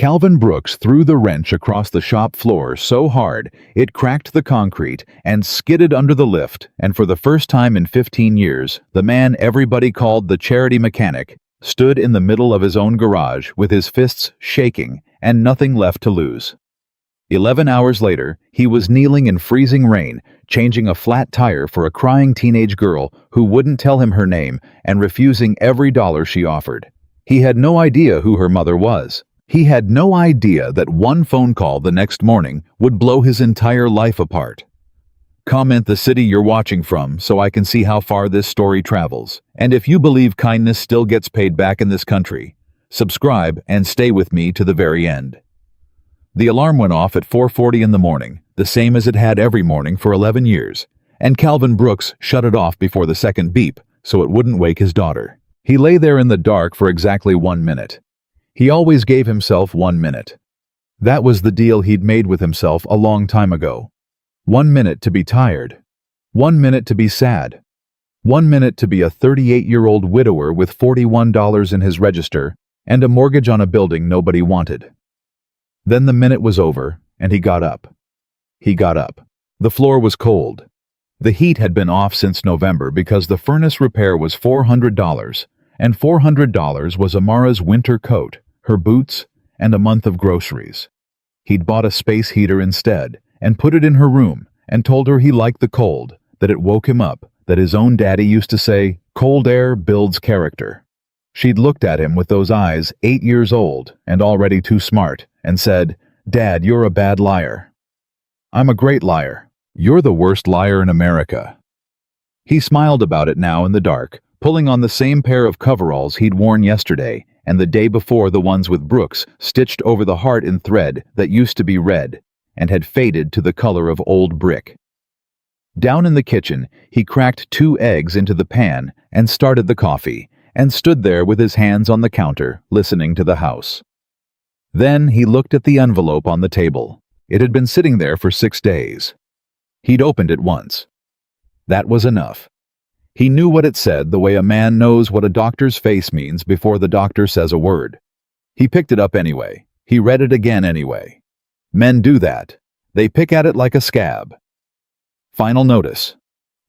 Calvin Brooks threw the wrench across the shop floor so hard it cracked the concrete and skidded under the lift, and for the first time in 15 years, the man everybody called the charity mechanic stood in the middle of his own garage with his fists shaking and nothing left to lose. 11 hours later, he was kneeling in freezing rain, changing a flat tire for a crying teenage girl who wouldn't tell him her name and refusing every dollar she offered. He had no idea who her mother was. He had no idea that one phone call the next morning would blow his entire life apart. Comment the city you're watching from so I can see how far this story travels. And if you believe kindness still gets paid back in this country, subscribe and stay with me to the very end. The alarm went off at 4:40 in the morning, the same as it had every morning for 11 years, and Calvin Brooks shut it off before the second beep so it wouldn't wake his daughter. He lay there in the dark for exactly 1 minute. He always gave himself 1 minute. That was the deal he'd made with himself a long time ago. 1 minute to be tired. 1 minute to be sad. 1 minute to be a 38-year-old widower with $41 in his register and a mortgage on a building nobody wanted. Then the minute was over, and he got up. He got up. The floor was cold. The heat had been off since November because the furnace repair was $400, and $400 was Amara's winter coat, her boots, and a month of groceries. He'd bought a space heater instead, and put it in her room, and told her he liked the cold, that it woke him up, that his own daddy used to say, "Cold air builds character." She'd looked at him with those eyes, 8 years old, and already too smart, and said, "Dad, you're a bad liar." "I'm a great liar. You're the worst liar in America." He smiled about it now in the dark, pulling on the same pair of coveralls he'd worn yesterday, and the day before the ones with Brooks stitched over the heart in thread that used to be red, and had faded to the color of old brick. Down in the kitchen, he cracked 2 eggs into the pan and started the coffee, and stood there with his hands on the counter, listening to the house. Then he looked at the envelope on the table. It had been sitting there for 6 days. He'd opened it once. That was enough. He knew what it said the way a man knows what a doctor's face means before the doctor says a word. He picked it up anyway. He read it again anyway. Men do that. They pick at it like a scab. Final notice.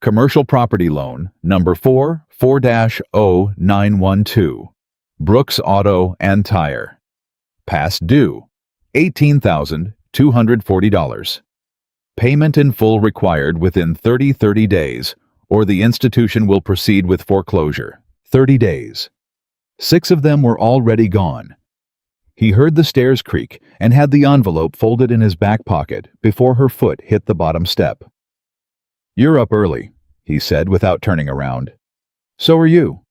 Commercial property loan, number 4-0912. Brooks Auto and Tire. Past due, $18,240. Payment in full required within 30 days, or the institution will proceed with foreclosure. 30 days. 6 of them were already gone. He heard the stairs creak and had the envelope folded in his back pocket before her foot hit the bottom step. "You're up early," he said without turning around. "So are you."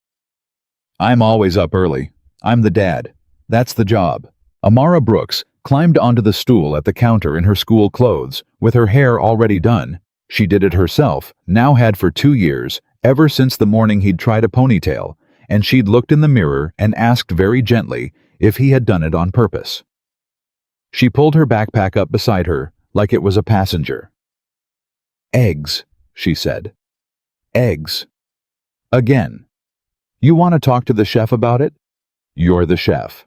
"I'm always up early. I'm the dad. That's the job." Amara Brooks climbed onto the stool at the counter in her school clothes, with her hair already done. She did it herself, now had for 2 years, ever since the morning he'd tried a ponytail, and she'd looked in the mirror and asked very gently if he had done it on purpose. She pulled her backpack up beside her, like it was a passenger. "Eggs," she said. "Eggs." Again. "You want to talk to the chef about it?" "You're the chef."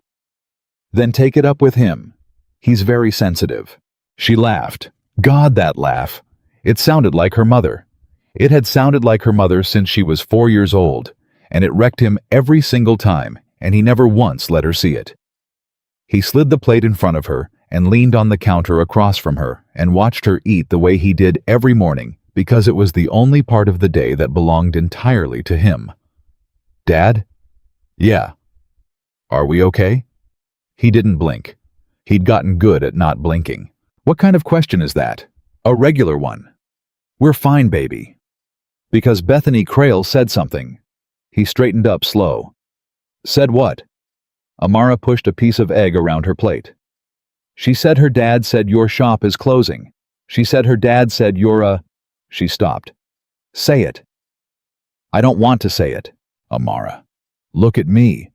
"Then take it up with him. He's very sensitive." She laughed. God, that laugh. It sounded like her mother. It had sounded like her mother since she was 4 years old, and it wrecked him every single time, and he never once let her see it. He slid the plate in front of her and leaned on the counter across from her and watched her eat the way he did every morning, because it was the only part of the day that belonged entirely to him. "Dad?" "Yeah." "Are we okay?" He didn't blink. He'd gotten good at not blinking. What kind of question is that? A regular one. "We're fine, baby." "Because Bethany Crail said something." He straightened up slow. "Said what?" Amara pushed a piece of egg around her plate. "She said her dad said your shop is closing. She said her dad said you're a..." She stopped. "Say it." "I don't want to say it." "Amara, look at me.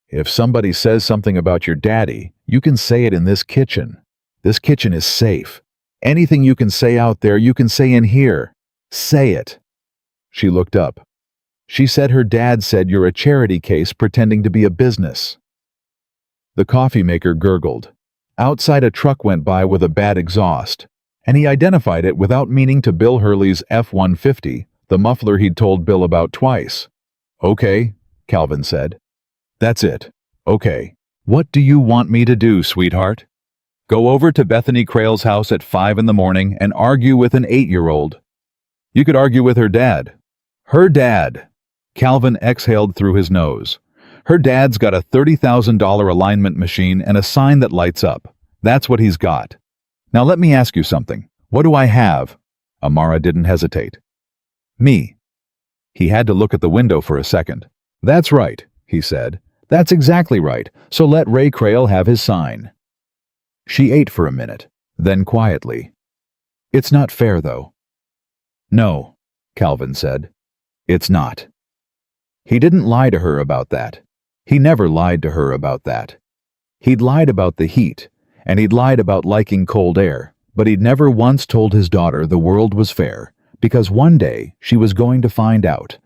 If somebody says something about your daddy, you can say it in this kitchen. This kitchen is safe. Anything you can say out there, you can say in here. Say it." She looked up. "She said her dad said you're a charity case pretending to be a business." The coffee maker gurgled. Outside, a truck went by with a bad exhaust, and he identified it without meaning to Bill Hurley's F-150, the muffler he'd told Bill about twice. "Okay," Calvin said. "That's it. Okay. What do you want me to do, sweetheart? Go over to Bethany Crail's house at 5 in the morning and argue with an 8-year-old. You could argue with her dad." "Her dad." Calvin exhaled through his nose. "Her dad's got a $30,000 alignment machine and a sign that lights up. That's what he's got. Now let me ask you something. What do I have?" Amara didn't hesitate. "Me." He had to look at the window for a second. "That's right," he said. "That's exactly right. So let Ray Crail have his sign." She ate for a minute, then quietly. "It's not fair, though." "No," Calvin said. "It's not." He didn't lie to her about that. He never lied to her about that. He'd lied about the heat, and he'd lied about liking cold air, but he'd never once told his daughter the world was fair, because one day she was going to find out,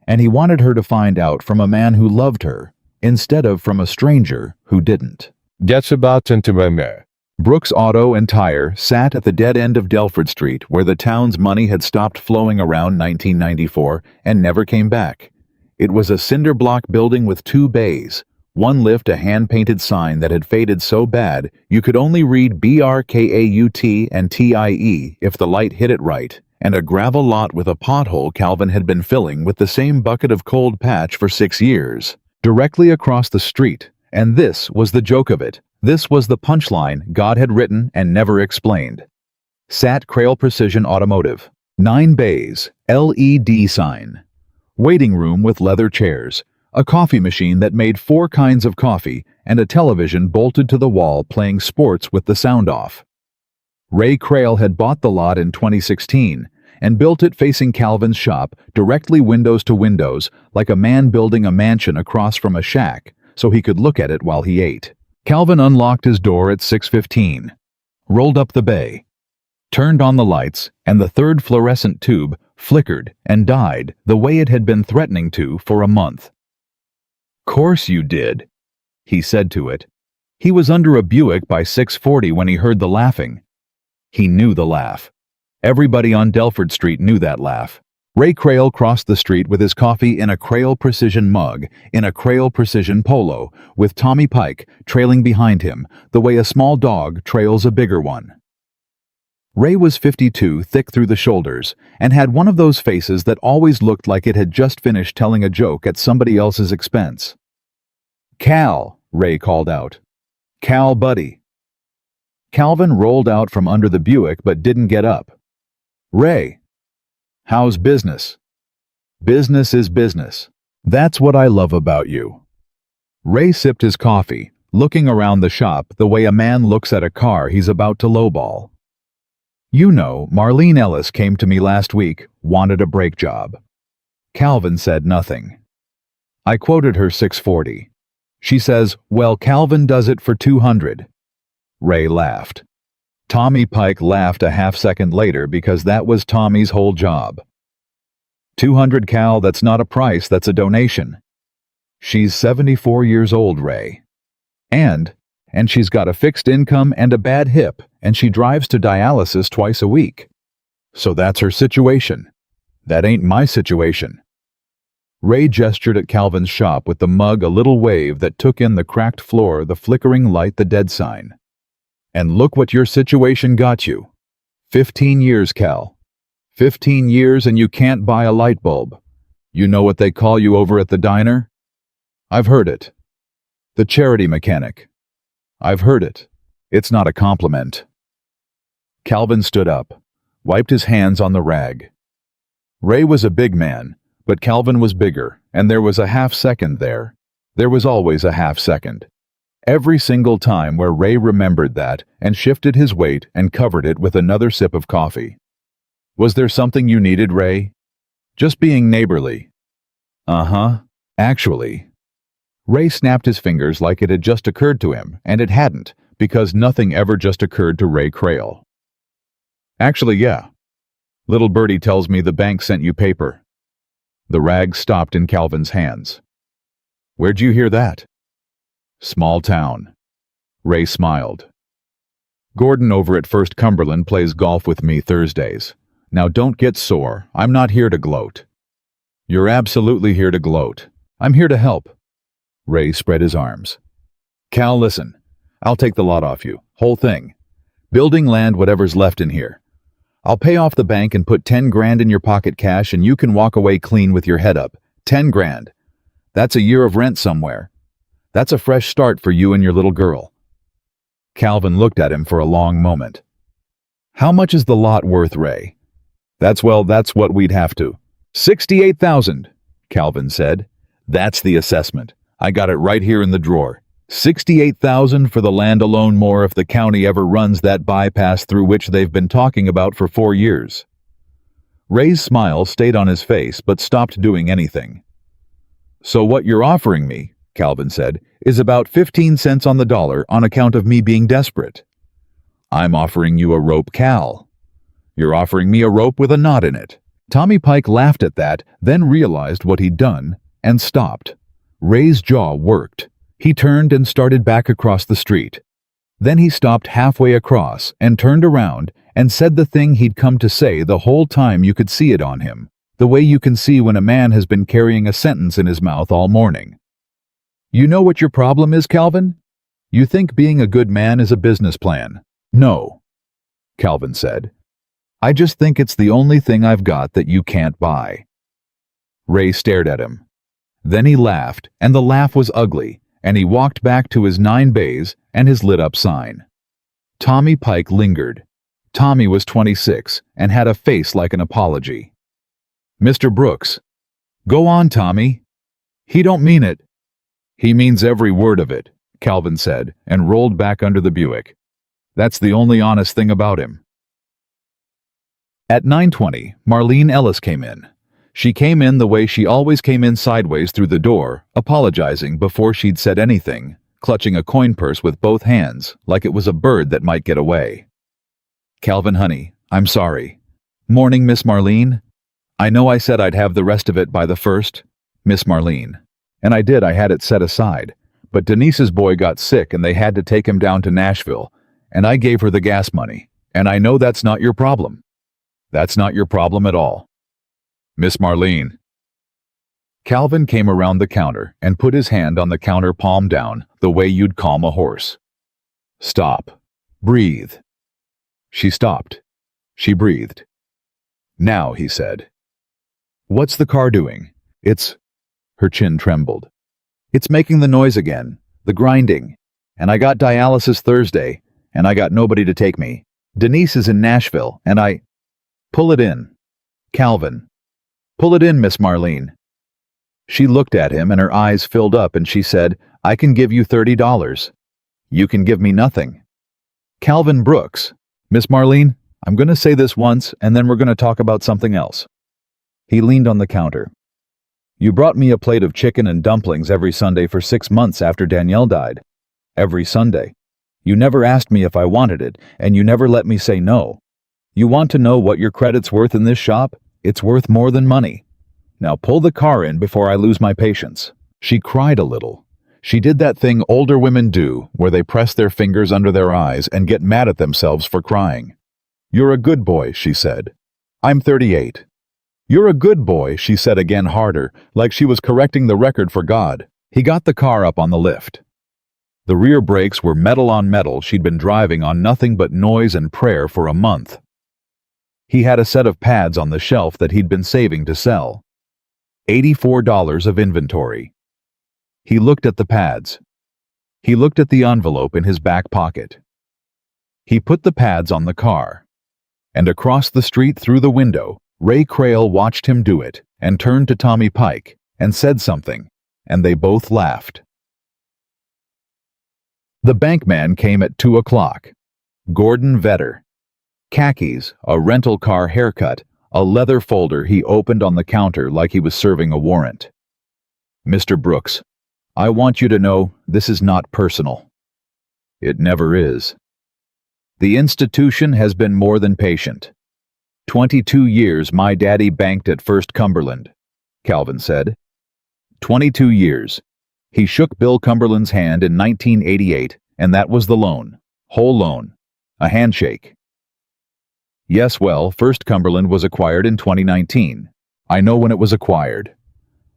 and he wanted her to find out from a man who loved her, instead of from a stranger who didn't. That's about Billionaire. Brooks Auto and Tire sat at the dead end of Delford Street, where the town's money had stopped flowing around 1994 and never came back. It was a cinder block building with 2 bays, one lift a hand-painted sign that had faded so bad you could only read BRKAUT and TIE if the light hit it right, and a gravel lot with a pothole Calvin had been filling with the same bucket of cold patch for 6 years. Directly across the street, and this was the joke of it, this was the punchline God had written and never explained, sat Crail Precision Automotive. 9 bays, LED sign. Waiting room with leather chairs, a coffee machine that made 4 kinds of coffee, and a television bolted to the wall playing sports with the sound off. Ray Crail had bought the lot in 2016 and built it facing Calvin's shop, directly windows to windows, like a man building a mansion across from a shack, so he could look at it while he ate. Calvin unlocked his door at 6:15, rolled up the bay, turned on the lights, and the 3rd fluorescent tube flickered and died the way it had been threatening to for a month. "Course you did," he said to it. He was under a Buick by 6:40 when he heard the laughing. He knew the laugh. Everybody on Delford Street knew that laugh. Ray Crail crossed the street with his coffee in a Crail Precision mug, in a Crail Precision polo, with Tommy Pike trailing behind him, the way a small dog trails a bigger one. Ray was 52, thick through the shoulders, and had one of those faces that always looked like it had just finished telling a joke at somebody else's expense. "Cal," Ray called out. "Cal, buddy." Calvin rolled out from under the Buick but didn't get up. "Ray, how's business?" "Business is business. That's what I love about you." Ray sipped his coffee, looking around the shop the way a man looks at a car he's about to lowball. "You know, Marlene Ellis came to me last week, wanted a brake job." Calvin said nothing. "I quoted her 640. She says, well, Calvin does it for 200. Ray laughed. Tommy Pike laughed a half-second later because that was Tommy's whole job. 200, Cal, that's not a price, that's a donation. She's 74 years old, Ray. And she's got a fixed income and a bad hip, and she drives to dialysis twice a week. So that's her situation. That ain't my situation." Ray gestured at Calvin's shop with the mug, a little wave that took in the cracked floor, the flickering light, the dead sign. "And look what your situation got you. 15 years, Cal. 15 years and you can't buy a light bulb. You know what they call you over at the diner? I've heard it. The charity mechanic. I've heard it. It's not a compliment." Calvin stood up, wiped his hands on the rag. Ray was a big man, but Calvin was bigger, and there was a half-second there. There was always a half-second. Every single time where Ray remembered that and shifted his weight and covered it with another sip of coffee. "Was there something you needed, Ray?" "Just being neighborly." "Uh-huh. Actually." Ray snapped his fingers like it had just occurred to him, and it hadn't, because nothing ever just occurred to Ray Crail. "Actually, yeah. Little birdie tells me the bank sent you paper." The rag stopped in Calvin's hands. "Where'd you hear that?" "Small town." Ray smiled. Gordon over at First Cumberland plays golf with me Thursdays. Now don't get sore. I'm not here to gloat. You're absolutely here to gloat. I'm here to help. Ray spread his arms. Cal, listen. I'll take the lot off you. Whole thing. Building, land, whatever's left in here. I'll pay off the bank and put 10 grand in your pocket cash and you can walk away clean with your head up. 10 grand. That's a year of rent somewhere. That's a fresh start for you and your little girl. Calvin looked at him for a long moment. How much is the lot worth, Ray? That's what we'd have to. 68,000, Calvin said. That's the assessment. I got it right here in the drawer. 68,000 for the land alone, more if the county ever runs that bypass through which they've been talking about for 4 years. Ray's smile stayed on his face but stopped doing anything. So what you're offering me, Calvin said, is about 15 cents on the dollar on account of me being desperate. I'm offering you a rope, Cal. You're offering me a rope with a knot in it. Tommy Pike laughed at that, then realized what he'd done, and stopped. Ray's jaw worked. He turned and started back across the street. Then he stopped halfway across and turned around and said the thing he'd come to say the whole time. You could see it on him, the way you can see when a man has been carrying a sentence in his mouth all morning. You know what your problem is, Calvin? You think being a good man is a business plan. No, Calvin said. I just think it's the only thing I've got that you can't buy. Ray stared at him. Then he laughed, and the laugh was ugly, and he walked back to his 9 bays and his lit-up sign. Tommy Pike lingered. Tommy was 26 and had a face like an apology. Mr. Brooks. Go on, Tommy. He don't mean it. He means every word of it, Calvin said, and rolled back under the Buick. That's the only honest thing about him. At 9:20, Marlene Ellis came in. She came in the way she always came in, sideways through the door, apologizing before she'd said anything, clutching a coin purse with both hands, like it was a bird that might get away. Calvin, honey, I'm sorry. Morning, Miss Marlene. I know I said I'd have the rest of it by the 1st, Miss Marlene. And I did, I had it set aside. But Denise's boy got sick and they had to take him down to Nashville, and I gave her the gas money. And I know that's not your problem. That's not your problem at all. Miss Marlene. Calvin came around the counter and put his hand on the counter, palm down, the way you'd calm a horse. Stop. Breathe. She stopped. She breathed. Now, he said. What's the car doing? It's... Her chin trembled. It's making the noise again, the grinding. And I got dialysis Thursday, and I got nobody to take me. Denise is in Nashville, and I... Pull it in. Calvin. Pull it in, Miss Marlene. She looked at him and her eyes filled up and she said, I can give you $30. You can give me nothing. Calvin Brooks. Miss Marlene, I'm going to say this once and then we're going to talk about something else. He leaned on the counter. You brought me a plate of chicken and dumplings every Sunday for 6 months after Danielle died. Every Sunday. You never asked me if I wanted it, and you never let me say no. You want to know what your credit's worth in this shop? It's worth more than money. Now pull the car in before I lose my patience. She cried a little. She did that thing older women do, where they press their fingers under their eyes and get mad at themselves for crying. You're a good boy, she said. I'm 38. You're a good boy, she said again, harder, like she was correcting the record for God. He got the car up on the lift. The rear brakes were metal on metal. She'd been driving on nothing but noise and prayer for a month. He had a set of pads on the shelf that he'd been saving to sell. $84 of inventory. He looked at the pads. He looked at the envelope in his back pocket. He put the pads on the car. And across the street through the window, Ray Crail watched him do it and turned to Tommy Pike and said something, and they both laughed. The bankman came at 2 o'clock. Gordon Vetter. Khakis, a rental car haircut, a leather folder he opened on the counter like he was serving a warrant. Mr. Brooks, I want you to know this is not personal. It never is. The institution has been more than patient. 22 years my daddy banked at First Cumberland, Calvin said. 22 years. He shook Bill Cumberland's hand in 1988, and that was the loan, whole loan. A handshake. Yes, well, First Cumberland was acquired in 2019. I know when it was acquired.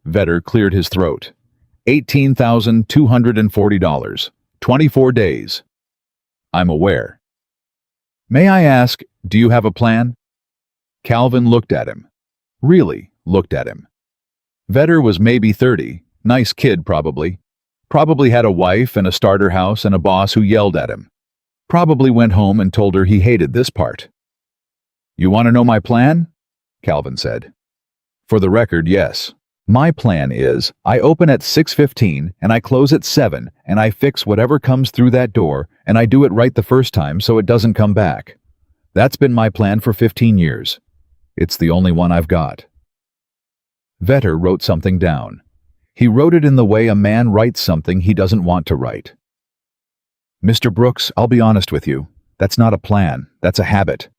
Vetter cleared his throat. $18,240. 24 days. I'm aware. May I ask, do you have a plan? Calvin looked at him. Really looked at him. Vetter was maybe 30. Nice kid, probably. Probably had a wife and a starter house and a boss who yelled at him. Probably went home and told her he hated this part. You want to know my plan? Calvin said. For the record, yes. My plan is, I open at 6:15 and I close at 7 and I fix whatever comes through that door and I do it right the first time so it doesn't come back. That's been my plan for 15 years. It's the only one I've got. Vetter wrote something down. He wrote it in the way a man writes something he doesn't want to write. Mr. Brooks, I'll be honest with you. That's not a plan. That's a habit.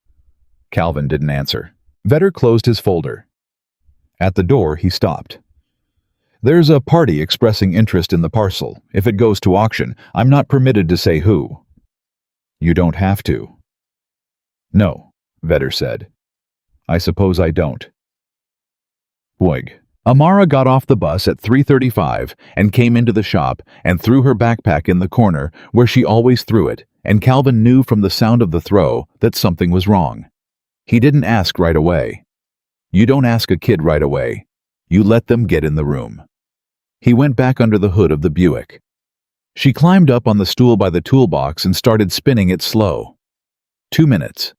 Calvin didn't answer. Vetter closed his folder. At the door, he stopped. There's a party expressing interest in the parcel. If it goes to auction, I'm not permitted to say who. You don't have to. No, Vetter said. I suppose I don't. Boig. Amara got off the bus at 3:35 and came into the shop and threw her backpack in the corner where she always threw it, and Calvin knew from the sound of the throw that something was wrong. He didn't ask right away. You don't ask a kid right away. You let them get in the room. He went back under the hood of the Buick. She climbed up on the stool by the toolbox and started spinning it slow. 2 minutes.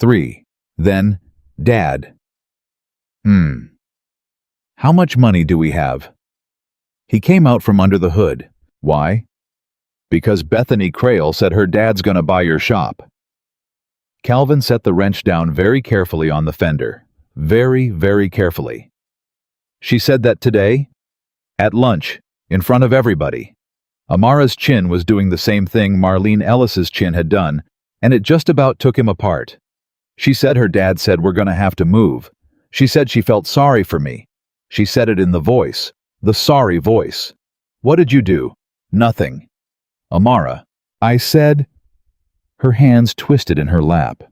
3. Then, Dad. How much money do we have? He came out from under the hood. Why? Because Bethany Crail said her dad's gonna buy your shop. Calvin set the wrench down very carefully on the fender. Very, very carefully. She said that today? At lunch, in front of everybody. Amara's chin was doing the same thing Marlene Ellis's chin had done, and it just about took him apart. She said her dad said we're gonna have to move. She said she felt sorry for me. She said it in the voice, the sorry voice. What did you do? Nothing. Amara, I said... Her hands twisted in her lap.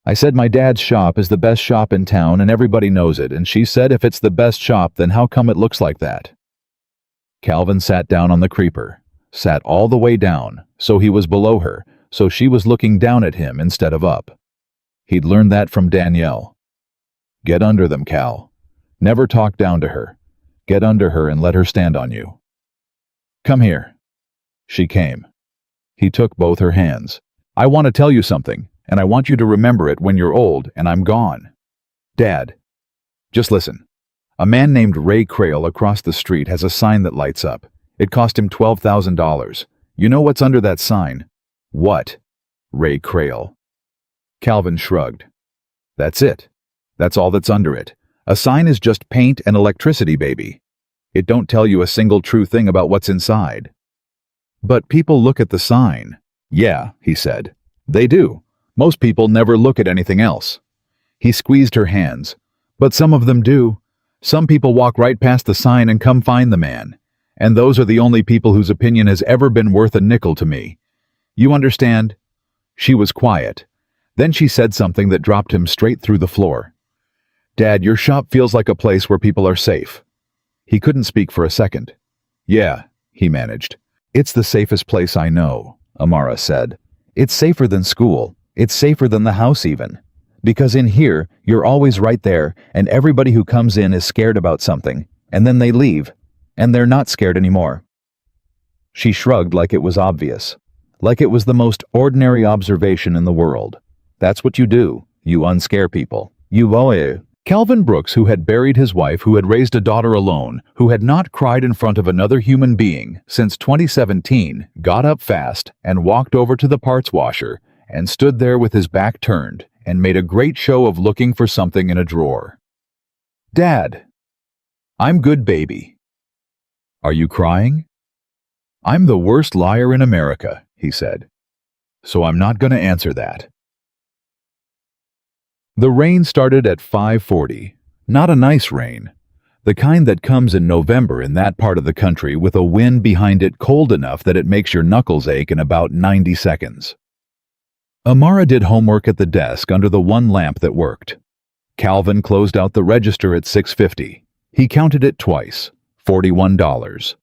I said my dad's shop is the best shop in town and everybody knows it, and she said if it's the best shop, then how come it looks like that? Calvin sat down on the creeper, sat all the way down, so he was below her, so she was looking down at him instead of up. He'd learned that from Danielle. Get under them, Cal. Never talk down to her. Get under her and let her stand on you. Come here. She came. He took both her hands. I want to tell you something, and I want you to remember it when you're old and I'm gone. Dad, just listen. A man named Ray Crail across the street has a sign that lights up. It cost him $12,000. You know what's under that sign? What? Ray Crail. Calvin shrugged. That's it. That's all that's under it. A sign is just paint and electricity, baby. It don't tell you a single true thing about what's inside. But people look at the sign. Yeah, he said. They do. Most people never look at anything else. He squeezed her hands. But some of them do. Some people walk right past the sign and come find the man. And those are the only people whose opinion has ever been worth a nickel to me. You understand? She was quiet. Then she said something that dropped him straight through the floor. Dad, your shop feels like a place where people are safe. He couldn't speak for a second. Yeah, he managed. It's the safest place I know, Amara said. It's safer than school. It's safer than the house even. Because in here, you're always right there, and everybody who comes in is scared about something, and then they leave, and they're not scared anymore. She shrugged like it was obvious, like it was the most ordinary observation in the world. That's what you do. You unscare people. You voyeur. Calvin Brooks, who had buried his wife, who had raised a daughter alone, who had not cried in front of another human being since 2017, got up fast and walked over to the parts washer and stood there with his back turned and made a great show of looking for something in a drawer. Dad, I'm good, baby. Are you crying? I'm the worst liar in America, he said. So I'm not going to answer that. The rain started at 5:40. Not a nice rain. The kind that comes in November in that part of the country with a wind behind it cold enough that it makes your knuckles ache in about 90 seconds. Amara did homework at the desk under the one lamp that worked. Calvin closed out the register at $6.50. He counted it twice, $41.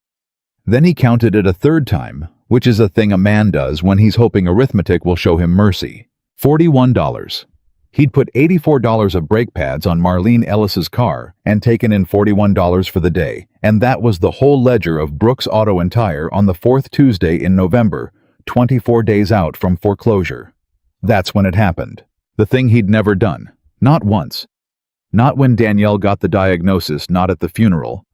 Then he counted it a third time, which is a thing a man does when he's hoping arithmetic will show him mercy. $41. He'd put $84 of brake pads on Marlene Ellis's car and taken in $41 for the day, and that was the whole ledger of Brooks Auto and Tire on the fourth Tuesday in November, 24 days out from foreclosure. That's when it happened. The thing he'd never done. Not once. Not when Danielle got the diagnosis, not at the funeral.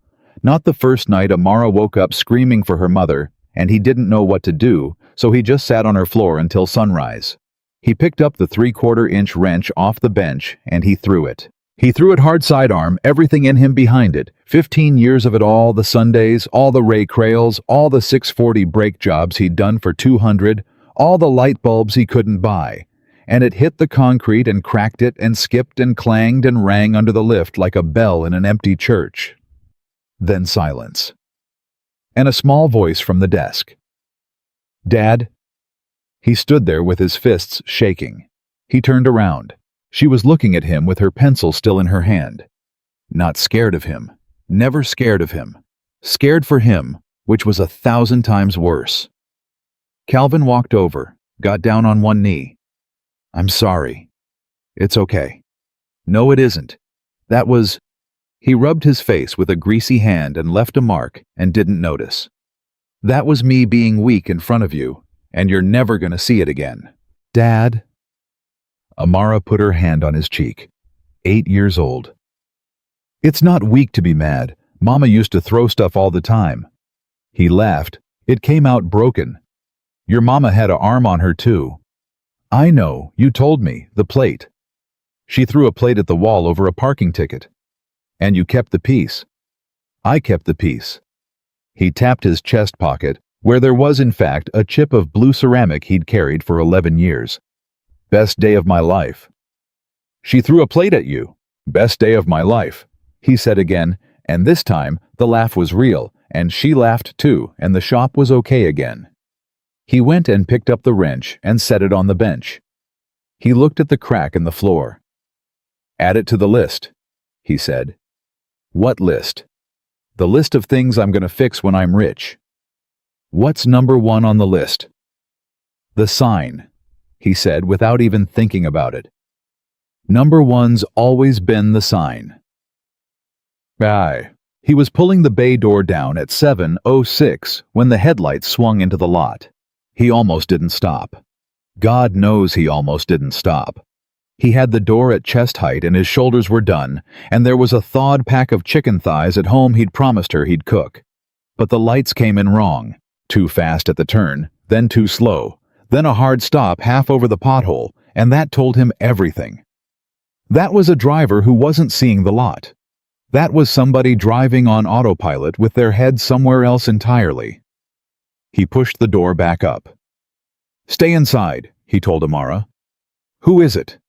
Not the first night Amara woke up screaming for her mother, and he didn't know what to do, so he just sat on her floor until sunrise. He picked up the 3/4-inch wrench off the bench, and he threw it. He threw it hard sidearm, everything in him behind it. 15 years of it all, the Sundays, all the Ray Crayles, all the 640 brake jobs he'd done for 200, all the light bulbs he couldn't buy. And it hit the concrete and cracked it and skipped and clanged and rang under the lift like a bell in an empty church. Then silence. And a small voice from the desk. "Dad?" He stood there with his fists shaking. He turned around. She was looking at him with her pencil still in her hand. Not scared of him. Never scared of him. Scared for him, which was 1,000 times worse. Calvin walked over, got down on one knee. "I'm sorry." "It's okay." "No, it isn't. That was—" He rubbed his face with a greasy hand and left a mark and didn't notice. "That was me being weak in front of you, and you're never going to see it again." "Dad?" Amara put her hand on his cheek. 8 years old. "It's not weak to be mad. Mama used to throw stuff all the time." He laughed. "It came out broken. Your mama had an arm on her too." "I know, you told me, the plate. She threw a plate at the wall over a parking ticket. And you kept the piece." "I kept the piece." He tapped his chest pocket, where there was in fact a chip of blue ceramic he'd carried for 11 years. "Best day of my life." "She threw a plate at you." "Best day of my life," he said again, and this time the laugh was real, and she laughed too, and the shop was okay again. He went and picked up the wrench and set it on the bench. He looked at the crack in the floor. "Add it to the list," he said. "What list?" "The list of things I'm going to fix when I'm rich." "What's number 1 on the list?" "The sign," he said without even thinking about it. "Number 1's always been the sign." Aye. He was pulling the bay door down at 7:06 when the headlights swung into the lot. He almost didn't stop. God knows he almost didn't stop. He had the door at chest height and his shoulders were done, and there was a thawed pack of chicken thighs at home he'd promised her he'd cook. But the lights came in wrong. Too fast at the turn, then too slow, then a hard stop half over the pothole, and that told him everything. That was a driver who wasn't seeing the lot. That was somebody driving on autopilot with their head somewhere else entirely. He pushed the door back up. "Stay inside," he told Amara. "Who is it?"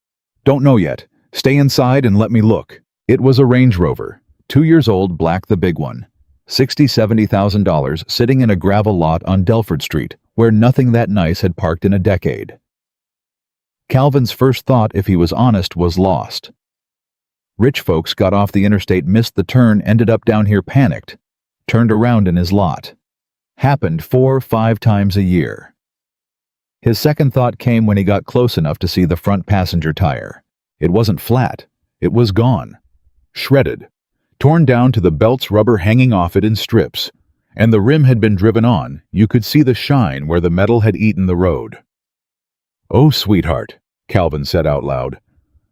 "Don't know yet. Stay inside and let me look." It was a Range Rover, 2 years old, black, the big one. $60,000-$70,000 sitting in a gravel lot on Delford Street, where nothing that nice had parked in a decade. Calvin's first thought, if he was honest, was lost. Rich folks got off the interstate, missed the turn, ended up down here panicked, turned around in his lot. Happened 4-5 times a year. His second thought came when he got close enough to see the front passenger tire. It wasn't flat. It was gone. Shredded. Torn down to the belt's rubber hanging off it in strips. And the rim had been driven on. You could see the shine where the metal had eaten the road. "Oh, sweetheart," Calvin said out loud.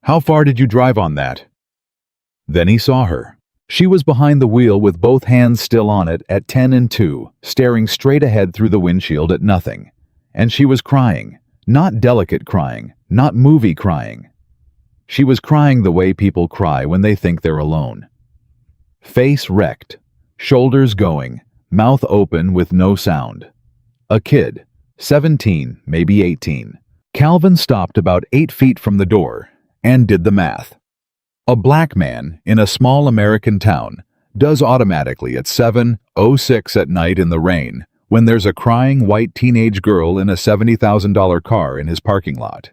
"How far did you drive on that?" Then he saw her. She was behind the wheel with both hands still on it at 10 and 2, staring straight ahead through the windshield at nothing. And she was crying. Not delicate crying, not movie crying. She was crying the way people cry when they think they're alone. Face wrecked, shoulders going, mouth open with no sound. A kid, 17, maybe 18. Calvin stopped about 8 feet from the door and did the math. A black man in a small American town does automatically at 7:06 at night in the rain when there's a crying white teenage girl in a $70,000 car in his parking lot.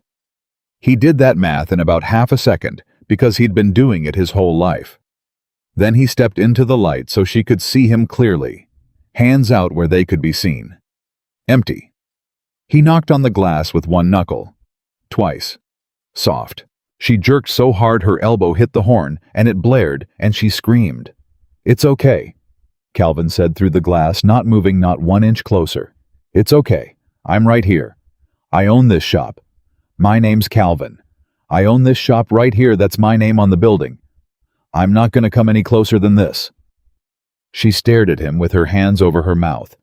He did that math in about half a second because he'd been doing it his whole life. Then he stepped into the light so she could see him clearly, hands out where they could be seen. Empty. He knocked on the glass with one knuckle. Twice. Soft. She jerked so hard her elbow hit the horn, and it blared, and she screamed. "It's okay," Calvin said through the glass, not moving not 1 inch closer. "It's okay. I'm right here. I own this shop. My name's Calvin. I own this shop right here. That's my name on the building. I'm not going to come any closer than this." She stared at him with her hands over her mouth.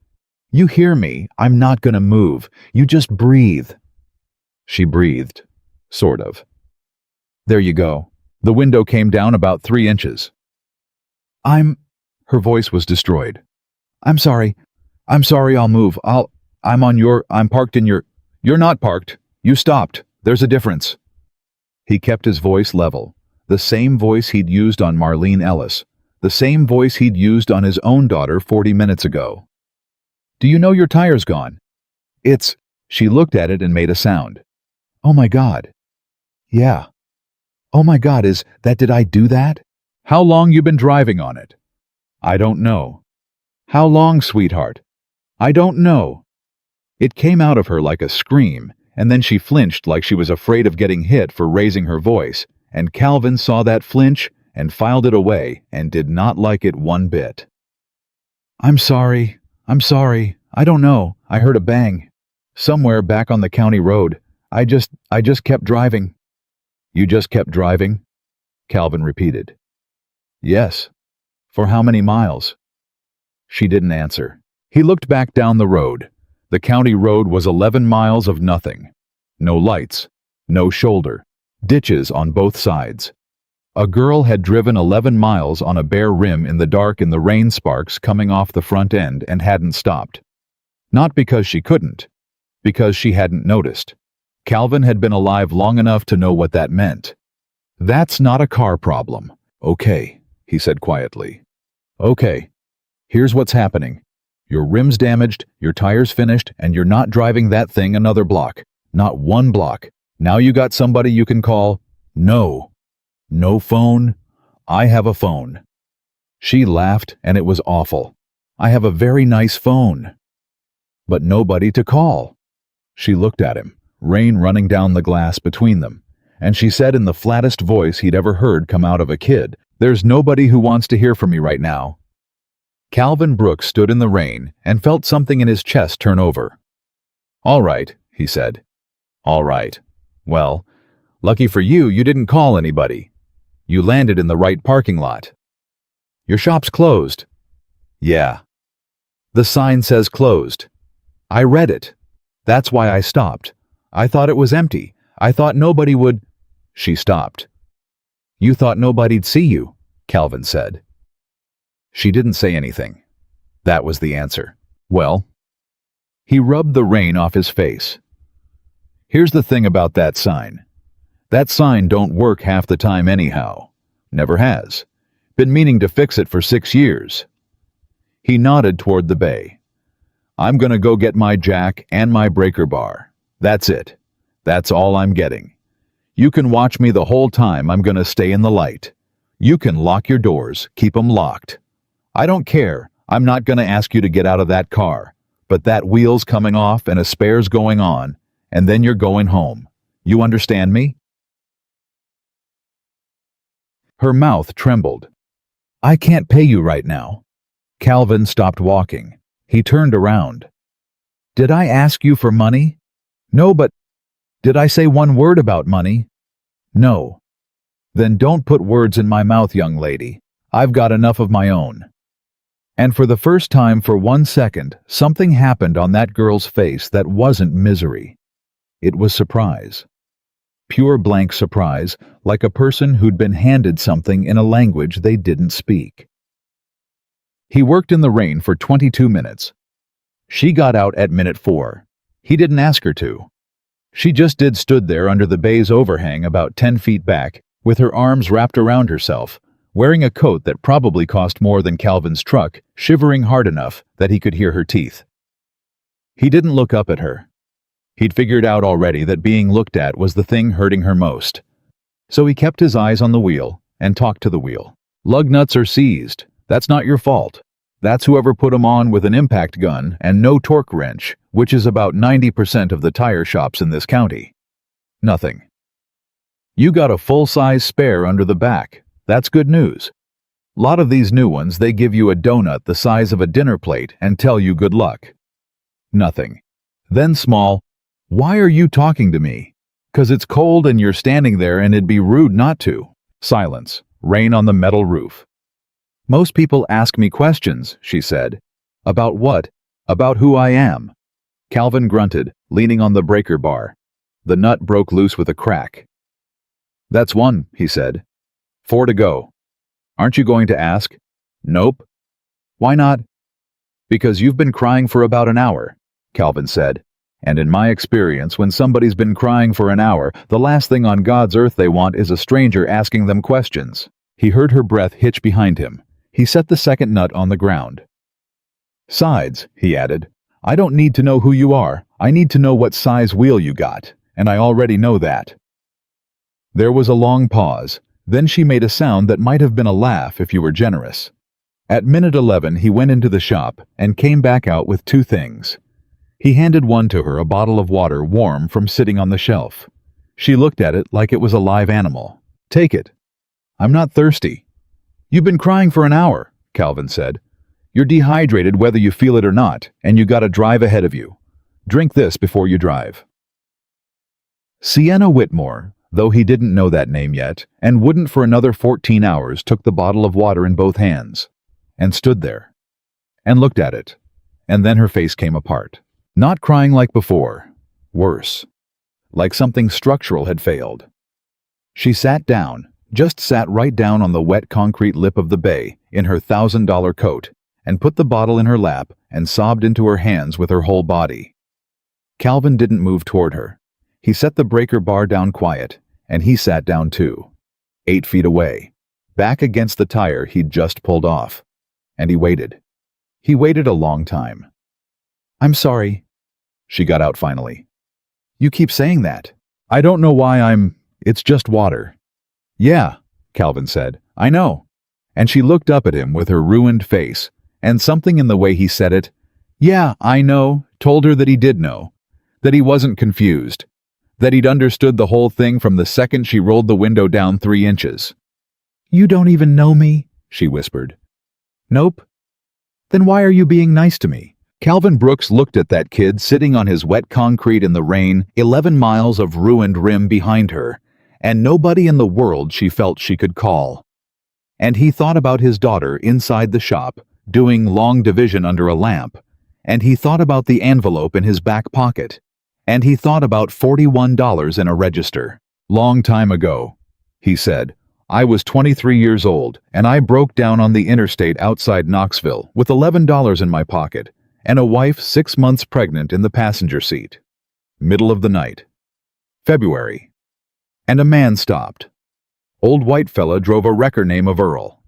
"You hear me? I'm not going to move. You just breathe." She breathed. Sort of. "There you go." The window came down about 3 inches. Her voice was destroyed. I'm sorry. I'll move. I'm parked in your..." "You're not parked. You stopped. There's a difference." He kept his voice level, the same voice he'd used on Marlene Ellis, the same voice he'd used on his own daughter 40 minutes ago. "Do you know your tire's gone?" "It's..." She looked at it and made a sound. "Oh my God." "Yeah." "Oh my God, did I do that?" "How long you been driving on it?" "I don't know." "How long, sweetheart?" "I don't know." It came out of her like a scream, and then she flinched like she was afraid of getting hit for raising her voice, and Calvin saw that flinch and filed it away and did not like it one bit. I'm sorry. I don't know. I heard a bang. Somewhere back on the county road. I just kept driving." "You just kept driving?" Calvin repeated. "Yes." "For how many miles?" She didn't answer. He looked back down the road. The county road was 11 miles of nothing. No lights. No shoulder. Ditches on both sides. A girl had driven 11 miles on a bare rim in the dark in the rain sparks coming off the front end and hadn't stopped. Not because she couldn't. Because she hadn't noticed. Calvin had been alive long enough to know what that meant. "That's not a car problem." "Okay," he said quietly. "Okay. Here's what's happening. Your rim's damaged, your tire's finished, and you're not driving that thing another block. Not one block. Now you got somebody you can call." "No." "No phone?" "I have a phone." She laughed, and it was awful. "I have a very nice phone." "But nobody to call." She looked at him, rain running down the glass between them, and she said in the flattest voice he'd ever heard come out of a kid, "There's nobody who wants to hear from me right now." Calvin Brooks stood in the rain and felt something in his chest turn over. "All right," he said. "All right. Well, lucky for you, you didn't call anybody. You landed in the right parking lot." "Your shop's closed." "Yeah." "The sign says closed." "I read it. That's why I stopped. I thought it was empty. I thought nobody would..." She stopped. "You thought nobody'd see you," Calvin said. She didn't say anything. That was the answer. "Well..." He rubbed the rain off his face. "Here's the thing about that sign. That sign don't work half the time anyhow. Never has. Been meaning to fix it for 6 years. He nodded toward the bay. "I'm gonna go get my jack and my breaker bar. That's it. That's all I'm getting. You can watch me the whole time I'm gonna stay in the light. You can lock your doors, keep 'em locked. I don't care. I'm not gonna ask you to get out of that car. But that wheel's coming off and a spare's going on, and then you're going home. You understand me?" Her mouth trembled. "I can't pay you right now." Calvin stopped walking. He turned around. "Did I ask you for money?" "No, but..." "Did I say one word about money?" "No." "Then don't put words in my mouth, young lady. I've got enough of my own." And for the first time for 1 second, something happened on that girl's face that wasn't misery. It was surprise. Pure blank surprise, like a person who'd been handed something in a language they didn't speak. He worked in the rain for 22 minutes. She got out at minute 4. He didn't ask her to. She just stood there under the bay's overhang about 10 feet back, with her arms wrapped around herself, wearing a coat that probably cost more than Calvin's truck, shivering hard enough that he could hear her teeth. He didn't look up at her. He'd figured out already that being looked at was the thing hurting her most. So he kept his eyes on the wheel and talked to the wheel. Lug nuts are seized. That's not your fault. That's whoever put 'em on with an impact gun and no torque wrench, which is about 90% of the tire shops in this county. Nothing. You got a full-size spare under the back. That's good news. Lot of these new ones, they give you a donut the size of a dinner plate and tell you good luck. Nothing. Then small, why are you talking to me? 'Cause it's cold and you're standing there and it'd be rude not to. Silence. Rain on the metal roof. Most people ask me questions, she said. About what? About who I am. Calvin grunted, leaning on the breaker bar. The nut broke loose with a crack. That's one, he said. 4 to go. Aren't you going to ask? Nope. Why not? Because you've been crying for about an hour, Calvin said. And in my experience, when somebody's been crying for an hour, the last thing on God's earth they want is a stranger asking them questions. He heard her breath hitch behind him. He set the second nut on the ground. Sides, he added. I don't need to know who you are. I need to know what size wheel you got, and I already know that. There was a long pause. Then she made a sound that might have been a laugh if you were generous. At minute 11, he went into the shop and came back out with 2 things. He handed one to her, a bottle of water warm from sitting on the shelf. She looked at it like it was a live animal. Take it. I'm not thirsty. You've been crying for an hour, Calvin said. You're dehydrated whether you feel it or not, and you got a drive ahead of you. Drink this before you drive. Sienna Whitmore, though he didn't know that name yet, and wouldn't for another 14 hours, took the bottle of water in both hands, and stood there, and looked at it, and then her face came apart. Not crying like before. Worse. Like something structural had failed. She sat down, just sat right down on the wet concrete lip of the bay in her $1,000 coat, and put the bottle in her lap and sobbed into her hands with her whole body. Calvin didn't move toward her. He set the breaker bar down quiet, and he sat down too, 8 feet away, back against the tire he'd just pulled off. And he waited. He waited a long time. I'm sorry, she got out finally. You keep saying that. I don't know why it's just water. Yeah, Calvin said. I know. And she looked up at him with her ruined face, and something in the way he said it, yeah, I know, told her that he did know, that he wasn't confused, that he'd understood the whole thing from the second she rolled the window down 3 inches. You don't even know me, she whispered. Nope. Then why are you being nice to me? Calvin Brooks looked at that kid sitting on his wet concrete in the rain, 11 miles of ruined rim behind her, and nobody in the world she felt she could call. And he thought about his daughter inside the shop, doing long division under a lamp, and he thought about the envelope in his back pocket, and he thought about $41 in a register. Long time ago, he said, I was 23 years old, and I broke down on the interstate outside Knoxville with $11 in my pocket, and a wife 6 months pregnant in the passenger seat. Middle of the night. February. And a man stopped. Old white fella drove a wrecker name of Earl.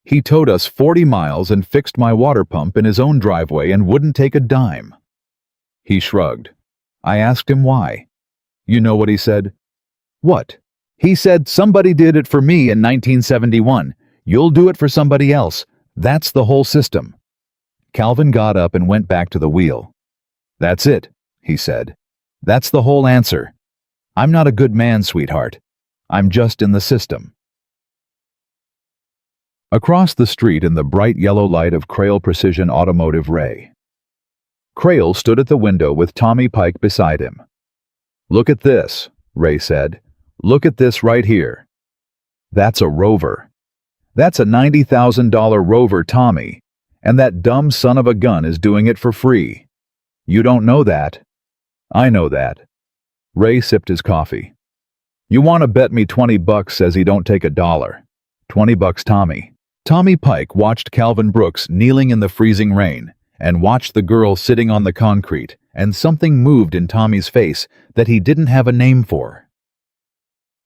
He towed us 40 miles and fixed my water pump in his own driveway and wouldn't take a dime. He shrugged. I asked him why. You know what he said? What? He said, somebody did it for me in 1971. You'll do it for somebody else. That's the whole system. Calvin got up and went back to the wheel. That's it, he said. That's the whole answer. I'm not a good man, sweetheart. I'm just in the system. Across the street in the bright yellow light of Crail Precision Automotive Ray. Crail stood at the window with Tommy Pike beside him. Look at this, Ray said. Look at this right here. That's a Rover. That's a $90,000 Rover, Tommy. And that dumb son of a gun is doing it for free. You don't know that. I know that. Ray sipped his coffee. You want to bet me $20 says he don't take $1. $20 Tommy. Tommy Pike watched Calvin Brooks kneeling in the freezing rain and watched the girl sitting on the concrete, and something moved in Tommy's face that he didn't have a name for.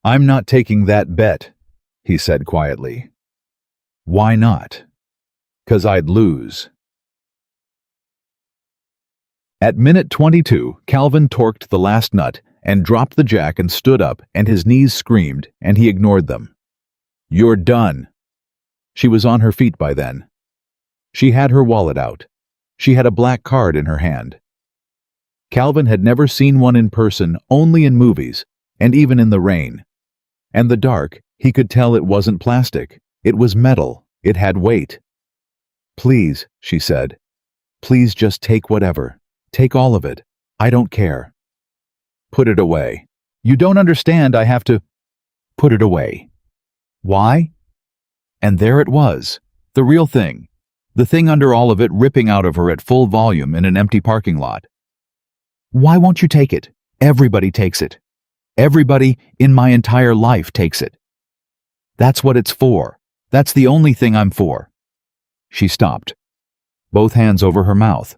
I'm not taking that bet, he said quietly. Why not? 'Cause I'd lose. At minute 22, Calvin torqued the last nut and dropped the jack and stood up, and his knees screamed, and he ignored them. "You're done." She was on her feet by then. She had her wallet out. She had a black card in her hand. Calvin had never seen one in person, only in movies, and even in the rain. And the dark, he could tell it wasn't plastic. It was metal. It had weight. "Please," she said. "Please just take whatever. Take all of it. I don't care." "Put it away." "You don't understand. I have to." "Put it away." "Why?" And there it was, the real thing. The thing under all of it ripping out of her at full volume in an empty parking lot. "Why won't you take it? Everybody takes it. Everybody in my entire life takes it. That's what it's for. That's the only thing I'm for." She stopped, both hands over her mouth,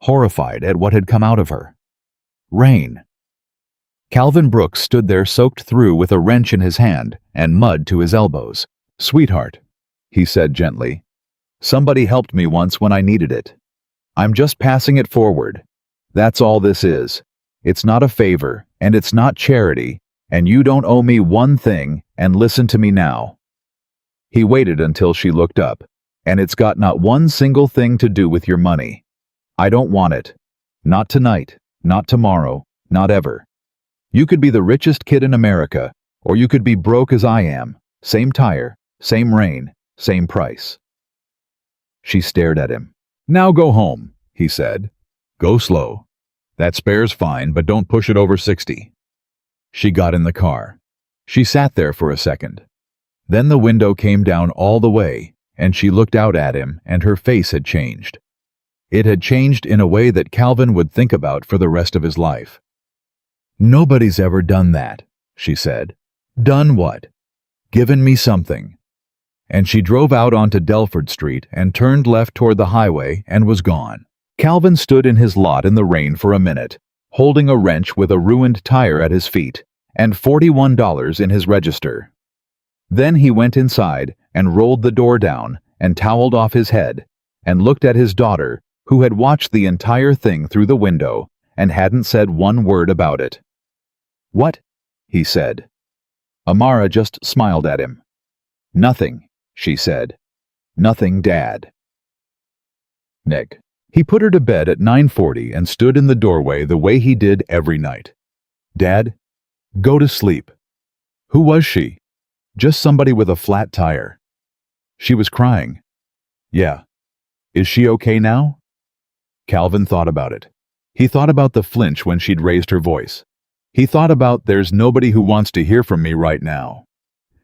horrified at what had come out of her. Rain. Calvin Brooks stood there soaked through with a wrench in his hand and mud to his elbows. "Sweetheart," he said gently, "somebody helped me once when I needed it. I'm just passing it forward. That's all this is. It's not a favor, and it's not charity, and you don't owe me one thing, and listen to me now." He waited until she looked up. "And it's got not one single thing to do with your money. I don't want it. Not tonight, not tomorrow, not ever. You could be the richest kid in America, or you could be broke as I am. Same tire, same rain, same price." She stared at him. "Now go home," he said. "Go slow. That spare's fine, but don't push it over 60. She got in the car. She sat there for a second. Then the window came down all the way, and she looked out at him, and her face had changed. It had changed in a way that Calvin would think about for the rest of his life. "Nobody's ever done that," she said. "Done what?" "Given me something." And she drove out onto Delford Street and turned left toward the highway and was gone. Calvin stood in his lot in the rain for a minute, holding a wrench with a ruined tire at his feet and $41 in his register. Then he went inside and rolled the door down and toweled off his head and looked at his daughter, who had watched the entire thing through the window and hadn't said one word about it. "What?" he said. Amara just smiled at him. "Nothing," she said. "Nothing, Dad." Nick. He put her to bed at 9:40 and stood in the doorway the way he did every night. "Dad, go to sleep." Who was she? Just somebody with a flat tire. She was crying. Yeah. Is she okay now? Calvin thought about it. He thought about the flinch when she'd raised her voice. He thought about "there's nobody who wants to hear from me right now."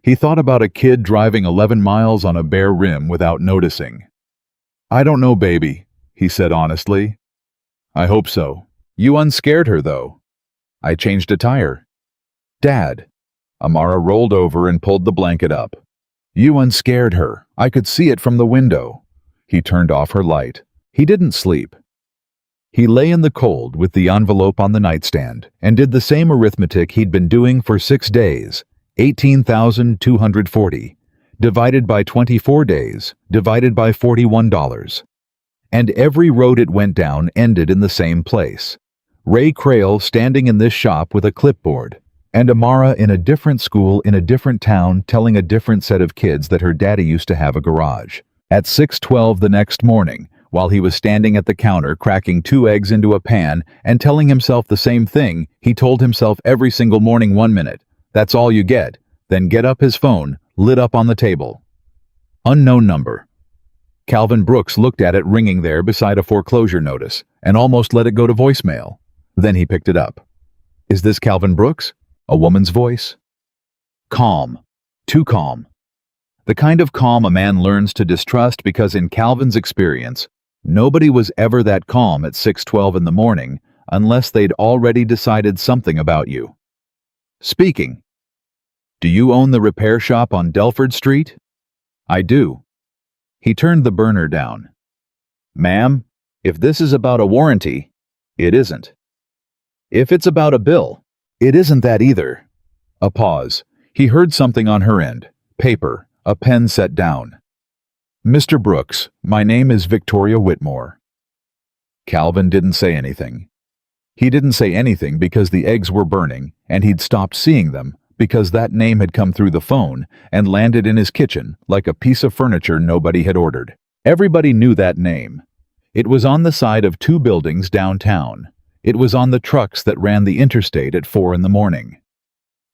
He thought about a kid driving 11 miles on a bare rim without noticing. "I don't know, baby," he said honestly. "I hope so. You unscared her, though." "I changed a tire." "Dad." Amara rolled over and pulled the blanket up. "You unscared her. I could see it from the window." He turned off her light. He didn't sleep. He lay in the cold with the envelope on the nightstand and did the same arithmetic he'd been doing for 6 days, 18,240, divided by 24 days, divided by $41. And every road it went down ended in the same place. Ray Crail standing in this shop with a clipboard, and Amara in a different school in a different town telling a different set of kids that her daddy used to have a garage. At 6:12 the next morning, while he was standing at the counter cracking 2 eggs into a pan and telling himself the same thing he told himself every single morning 1 minute, "That's all you get," then get up his phone, lit up on the table. Unknown number. Calvin Brooks looked at it ringing there beside a foreclosure notice and almost let it go to voicemail. Then he picked it up. Is this Calvin Brooks? A woman's voice? Calm. Too calm. The kind of calm a man learns to distrust because in Calvin's experience, nobody was ever that calm at 6:12 in the morning unless they'd already decided something about you. Speaking. Do you own the repair shop on Delford Street? I do. He turned the burner down. Ma'am, if this is about a warranty, it isn't. If it's about a bill, it isn't that either. A pause. He heard something on her end. Paper, a pen set down. Mr. Brooks, my name is Victoria Whitmore. Calvin didn't say anything. He didn't say anything because the eggs were burning, and he'd stopped seeing them because that name had come through the phone and landed in his kitchen like a piece of furniture nobody had ordered. Everybody knew that name. It was on the side of 2 buildings downtown. It was on the trucks that ran the interstate at 4 in the morning.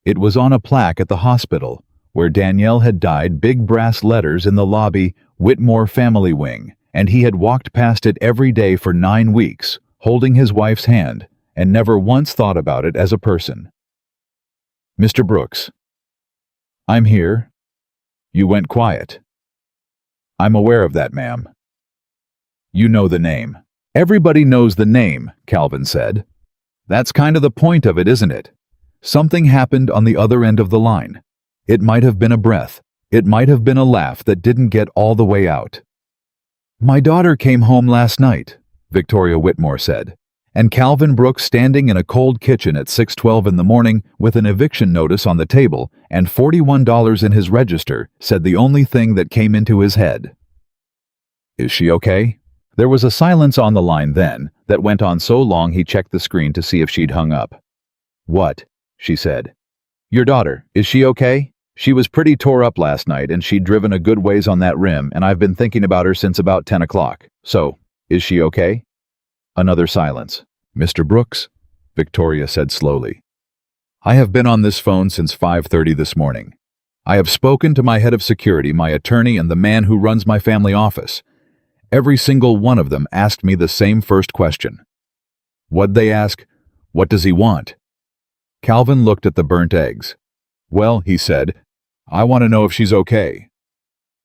It was on a plaque at the hospital, where Danielle had died, big brass letters in the lobby, Whitmore Family Wing, and he had walked past it every day for 9 weeks, holding his wife's hand, and never once thought about it as a person. Mr. Brooks. I'm here. You went quiet. I'm aware of that, ma'am. You know the name. Everybody knows the name, Calvin said. That's kind of the point of it, isn't it? Something happened on the other end of the line. It might have been a breath. It might have been a laugh that didn't get all the way out. My daughter came home last night, Victoria Whitmore said, and Calvin Brooks, standing in a cold kitchen at 6:12 in the morning with an eviction notice on the table and $41 in his register, said the only thing that came into his head. Is she okay? There was a silence on the line then that went on so long he checked the screen to see if she'd hung up. What? She said. Your daughter, is she okay? She was pretty tore up last night and she'd driven a good ways on that rim, and I've been thinking about her since about 10 o'clock. So, is she okay? Another silence. Mr. Brooks, Victoria said slowly. I have been on this phone since 5:30 this morning. I have spoken to my head of security, my attorney, and the man who runs my family office. Every single one of them asked me the same first question. What'd they ask? What does he want? Calvin looked at the burnt eggs. Well, he said, I want to know if she's okay.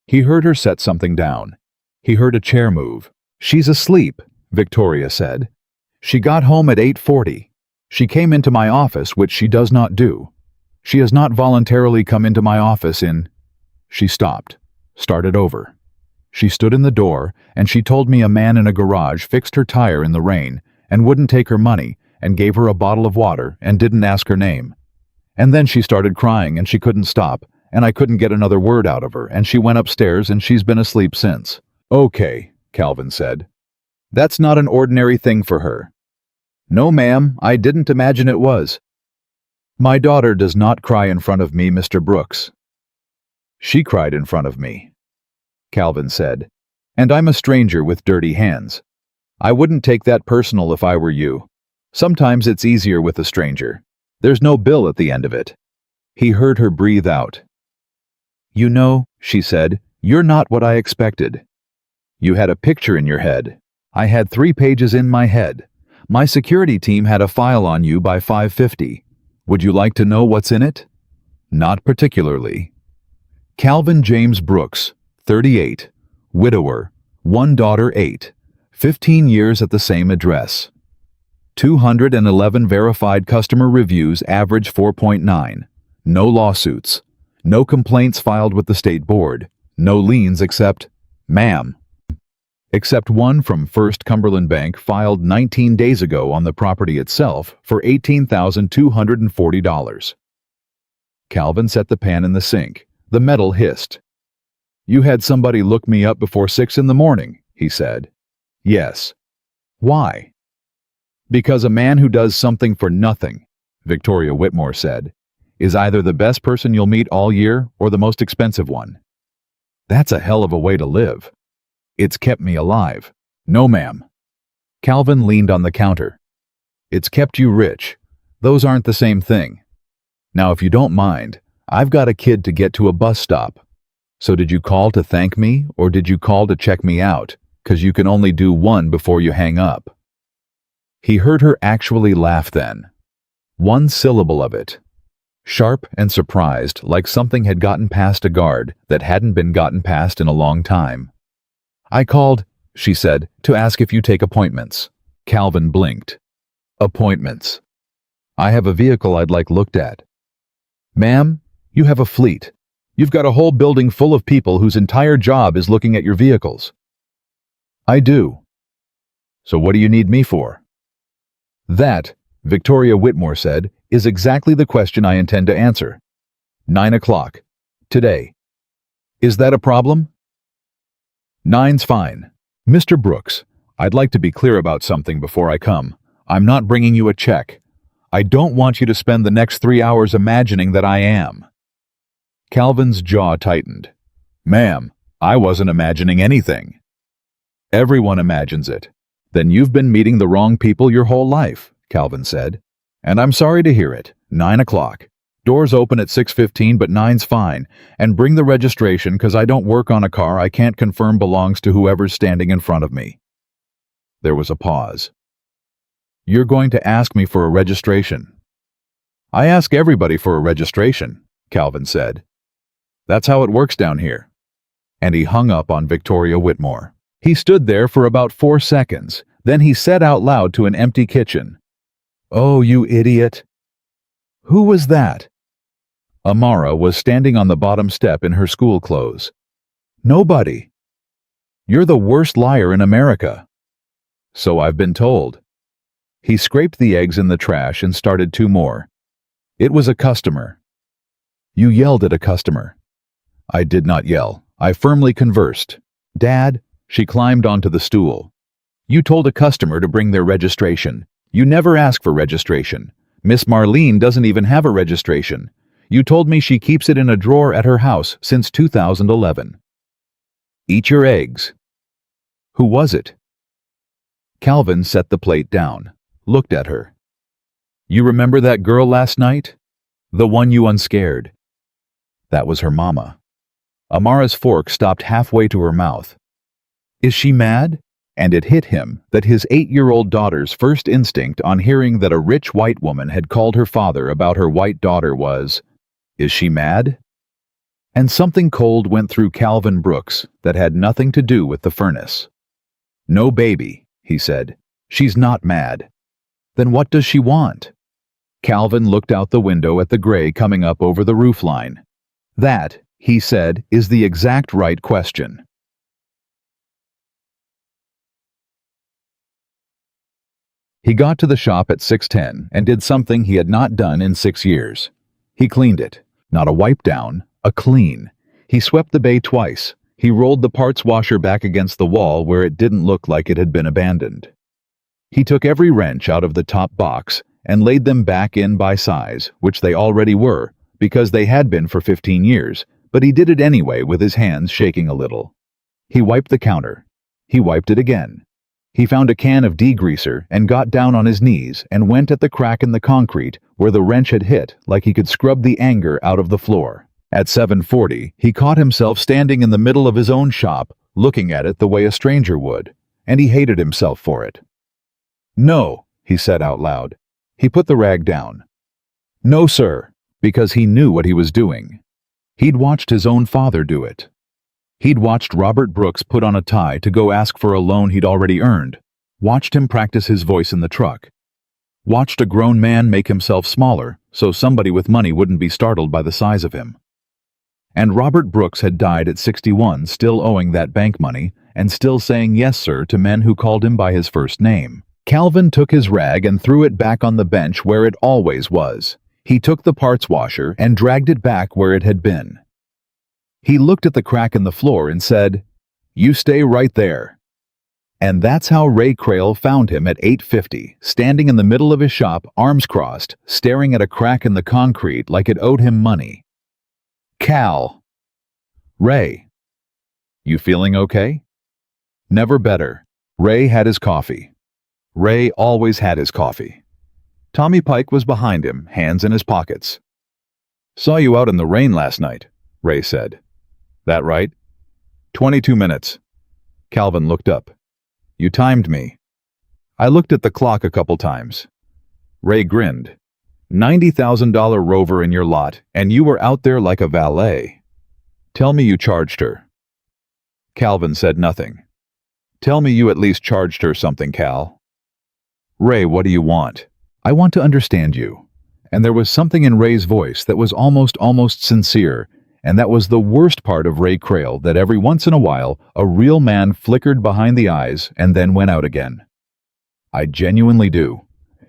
He heard her set something down. He heard a chair move. She's asleep, Victoria said. She got home at 8:40. She came into my office, which she does not do. She has not voluntarily come into my office in... She stopped, started over. She stood in the door, and she told me a man in a garage fixed her tire in the rain and wouldn't take her money and gave her a bottle of water and didn't ask her name. And then she started crying and she couldn't stop, and I couldn't get another word out of her, and she went upstairs and she's been asleep since. Okay, Calvin said. That's not an ordinary thing for her. No, ma'am, I didn't imagine it was. My daughter does not cry in front of me, Mr. Brooks. She cried in front of me, Calvin said, and I'm a stranger with dirty hands. I wouldn't take that personal if I were you. Sometimes it's easier with a stranger. There's no bill at the end of it. He heard her breathe out. You know, she said, you're not what I expected. You had a picture in your head. I had 3 pages in my head. My security team had a file on you by 5:50. Would you like to know what's in it? Not particularly. Calvin James Brooks, 38, widower, 1 daughter 8, 15 years at the same address. 211 verified customer reviews, average 4.9. No lawsuits. No complaints filed with the state board. No liens except, ma'am. Except one from First Cumberland Bank filed 19 days ago on the property itself for $18,240. Calvin set the pan in the sink. The metal hissed. You had somebody look me up before 6 in the morning, he said. Yes. Why? Because a man who does something for nothing, Victoria Whitmore said, is either the best person you'll meet all year or the most expensive one. That's a hell of a way to live. It's kept me alive. No, ma'am. Calvin leaned on the counter. It's kept you rich. Those aren't the same thing. Now, if you don't mind, I've got a kid to get to a bus stop. So did you call to thank me, or did you call to check me out? 'Cause you can only do one before you hang up. He heard her actually laugh then. 1 syllable of it. Sharp and surprised, like something had gotten past a guard that hadn't been gotten past in a long time. I called, she said, to ask if you take appointments. Calvin blinked. Appointments. I have a vehicle I'd like looked at. Ma'am, you have a fleet. You've got a whole building full of people whose entire job is looking at your vehicles. I do. So what do you need me for? That, Victoria Whitmore said, is exactly the question I intend to answer. 9 o'clock. Today. Is that a problem? 9's fine. Mr. Brooks, I'd like to be clear about something before I come. I'm not bringing you a check. I don't want you to spend the next 3 hours imagining that I am." Calvin's jaw tightened. "Ma'am, I wasn't imagining anything." "Everyone imagines it. Then you've been meeting the wrong people your whole life," Calvin said. "And I'm sorry to hear it. 9 o'clock. Doors open at 6:15, but 9's fine. And bring the registration, 'cause I don't work on a car I can't confirm belongs to whoever's standing in front of me." There was a pause. "You're going to ask me for a registration." "I ask everybody for a registration," Calvin said. "That's how it works down here." And he hung up on Victoria Whitmore. He stood there for about 4 seconds. Then he said out loud to an empty kitchen, "Oh, you idiot." "Who was that?" Amara was standing on the bottom step in her school clothes. "Nobody." "You're the worst liar in America." "So I've been told." He scraped the eggs in the trash and started 2 more. "It was a customer." "You yelled at a customer." "I did not yell. I firmly conversed." "Dad," she climbed onto the stool. "You told a customer to bring their registration. You never ask for registration. Miss Marlene doesn't even have a registration. You told me she keeps it in a drawer at her house since 2011. Eat your eggs." "Who was it?" Calvin set the plate down, looked at her. "You remember that girl last night? The one you unscared?" That was her mama. Amara's fork stopped halfway to her mouth. "Is she mad?" And it hit him that his 8-year-old daughter's first instinct on hearing that a rich white woman had called her father about her white daughter was, "Is she mad?" And something cold went through Calvin Brooks that had nothing to do with the furnace. "No, baby," he said. "She's not mad." "Then what does she want?" Calvin looked out the window at the gray coming up over the roofline. "That," he said, "is the exact right question." He got to the shop at 6:10 and did something he had not done in 6 years. He cleaned it. Not a wipe down, a clean. He swept the bay twice. He rolled the parts washer back against the wall where it didn't look like it had been abandoned. He took every wrench out of the top box and laid them back in by size, which they already were, because they had been for 15 years, but he did it anyway with his hands shaking a little. He wiped the counter. He wiped it again. He found a can of degreaser and got down on his knees and went at the crack in the concrete where the wrench had hit like he could scrub the anger out of the floor. At 7:40, he caught himself standing in the middle of his own shop, looking at it the way a stranger would, and he hated himself for it. "No," he said out loud. He put the rag down. "No, sir," because he knew what he was doing. He'd watched his own father do it. He'd watched Robert Brooks put on a tie to go ask for a loan he'd already earned, watched him practice his voice in the truck, watched a grown man make himself smaller so somebody with money wouldn't be startled by the size of him. And Robert Brooks had died at 61, still owing that bank money and still saying yes, sir, to men who called him by his first name. Calvin took his rag and threw it back on the bench where it always was. He took the parts washer and dragged it back where it had been. He looked at the crack in the floor and said, "You stay right there." And that's how Ray Crail found him at 8:50, standing in the middle of his shop, arms crossed, staring at a crack in the concrete like it owed him money. "Cal." "Ray. You feeling okay?" "Never better." Ray had his coffee. Ray always had his coffee. Tommy Pike was behind him, hands in his pockets. "Saw you out in the rain last night," Ray said. "That right?" 22 minutes. Calvin looked up. "You timed me." "I looked at the clock a couple times." Ray grinned. $90,000 Rover in your lot, and you were out there like a valet. Tell me you charged her." Calvin said nothing. "Tell me you at least charged her something, Cal." "Ray, what do you want?" "I want to understand you." And there was something in Ray's voice that was almost sincere, and that was the worst part of Ray Crail, that every once in a while a real man flickered behind the eyes and then went out again. "I genuinely do.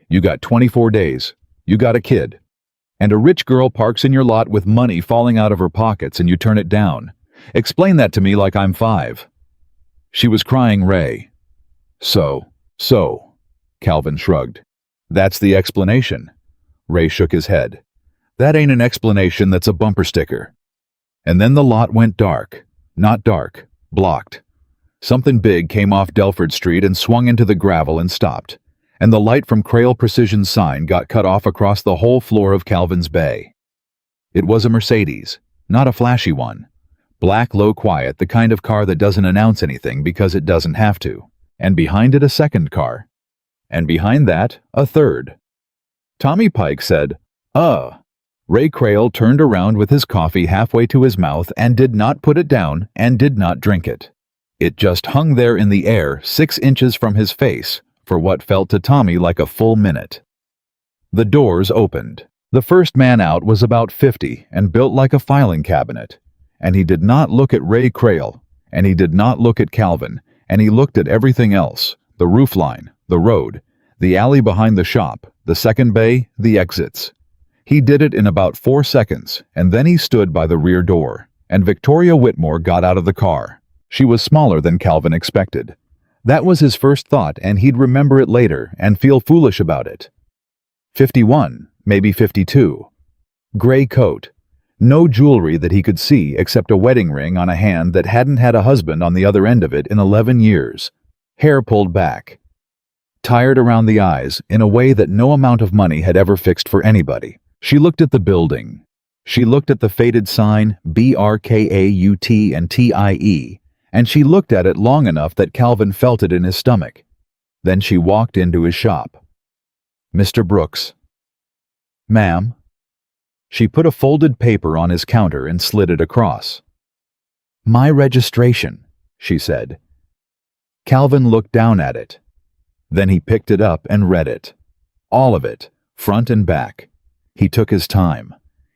You got 24 days. You got a kid. And a rich girl parks in your lot with money falling out of her pockets and you turn it down. Explain that to me like I'm 5. She was crying, Ray. So, Calvin shrugged. That's the explanation. Ray shook his head. That ain't an explanation, that's a bumper sticker. And then the lot went dark. Not dark, blocked. Something big came off Delford Street and swung into the gravel and stopped. And the light from Crail Precision's sign got cut off across the whole floor of Calvin's bay. It was a Mercedes, not a flashy one. Black, low, quiet, the kind of car that doesn't announce anything because it doesn't have to. And behind it a second car. And behind that, a third. Tommy Pike said, Ray Crail turned around with his coffee halfway to his mouth and did not put it down and did not drink it. It just hung there in the air 6 inches from his face for what felt to Tommy like a full minute. The doors opened. The first man out was about 50 and built like a filing cabinet. And he did not look at Ray Crail, and he did not look at Calvin, and he looked at everything else, the roofline, the road, the alley behind the shop, the second bay, the exits. He did it in about 4 seconds, and then he stood by the rear door, and Victoria Whitmore got out of the car. She was smaller than Calvin expected. That was his first thought, and he'd remember it later and feel foolish about it. 51, maybe 52. Gray coat. No jewelry that he could see except a wedding ring on a hand that hadn't had a husband on the other end of it in 11 years. Hair pulled back. Tired around the eyes in a way that no amount of money had ever fixed for anybody. She looked at the building. She looked at the faded sign BRKAUT and TIE, and she looked at it long enough that Calvin felt it in his stomach. Then she walked into his shop. Mr. Brooks. Ma'am. She put a folded paper on his counter and slid it across. My registration, she said. Calvin looked down at it. Then he picked it up and read it. All of it, front and back. He took his time.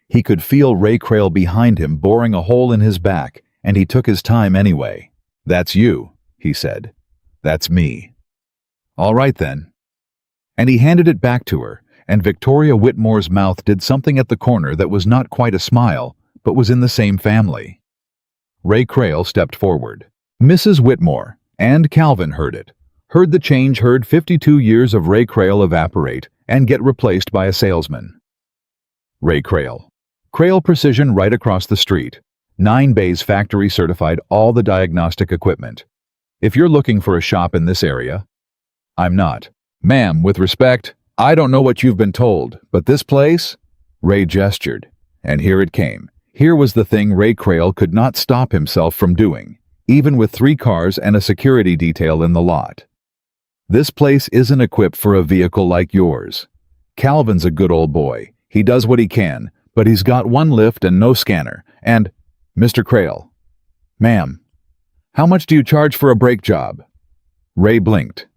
He could feel Ray Crail behind him boring a hole in his back, and he took his time anyway. That's you, he said. That's me. All right then. And he handed it back to her, and Victoria Whitmore's mouth did something at the corner that was not quite a smile, but was in the same family. Ray Crail stepped forward. Mrs. Whitmore, and Calvin heard it. Heard the change, heard 52 years of Ray Crail evaporate and get replaced by a salesman. Ray Crail. Crail Precision right across the street. 9 bays factory certified all the diagnostic equipment. If you're looking for a shop in this area, I'm not. Ma'am, with respect, I don't know what you've been told, but this place? Ray gestured, and here it came. Here was the thing Ray Crail could not stop himself from doing, even with 3 cars and a security detail in the lot. This place isn't equipped for a vehicle like yours. Calvin's a good old boy. He does what he can, but he's got 1 lift and no scanner. And, Mr. Crail. Ma'am, how much do you charge for a brake job? Ray blinked.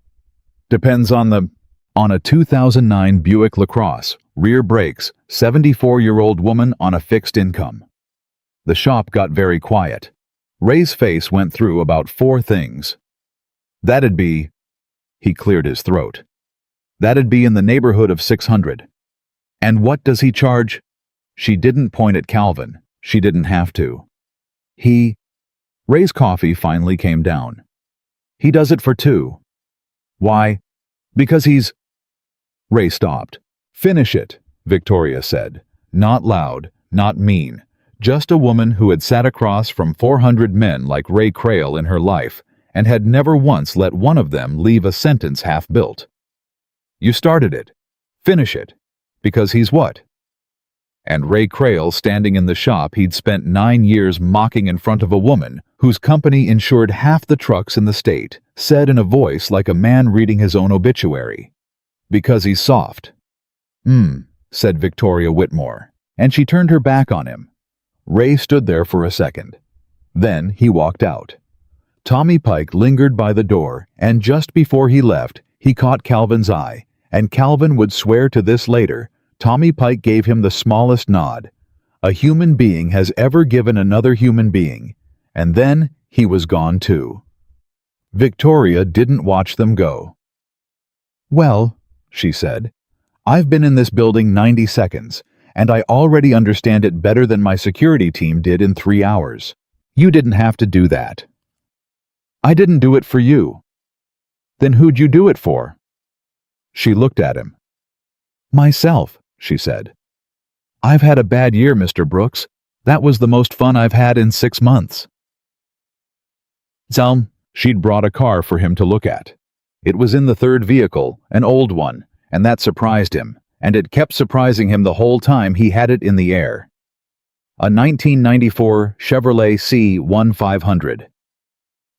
Depends on a 2009 Buick LaCrosse, rear brakes, 74-year-old woman on a fixed income. The shop got very quiet. Ray's face went through about 4 things. That'd be... He cleared his throat. That'd be in the neighborhood of 600. And what does he charge? She didn't point at Calvin. She didn't have to. Ray's coffee finally came down. He does it for 2. Why? Because he's... Ray stopped. Finish it, Victoria said. Not loud, not mean. Just a woman who had sat across from 400 men like Ray Crail in her life and had never once let one of them leave a sentence half-built. You started it. Finish it. Because he's what? And Ray Crail, standing in the shop he'd spent 9 years mocking in front of a woman whose company insured half the trucks in the state, said in a voice like a man reading his own obituary. Because he's soft. Said Victoria Whitmore, and she turned her back on him. Ray stood there for a second. Then he walked out. Tommy Pike lingered by the door, and just before he left, he caught Calvin's eye, and Calvin would swear to this later. Tommy Pike gave him the smallest nod a human being has ever given another human being, and then he was gone too. Victoria didn't watch them go. Well, she said, I've been in this building 90 seconds, and I already understand it better than my security team did in 3 hours. You didn't have to do that. I didn't do it for you. Then who'd you do it for? She looked at him. Myself, she said. I've had a bad year, Mr. Brooks. That was the most fun I've had in 6 months. She'd brought a car for him to look at. It was in the third vehicle, an old one, and that surprised him, and it kept surprising him the whole time he had it in the air. A 1994 Chevrolet C1500.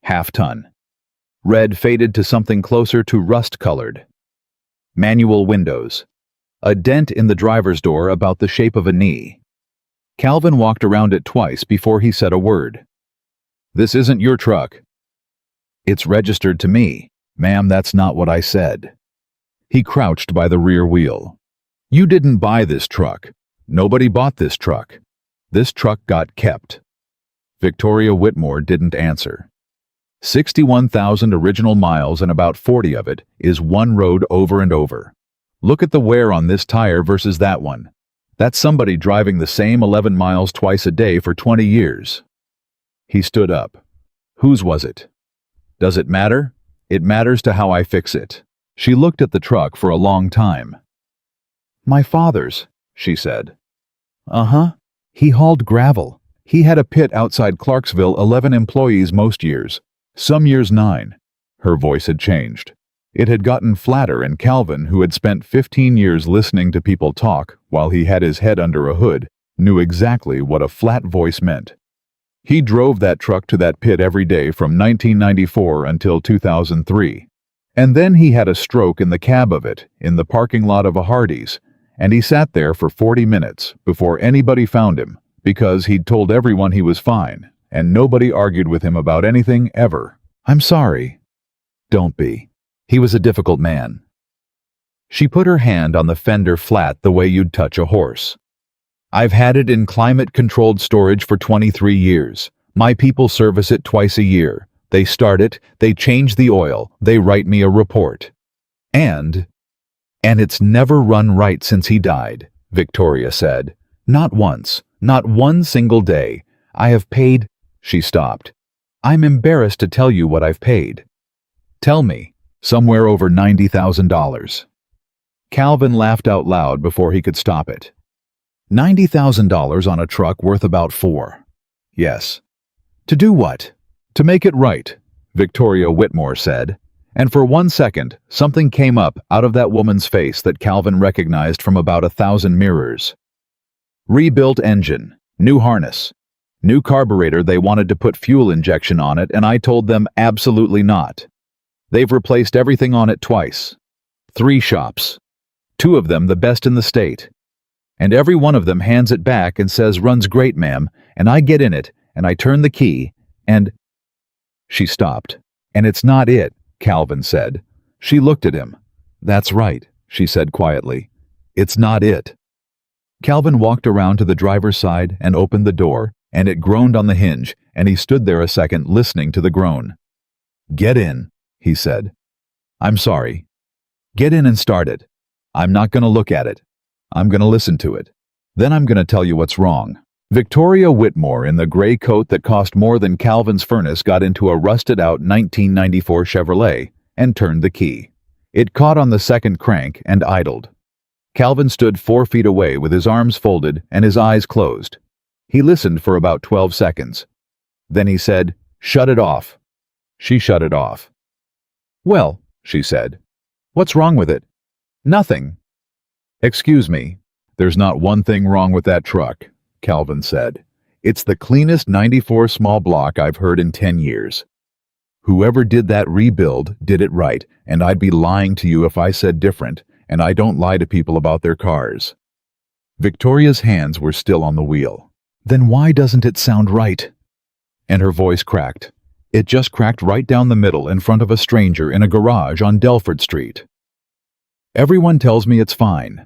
Half-ton. Red faded to something closer to rust-colored. Manual windows. A dent in the driver's door about the shape of a knee. Calvin walked around it twice before he said a word. This isn't your truck. It's registered to me. Ma'am, that's not what I said. He crouched by the rear wheel. You didn't buy this truck. Nobody bought this truck. This truck got kept. Victoria Whitmore didn't answer. 61,000 original miles and about 40 of it is one road over and over. Look at the wear on this tire versus that one. That's somebody driving the same 11 miles twice a day for 20 years. He stood up. Whose was it? Does it matter? It matters to how I fix it. She looked at the truck for a long time. My father's, she said. Uh-huh. He hauled gravel. He had a pit outside Clarksville, 11 employees most years. Some years 9. Her voice had changed. It had gotten flatter, and Calvin, who had spent 15 years listening to people talk while he had his head under a hood, knew exactly what a flat voice meant. He drove that truck to that pit every day from 1994 until 2003. And then he had a stroke in the cab of it, in the parking lot of a Hardee's, and he sat there for 40 minutes before anybody found him, because he'd told everyone he was fine, and nobody argued with him about anything ever. I'm sorry. Don't be. He was a difficult man. She put her hand on the fender flat the way you'd touch a horse. I've had it in climate-controlled storage for 23 years. My people service it twice a year. They start it, they change the oil, they write me a report. And it's never run right since he died, Victoria said. Not once, not one single day. I have paid. She stopped. I'm embarrassed to tell you what I've paid. Tell me. Somewhere over $90,000. Calvin laughed out loud before he could stop it. $90,000 on a truck worth about 4. Yes. To do what? To make it right, Victoria Whitmore said. And for 1 second, something came up out of that woman's face that Calvin recognized from about 1,000 mirrors. Rebuilt engine, new harness, new carburetor. They wanted to put fuel injection on it, and I told them absolutely not. They've replaced everything on it twice. 3 shops. 2 of them the best in the state. And every one of them hands it back and says, runs great, ma'am, and I get in it, and I turn the key, and... She stopped. And it's not it, Calvin said. She looked at him. That's right, she said quietly. It's not it. Calvin walked around to the driver's side and opened the door, and it groaned on the hinge, and he stood there a second listening to the groan. Get in, he said. I'm sorry. Get in and start it. I'm not going to look at it. I'm going to listen to it. Then I'm going to tell you what's wrong. Victoria Whitmore in the gray coat that cost more than Calvin's furnace got into a rusted-out 1994 Chevrolet and turned the key. It caught on the second crank and idled. Calvin stood 4 feet away with his arms folded and his eyes closed. He listened for about 12 seconds. Then he said, "Shut it off." She shut it off. "Well," she said, "what's wrong with it?" "Nothing." "Excuse me, there's not one thing wrong with that truck," Calvin said. "It's the cleanest 94 small block I've heard in 10 years. Whoever did that rebuild did it right, and I'd be lying to you if I said different, and I don't lie to people about their cars." Victoria's hands were still on the wheel. "Then why doesn't it sound right?" And her voice cracked. It just cracked right down the middle in front of a stranger in a garage on Delford Street. "Everyone tells me it's fine.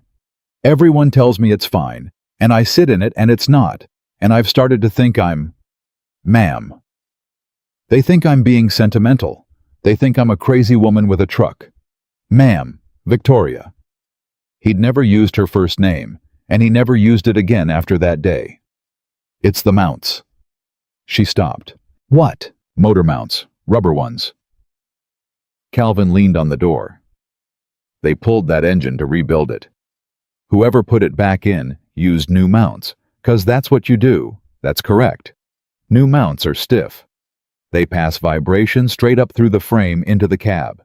Everyone tells me it's fine, and I sit in it and it's not, and I've started to think I'm... Ma'am. They think I'm being sentimental. They think I'm a crazy woman with a truck. Ma'am, Victoria." He'd never used her first name, and he never used it again after that day. "It's the mounts." She stopped. "What?" "Motor mounts, rubber ones." Calvin leaned on the door. They pulled that engine to rebuild it. Whoever put it back in used new mounts, 'cause that's what you do. That's correct. New mounts are stiff. They pass vibration straight up through the frame into the cab.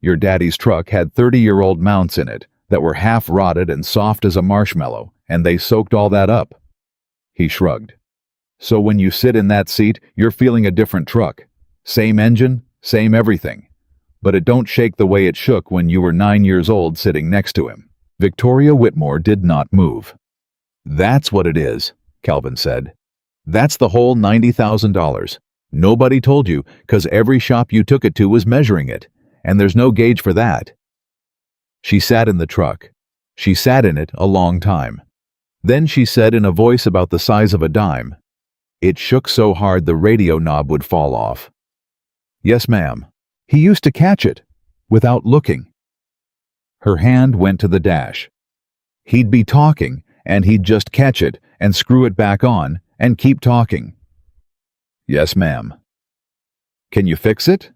Your daddy's truck had 30-year-old mounts in it that were half rotted and soft as a marshmallow, and they soaked all that up. He shrugged. So when you sit in that seat, you're feeling a different truck. Same engine, same everything. But it don't shake the way it shook when you were 9 years old sitting next to him. Victoria Whitmore did not move. That's what it is, Calvin said. That's the whole $90,000. Nobody told you, 'cause every shop you took it to was measuring it, and there's no gauge for that. She sat in the truck. She sat in it a long time. Then she said in a voice about the size of a dime, it shook so hard the radio knob would fall off. Yes, ma'am. He used to catch it, without looking. Her hand went to the dash. He'd be talking, and he'd just catch it and screw it back on and keep talking. Yes, ma'am. Can you fix it?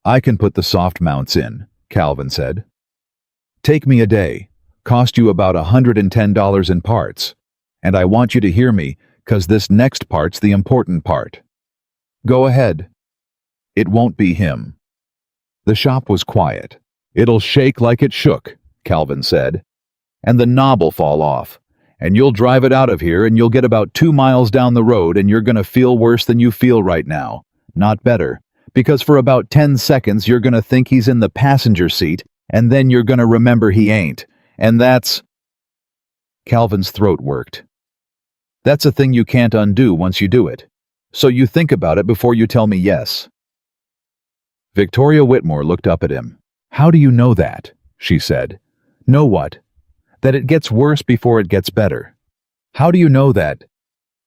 I can put the soft mounts in, Calvin said. Take me a day. Cost you about $110 in parts. And I want you to hear me, 'cause this next part's the important part. Go ahead. It won't be him. The shop was quiet. It'll shake like it shook, Calvin said. And the knob'll fall off. And you'll drive it out of here and you'll get about 2 miles down the road and you're gonna feel worse than you feel right now. Not better. Because for about 10 seconds you're gonna think he's in the passenger seat and then you're gonna remember he ain't. And that's... Calvin's throat worked. That's a thing you can't undo once you do it. So you think about it before you tell me yes. Victoria Whitmore looked up at him. How do you know that? She said. Know what? That it gets worse before it gets better. How do you know that?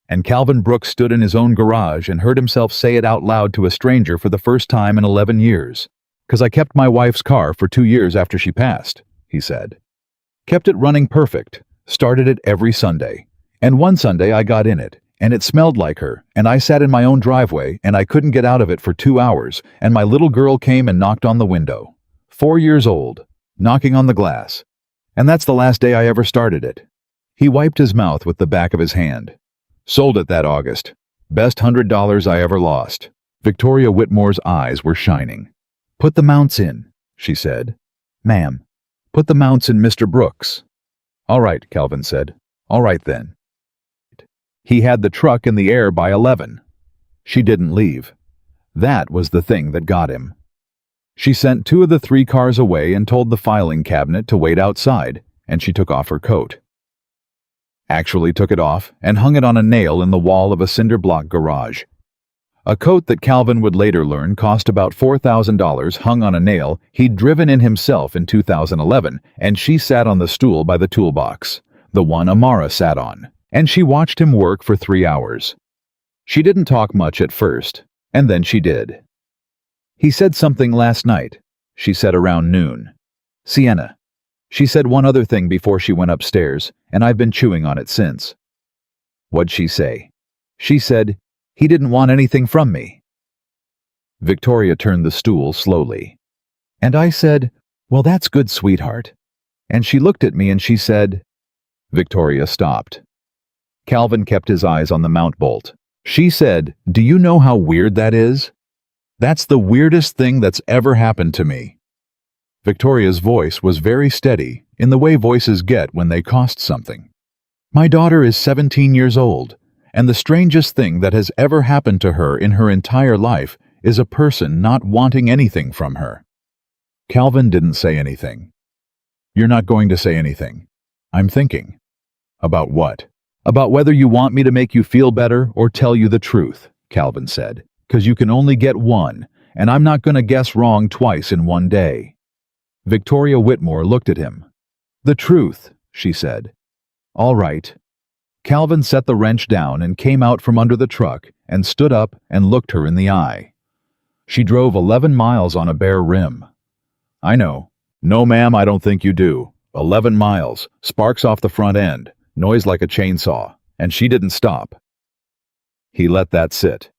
And Calvin Brooks stood in his own garage and heard himself say it out loud to a stranger for the first time in 11 years. 'Cause I kept my wife's car for 2 years after she passed, he said. Kept it running perfect, started it every Sunday. And one Sunday I got in it, and it smelled like her, and I sat in my own driveway, and I couldn't get out of it for 2 hours, and my little girl came and knocked on the window. 4 years old, knocking on the glass. And that's the last day I ever started it. He wiped his mouth with the back of his hand. Sold it that August. Best $100 I ever lost. Victoria Whitmore's eyes were shining. Put the mounts in, she said. Ma'am, put the mounts in Mr. Brooks. All right, Calvin said. All right then. He had the truck in the air by 11. She didn't leave. That was the thing that got him. She sent 2 of the 3 cars away and told the filing cabinet to wait outside, and she took off her coat. Actually took it off and hung it on a nail in the wall of a cinder block garage. A coat that Calvin would later learn cost about $4,000 hung on a nail he'd driven in himself in 2011, and she sat on the stool by the toolbox, the one Amara sat on, and she watched him work for 3 hours. She didn't talk much at first, and then she did. He said something last night, she said around noon. Sienna. She said one other thing before she went upstairs, and I've been chewing on it since. What'd she say? She said, he didn't want anything from me. Victoria turned the stool slowly. And I said, well, that's good, sweetheart. And she looked at me and she said... Victoria stopped. Calvin kept his eyes on the mount bolt. She said, do you know how weird that is? That's the weirdest thing that's ever happened to me. Victoria's voice was very steady, in the way voices get when they cost something. My daughter is 17 years old, and the strangest thing that has ever happened to her in her entire life is a person not wanting anything from her. Calvin didn't say anything. You're not going to say anything. I'm thinking. About what? About whether you want me to make you feel better or tell you the truth, Calvin said, 'cause you can only get one, and I'm not going to guess wrong twice in one day. Victoria Whitmore looked at him. The truth, she said. All right. Calvin set the wrench down and came out from under the truck and stood up and looked her in the eye. She drove 11 miles on a bare rim. I know. No, ma'am, I don't think you do. 11 miles, sparks off the front end, noise like a chainsaw, and she didn't stop. He let that sit.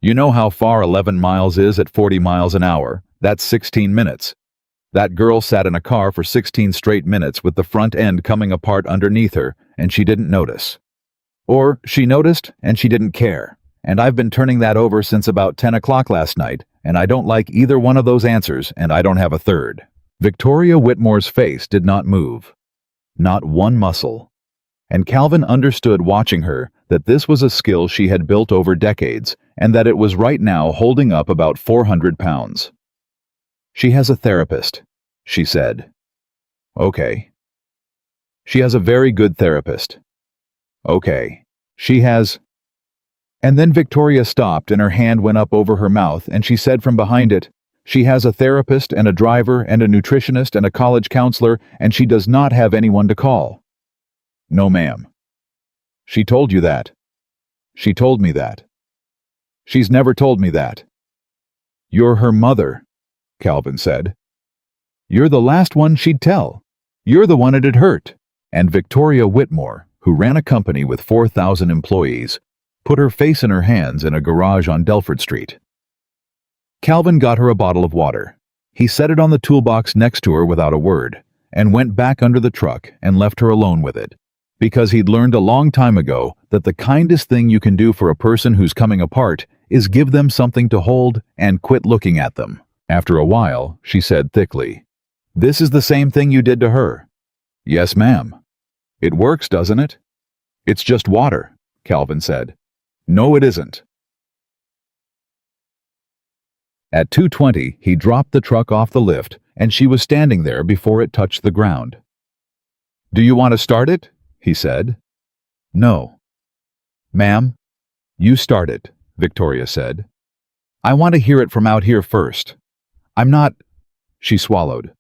You know how far 11 miles is at 40 miles an hour, That's 16 minutes. That girl sat in a car for 16 straight minutes with the front end coming apart underneath her, and she didn't notice. Or she noticed, and she didn't care. And I've been turning that over since about 10 o'clock last night, and I don't like either one of those answers, and I don't have a third. Victoria Whitmore's face did not move. Not one muscle. And Calvin understood watching her that this was a skill she had built over decades, and that it was right now holding up about 400 pounds. She has a therapist, she said. Okay. She has a very good therapist. Okay. She has... And then Victoria stopped and her hand went up over her mouth and she said from behind it, she has a therapist and a driver and a nutritionist and a college counselor and she does not have anyone to call. No, ma'am. She told you that. She told me that. She's never told me that. You're her mother, Calvin said. You're the last one she'd tell. You're the one it'd hurt. And Victoria Whitmore, who ran a company with 4,000 employees, put her face in her hands in a garage on Delford Street. Calvin got her a bottle of water. He set it on the toolbox next to her without a word, and went back under the truck and left her alone with it, because he'd learned a long time ago that the kindest thing you can do for a person who's coming apart is give them something to hold and quit looking at them. After a while, she said thickly, "This is the same thing you did to her." "Yes, ma'am." "It works, doesn't it?" "It's just water," Calvin said. "No, it isn't." At 2:20, he dropped the truck off the lift, and she was standing there before it touched the ground. "Do you want to start it?" he said. "No." "Ma'am, you start it," Victoria said. "I want to hear it from out here first. I'm not..." She swallowed.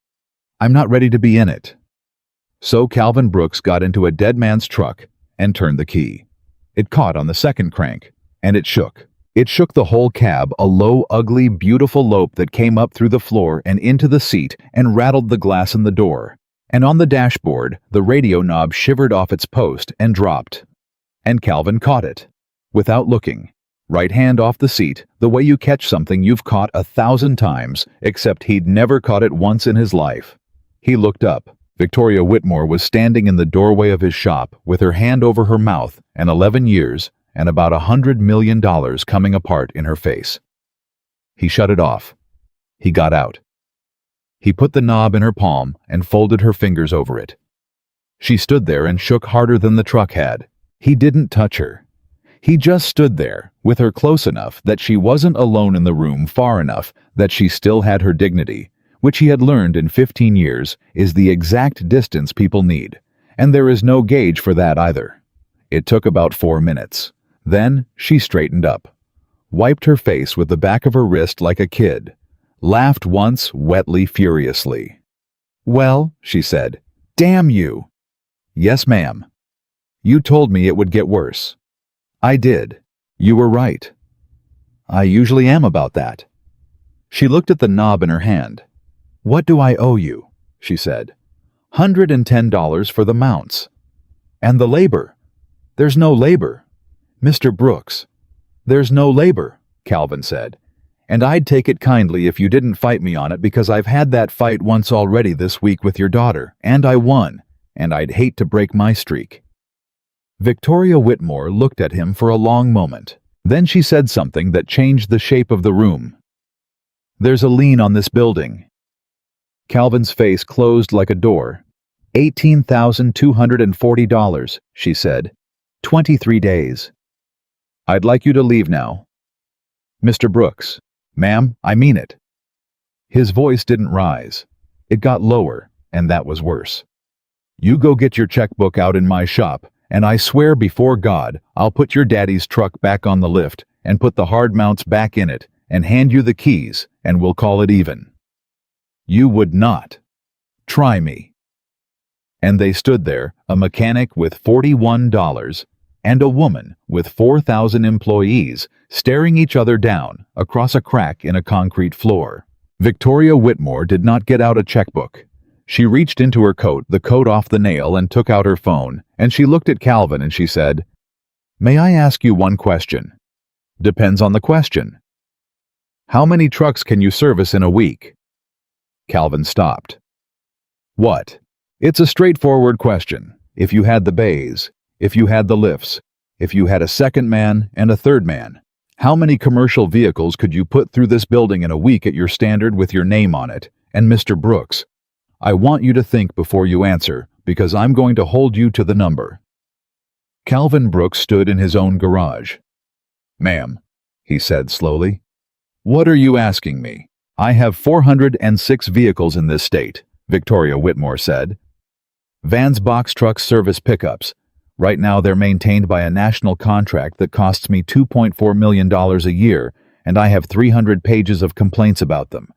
"I'm not ready to be in it." So Calvin Brooks got into a dead man's truck and turned the key. It caught on the second crank, and it shook. It shook the whole cab, a low, ugly, beautiful lope that came up through the floor and into the seat and rattled the glass in the door. And on the dashboard, the radio knob shivered off its post and dropped. And Calvin caught it, without looking. Right hand off the seat, the way you catch something you've caught 1,000 times, except he'd never caught it once in his life. He looked up. Victoria Whitmore was standing in the doorway of his shop with her hand over her mouth and 11 years and about $100 million coming apart in her face. He shut it off. He got out. He put the knob in her palm and folded her fingers over it. She stood there and shook harder than the truck had. He didn't touch her. He just stood there, with her close enough that she wasn't alone in the room, far enough that she still had her dignity, which he had learned in 15 years is the exact distance people need, and there is no gauge for that either. It took about 4 minutes. Then she straightened up, wiped her face with the back of her wrist like a kid, laughed once wetly, furiously. "Well," she said, "damn you." "Yes, ma'am. You told me it would get worse." "I did. You were right. I usually am about that." She looked at the knob in her hand. "What do I owe you?" she said. $110 for the mounts. "And the labor." "There's no labor." "Mr. Brooks." "There's no labor," Calvin said. "And I'd take it kindly if you didn't fight me on it, because I've had that fight once already this week with your daughter, and I won, and I'd hate to break my streak." Victoria Whitmore looked at him for a long moment. Then she said something that changed the shape of the room. "There's a lien on this building." Calvin's face closed like a door. $18,240, she said. 23 days. "I'd like you to leave now." "Mr. Brooks." "Ma'am, I mean it." His voice didn't rise. It got lower, and that was worse. "You go get your checkbook out in my shop, and I swear before God I'll put your daddy's truck back on the lift and put the hard mounts back in it and hand you the keys, and we'll call it even." "You would not. Try me." And they stood there, a mechanic with $41 and a woman with 4,000 employees, staring each other down across a crack in a concrete floor. Victoria Whitmore did not get out a checkbook. She reached into her coat, the coat off the nail, and took out her phone, and she looked at Calvin and she said, "May I ask you one question?" "Depends on the question." How many trucks can you service in a week? Calvin stopped. What? It's a straightforward question. If you had the bays, if you had the lifts, if you had a second man and a third man, how many commercial vehicles could you put through this building in a week at your standard with your name on it? And Mr. Brooks, I want you to think before you answer, because I'm going to hold you to the number. Calvin Brooks stood in his own garage. Ma'am, he said slowly, what are you asking me? I have 406 vehicles in this state, Victoria Whitmore said. Vans box trucks service pickups. Right now they're maintained by a national contract that costs me $2.4 million a year, and I have 300 pages of complaints about them.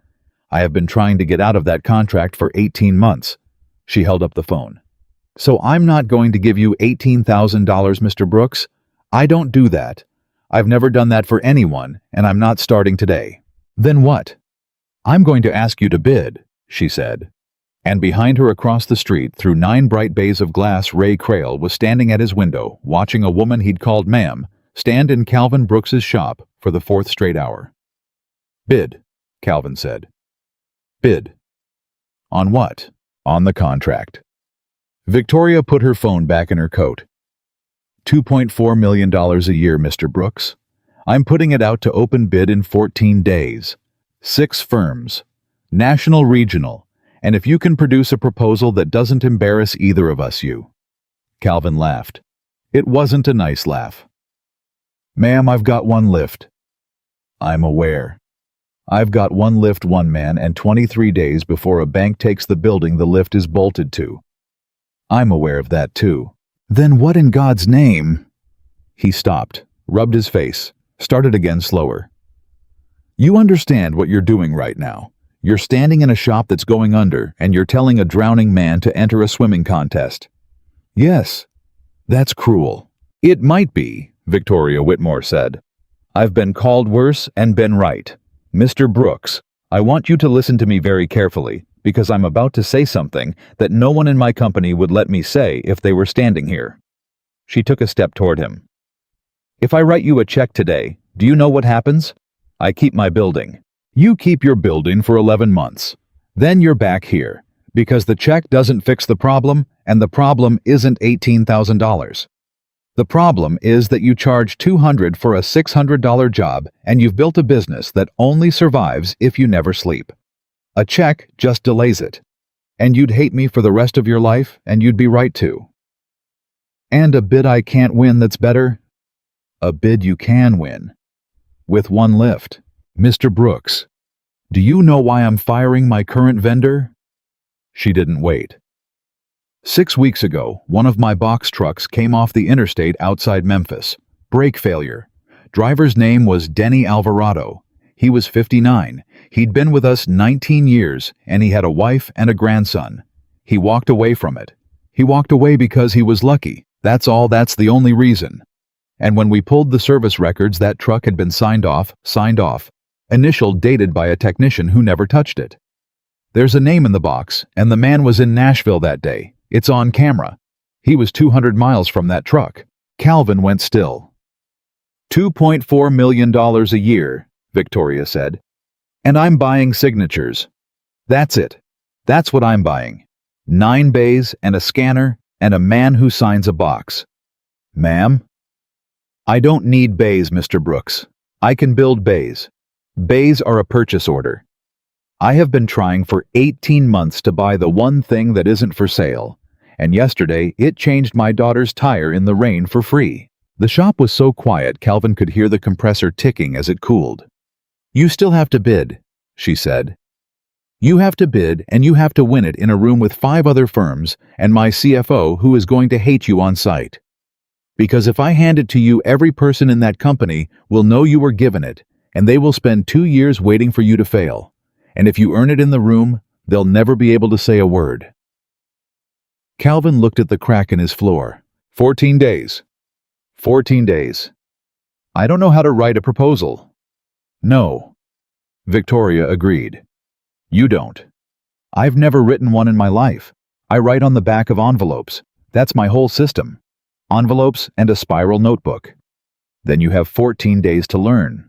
I have been trying to get out of that contract for 18 months. She held up the phone. So I'm not going to give you $18,000, Mr. Brooks. I don't do that. I've never done that for anyone, and I'm not starting today. Then what? I'm going to ask you to bid, she said. And behind her across the street, through 9 bright bays of glass, Ray Crail was standing at his window, watching a woman he'd called ma'am stand in Calvin Brooks's shop for the 4th straight hour. Bid, Calvin said. Bid. On what? On the contract. Victoria put her phone back in her coat. $2.4 million a year, Mr. Brooks. I'm putting it out to open bid in 14 days. 6 firms. National, regional. And if you can produce a proposal that doesn't embarrass either of us, you. Calvin laughed. It wasn't a nice laugh. Ma'am, I've got one lift. I'm aware. I've got one lift, one man, and 23 days before a bank takes the building the lift is bolted to. I'm aware of that too. Then what in God's name? He stopped, rubbed his face, started again slower. You understand what you're doing right now. You're standing in a shop that's going under, and you're telling a drowning man to enter a swimming contest. Yes, that's cruel. It might be, Victoria Whitmore said. I've been called worse and been right. Mr. Brooks, I want you to listen to me very carefully, because I'm about to say something that no one in my company would let me say if they were standing here. She took a step toward him. If I write you a check today, do you know what happens? I keep my building. You keep your building for 11 months. Then you're back here, because the check doesn't fix the problem, and the problem isn't $18,000. The problem is that you charge $200 for a $600 job, and you've built a business that only survives if you never sleep. A check just delays it. And you'd hate me for the rest of your life, and you'd be right to. And a bid I can't win that's better? A bid you can win. With one lift. Mr. Brooks, do you know why I'm firing my current vendor? She didn't wait. 6 weeks ago, one of my box trucks came off the interstate outside Memphis. Brake failure. Driver's name was Denny Alvarado. He was 59. He'd been with us 19 years, and he had a wife and a grandson. He walked away from it. He walked away because he was lucky. That's all, that's the only reason. And when we pulled the service records, that truck had been signed off, initial dated by a technician who never touched it. There's a name in the box, and the man was in Nashville that day. It's on camera. He was 200 miles from that truck. Calvin went still. $2.4 million a year, Victoria said. And I'm buying signatures. That's it. That's what I'm buying. 9 bays and a scanner and a man who signs a box. Ma'am? I don't need bays, Mr. Brooks. I can build bays. Bays are a purchase order. I have been trying for 18 months to buy the one thing that isn't for sale, and yesterday it changed my daughter's tire in the rain for free. The shop was so quiet Calvin could hear the compressor ticking as it cooled. You still have to bid, she said. You have to bid, and you have to win it in a room with 5 other firms and my CFO, who is going to hate you on sight. Because if I hand it to you, every person in that company will know you were given it, and they will spend 2 years waiting for you to fail. And if you earn it in the room, they'll never be able to say a word. Calvin looked at the crack in his floor. 14 days. 14 days. I don't know how to write a proposal. No. Victoria agreed. You don't. I've never written one in my life. I write on the back of envelopes. That's my whole system. Envelopes and a spiral notebook. Then you have 14 days to learn.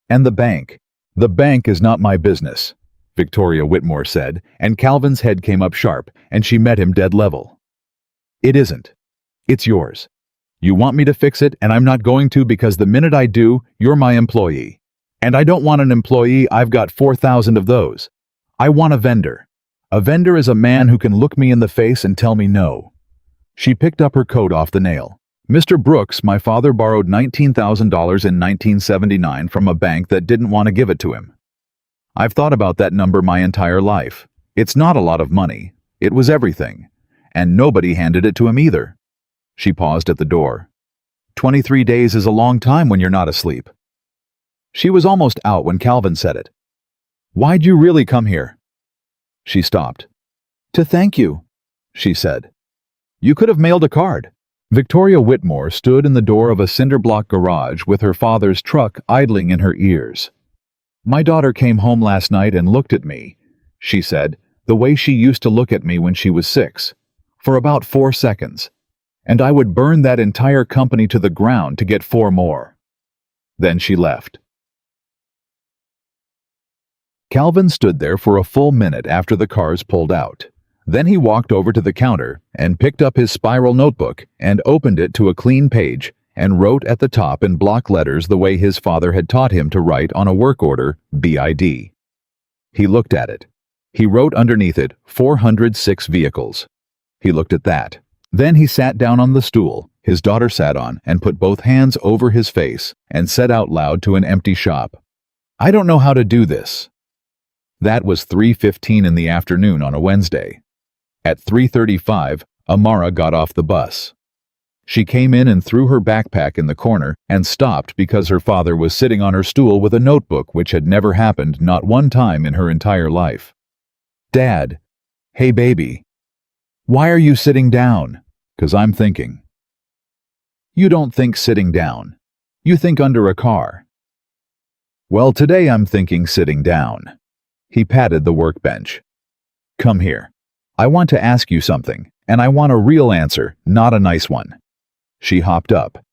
And the bank. "The bank is not my business," Victoria Whitmore said, and Calvin's head came up sharp, and she met him dead level. "It isn't. It's yours. You want me to fix it, and I'm not going to because the minute I do, you're my employee. And I don't want an employee, I've got 4,000 of those. I want a vendor. A vendor is a man who can look me in the face and tell me no." She picked up her coat off the nail. "Mr. Brooks, my father borrowed $19,000 in 1979 from a bank that didn't want to give it to him. I've thought about that number my entire life. It's not a lot of money. It was everything. And nobody handed it to him either." She paused at the door. 23 days is a long time when you're not asleep." She was almost out when Calvin said it. "Why'd you really come here?" She stopped. "To thank you," she said. "You could have mailed a card." Victoria Whitmore stood in the door of a cinder-block garage with her father's truck idling in her ears. "My daughter came home last night and looked at me," she said, "the way she used to look at me when she was 6, for about 4 seconds. And I would burn that entire company to the ground to get 4 more. Then she left." Calvin stood there for a full minute after the cars pulled out. Then he walked over to the counter and picked up his spiral notebook and opened it to a clean page and wrote at the top in block letters the way his father had taught him to write on a work order, BID. He looked at it. He wrote underneath it, 406 vehicles. He looked at that. Then he sat down on the stool his daughter sat on and put both hands over his face and said out loud to an empty shop, "I don't know how to do this." That was 3:15 in the afternoon on a Wednesday. At 3:35, Amara got off the bus. She came in and threw her backpack in the corner and stopped because her father was sitting on her stool with a notebook, which had never happened not one time in her entire life. "Dad, hey baby, why are you sitting down? 'Cause I'm thinking." "You don't think sitting down. You think under a car." "Well, today I'm thinking sitting down." He patted the workbench. "Come here. I want to ask you something, and I want a real answer, not a nice one." She hopped up.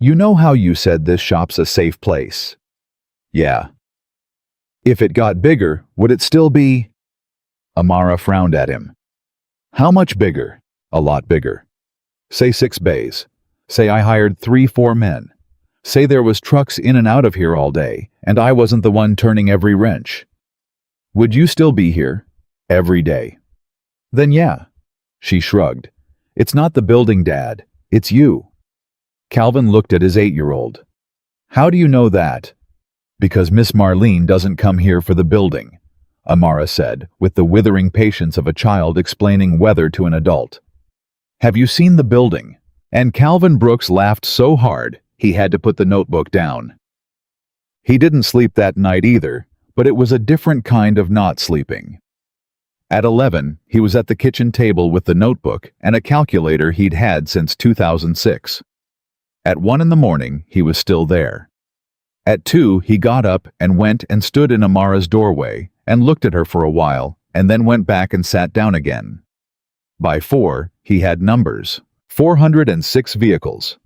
"You know how you said this shop's a safe place?" "Yeah." "If it got bigger, would it still be?" Amara frowned at him. "How much bigger?" "A lot bigger. Say 6 bays. Say I hired 3-4 men. Say there was trucks in and out of here all day, and I wasn't the one turning every wrench. Would you still be here? Every day?" "Then yeah." She shrugged. "It's not the building, Dad. It's you." Calvin looked at his 8-year-old. "How do you know that?" "Because Miss Marlene doesn't come here for the building," Amara said, with the withering patience of a child explaining weather to an adult. "Have you seen the building?" And Calvin Brooks laughed so hard he had to put the notebook down. He didn't sleep that night either, but it was a different kind of not sleeping. At 11, he was at the kitchen table with the notebook and a calculator he'd had since 2006. At 1 in the morning, he was still there. At 2, he got up and went and stood in Amara's doorway and looked at her for a while and then went back and sat down again. By 4, he had numbers. 406 vehicles.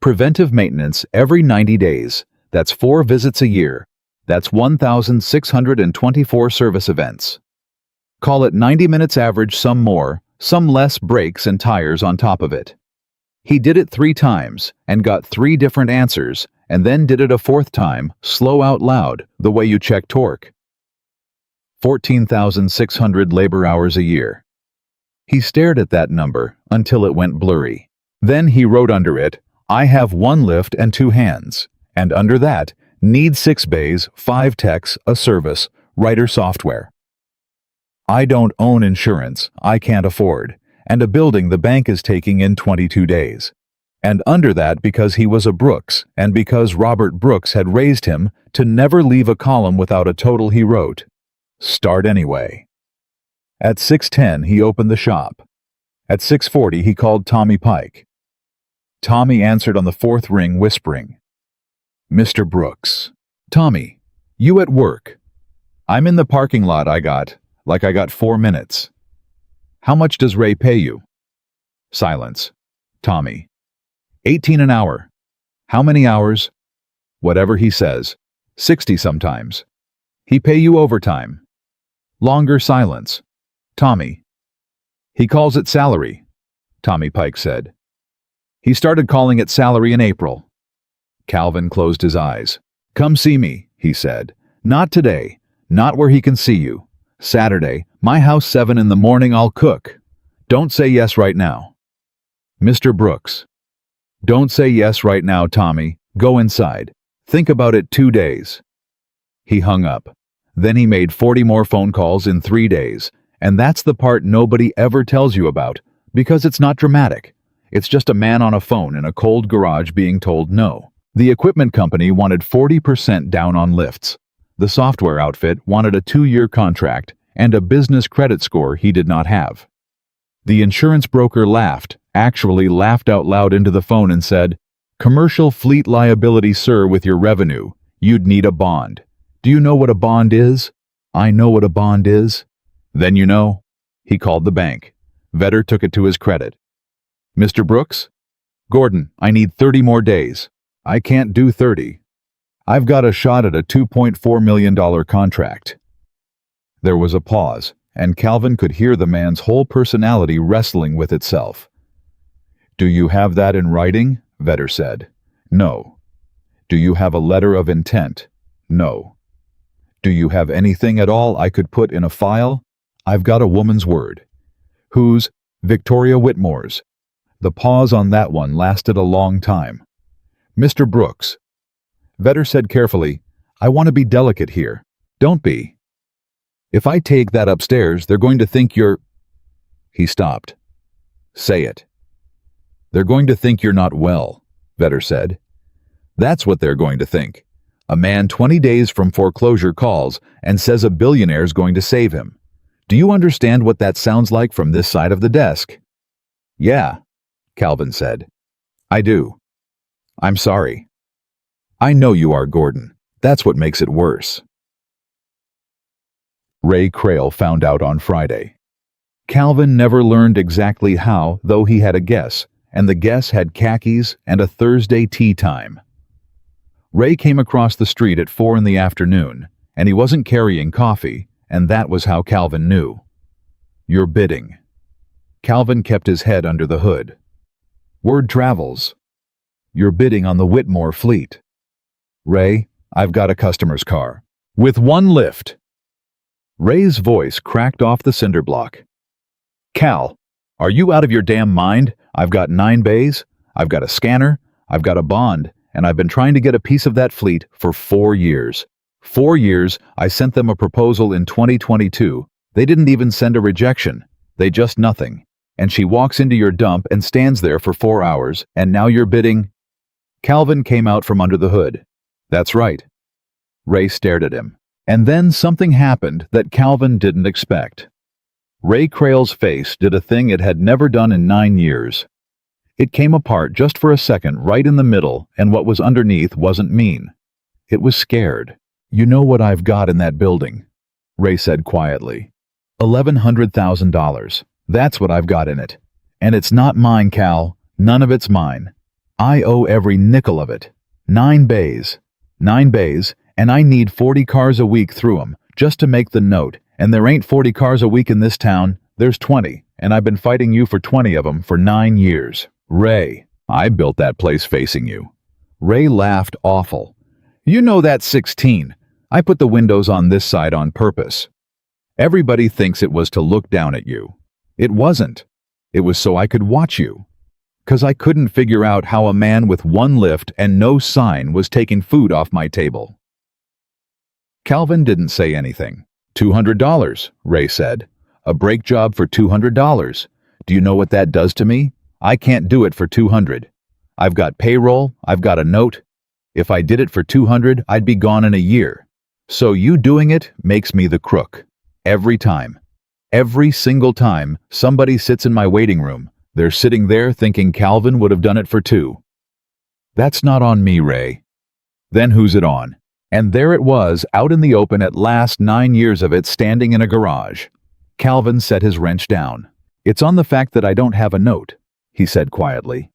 Preventive maintenance every 90 days. That's 4 visits a year. That's 1,624 service events. Call it 90 minutes average, some more, some less brakes and tires on top of it. He did it 3 times and got 3 different answers, and then did it a 4th time, slow out loud, the way you check torque. 14,600 labor hours a year. He stared at that number until it went blurry. Then he wrote under it, "I have 1 lift and 2 hands," and under that, "Need 6 bays, 5 techs, a service, writer software. I don't own insurance, I can't afford, and a building the bank is taking in 22 days. And under that, because he was a Brooks, and because Robert Brooks had raised him to never leave a column without a total, he wrote, "Start anyway." At 6:10, he opened the shop. At 6:40, he called Tommy Pike. Tommy answered on the 4th ring, whispering, "Mr. Brooks." "Tommy, you at work?" "I'm in the parking lot. I got 4 minutes." "How much does Ray pay you?" Silence. Tommy, 18 an hour. "How many hours?" "Whatever he says. 60 sometimes. He pay you overtime. Longer silence. Tommy. He calls it salary, Tommy Pike said. He started calling it salary in April. Calvin closed his eyes. Come see me, he said. Not today. Not where he can see you. Saturday, my house 7 in the morning, I'll cook. Don't say yes right now. Mr. Brooks. Don't say yes right now, Tommy. Go inside. Think about it 2 days. He hung up. Then he made 40 more phone calls in 3 days. And that's the part nobody ever tells you about, because it's not dramatic. It's just a man on a phone in a cold garage being told no. The equipment company wanted 40% down on lifts. The software outfit wanted a 2-year contract and a business credit score he did not have. The insurance broker laughed, actually laughed out loud into the phone and said, "Commercial fleet liability, sir, with your revenue. You'd need a bond. Do you know what a bond is?" "I know what a bond is." "Then you know." He called the bank. Vedder took it to his credit. "Mr. Brooks?" "Gordon, I need 30 more days." "I can't do 30. I've got a shot at a $2.4 million contract." There was a pause, and Calvin could hear the man's whole personality wrestling with itself. "Do you have that in writing?" Vedder said. "No." "Do you have a letter of intent?" "No." "Do you have anything at all I could put in a file?" "I've got a woman's word." "Whose?" "Victoria Whitmore's." The pause on that one lasted a long time. "Mr. Brooks." Vedder said carefully, "I want to be delicate here. Don't be. If I take that upstairs, they're going to think you're—" He stopped. "Say it." "They're going to think you're not well," Vedder said. "That's what they're going to think. A man 20 days from foreclosure calls and says a billionaire's going to save him. Do you understand what that sounds like from this side of the desk?" "Yeah," Calvin said. "I do. I'm sorry." "I know you are, Gordon. That's what makes it worse." Ray Crail found out on Friday. Calvin never learned exactly how, though he had a guess, and the guess had khakis and a Thursday tea time. Ray came across the street at 4 in the afternoon, and he wasn't carrying coffee, and that was how Calvin knew. "You're bidding." Calvin kept his head under the hood. "Word travels. You're bidding on the Whitmore fleet." "Ray, I've got a customer's car. With 1 lift." Ray's voice cracked off the cinder block. "Cal, are you out of your damn mind? I've got 9 bays, I've got a scanner, I've got a bond, and I've been trying to get a piece of that fleet for 4 years. 4 years. I sent them a proposal in 2022. They didn't even send a rejection. They just nothing. And she walks into your dump and stands there for 4 hours, and now you're bidding?" Calvin came out from under the hood. "That's right." Ray stared at him. And then something happened that Calvin didn't expect. Ray Crail's face did a thing it had never done in 9 years. It came apart just for a second right in the middle, and what was underneath wasn't mean. It was scared. "You know what I've got in that building," Ray said quietly. $1,100,000. That's what I've got in it. And it's not mine, Cal. None of it's mine. I owe every nickel of it. 9 bays. 9 bays, and I need 40 cars a week through 'em, just to make the note, and there ain't 40 cars a week in this town, there's 20, and I've been fighting you for 20 of 'em for 9 years. Ray, I built that place facing you." Ray laughed awful. "You know that's 16. I put the windows on this side on purpose. Everybody thinks it was to look down at you. It wasn't. It was so I could watch you. 'Cause I couldn't figure out how a man with 1 lift and no sign was taking food off my table." Calvin didn't say anything. $200, Ray said. "A brake job for $200. Do you know what that does to me? I can't do it for 200. I've got payroll, I've got a note. If I did it for 200, I'd be gone in a year. So you doing it makes me the crook. Every time. Every single time somebody sits in my waiting room, they're sitting there thinking Calvin would have done it for 2. That's not on me, Ray." "Then who's it on?" And there it was, out in the open at last, 9 years of it standing in a garage. Calvin set his wrench down. "It's on the fact that I don't have a note," he said quietly.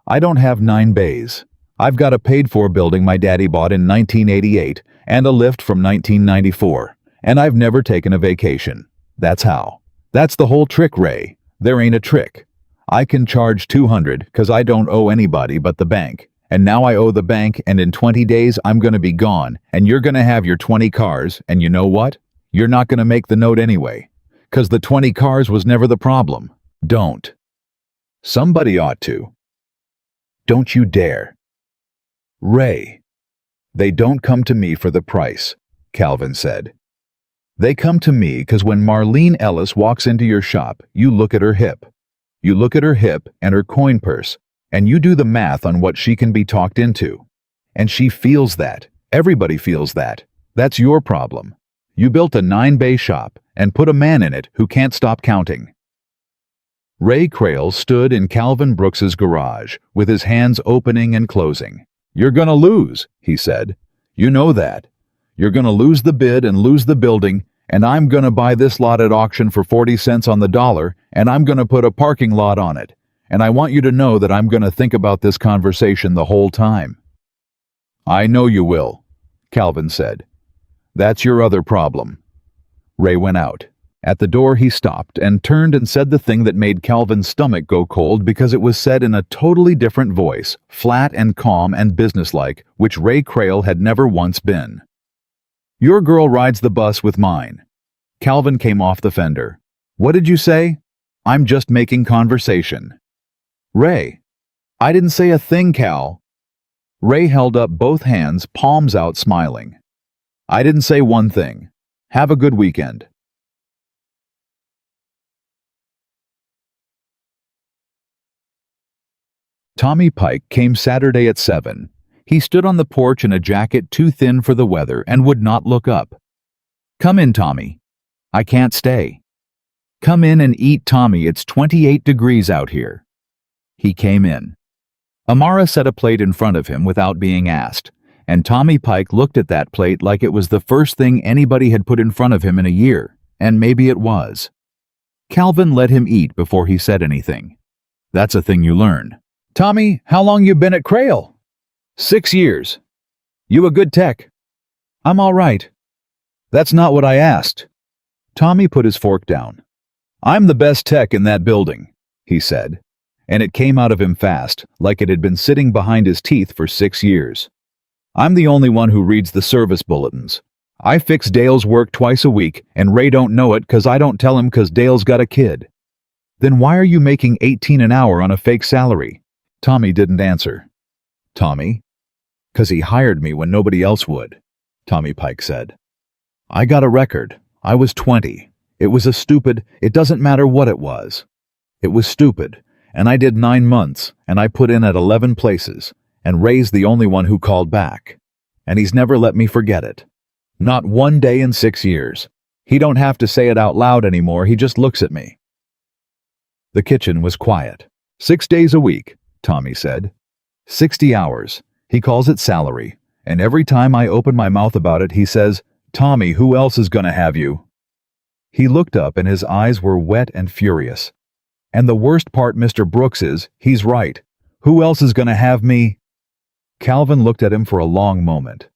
"I don't have 9 bays. I've got a paid-for building my daddy bought in 1988 and a lift from 1994, and I've never taken a vacation. That's how. That's the whole trick, Ray. There ain't a trick. I can charge $200 because I don't owe anybody but the bank. And now I owe the bank, and in 20 days I'm gonna be gone, and you're gonna have your 20 cars, and you know what? You're not gonna make the note anyway. 'Cause the 20 cars was never the problem. Don't. Somebody ought to. Don't you dare. Ray. They don't come to me for the price, Calvin said. They come to me because when Marlene Ellis walks into your shop, you look at her hip. You look at her hip and her coin purse, and you do the math on what she can be talked into. And she feels that. Everybody feels that. That's your problem. You built a 9-bay shop and put a man in it who can't stop counting. Ray Crail stood in Calvin Brooks's garage with his hands opening and closing. You're gonna lose, he said. You know that. You're gonna lose the bid and lose the building, and I'm gonna buy this lot at auction for 40 cents on the dollar, and I'm gonna put a parking lot on it. And I want you to know that I'm gonna think about this conversation the whole time. I know you will, Calvin said. That's your other problem. Ray went out. At the door he stopped and turned and said the thing that made Calvin's stomach go cold because it was said in a totally different voice, flat and calm and businesslike, which Ray Crail had never once been. Your girl rides the bus with mine. Calvin came off the fender. What did you say? I'm just making conversation. Ray. I didn't say a thing, Cal. Ray held up both hands, palms out, smiling. I didn't say one thing. Have a good weekend. Tommy Pike came Saturday at 7. He stood on the porch in a jacket too thin for the weather and would not look up. Come in, Tommy. I can't stay. Come in and eat, Tommy. It's 28 degrees out here. He came in. Amara set a plate in front of him without being asked, and Tommy Pike looked at that plate like it was the first thing anybody had put in front of him in a year, and maybe it was. Calvin let him eat before he said anything. That's a thing you learn. Tommy, how long you been at Crail? 6 years. You a good tech? I'm all right. That's not what I asked. Tommy put his fork down. I'm the best tech in that building, he said, and it came out of him fast, like it had been sitting behind his teeth for 6 years. I'm the only one who reads the service bulletins. I fix Dale's work twice a week, and Ray don't know it 'cause I don't tell him 'cause Dale's got a kid. Then why are you making $18 an hour on a fake salary? Tommy didn't answer. Tommy? 'Cause he hired me when nobody else would, Tommy Pike said. I got a record. I was 20. It was it doesn't matter what it was. It was stupid, and I did 9 months, and I put in at 11 places, and Ray's the only one who called back. And he's never let me forget it. Not one day in 6 years. He don't have to say it out loud anymore, he just looks at me. The kitchen was quiet. 6 days a week, Tommy said. 60 hours. He calls it salary, and every time I open my mouth about it, he says, Tommy, who else is gonna have you? He looked up and his eyes were wet and furious. And the worst part, Mr. Brooks, is, he's right. Who else is gonna have me? Calvin looked at him for a long moment.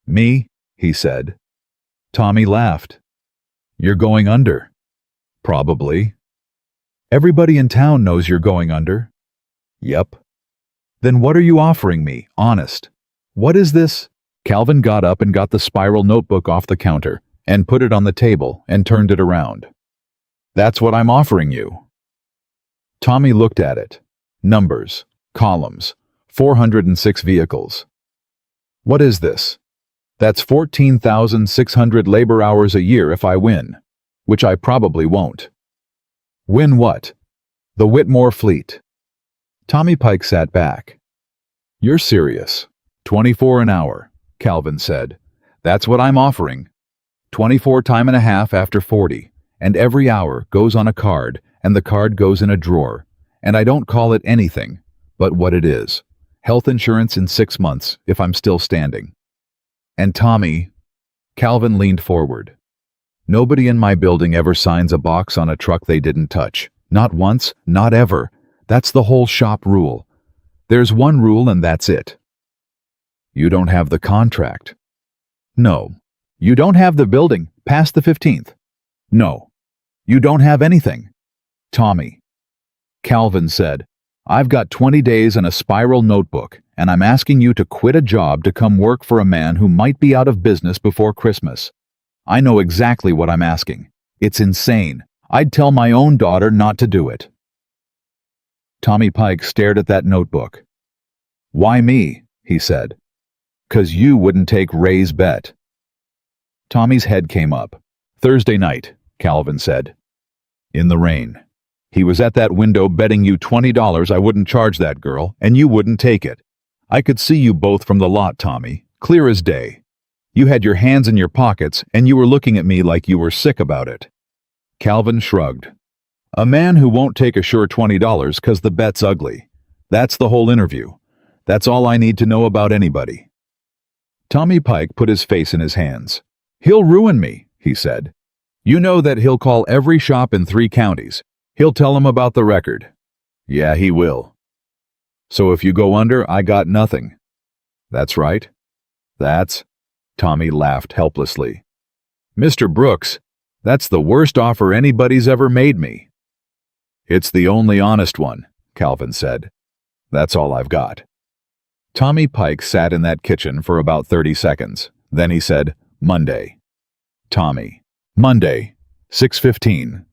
Me, he said. Tommy laughed. You're going under. Probably. Everybody in town knows you're going under. Yep. Then what are you offering me, honest? What is this? Calvin got up and got the spiral notebook off the counter and put it on the table and turned it around. That's what I'm offering you. Tommy looked at it. Numbers, columns, 406 vehicles. What is this? That's 14,600 labor hours a year if I win, which I probably won't. Win what? The Whitmore fleet. Tommy Pike sat back. You're serious. 24 an hour, Calvin said. That's what I'm offering. 24 time and a half after 40, and every hour goes on a card, and the card goes in a drawer, and I don't call it anything but what it is. Health insurance in 6 months if I'm still standing. And Tommy, Calvin leaned forward. Nobody in my building ever signs a box on a truck they didn't touch. Not once, not ever. That's the whole shop rule. There's one rule and that's it. You don't have the contract. No. You don't have the building past the 15th. No. You don't have anything. Tommy. Calvin said, I've got 20 days and a spiral notebook, and I'm asking you to quit a job to come work for a man who might be out of business before Christmas. I know exactly what I'm asking. It's insane. I'd tell my own daughter not to do it. Tommy Pike stared at that notebook. Why me? He said. 'Cause you wouldn't take Ray's bet. Tommy's head came up. Thursday night, Calvin said. In the rain. He was at that window betting you $20 I wouldn't charge that girl, and you wouldn't take it. I could see you both from the lot, Tommy, clear as day. You had your hands in your pockets, and you were looking at me like you were sick about it. Calvin shrugged. A man who won't take a sure $20 'cause the bet's ugly. That's the whole interview. That's all I need to know about anybody. Tommy Pike put his face in his hands. He'll ruin me, he said. You know that he'll call every shop in 3 counties. He'll tell them about the record. Yeah, he will. So if you go under, I got nothing. That's right. Tommy laughed helplessly. Mr. Brooks, that's the worst offer anybody's ever made me. It's the only honest one, Calvin said. That's all I've got. Tommy Pike sat in that kitchen for about 30 seconds. Then he said, Monday. Tommy. Monday, 6:15.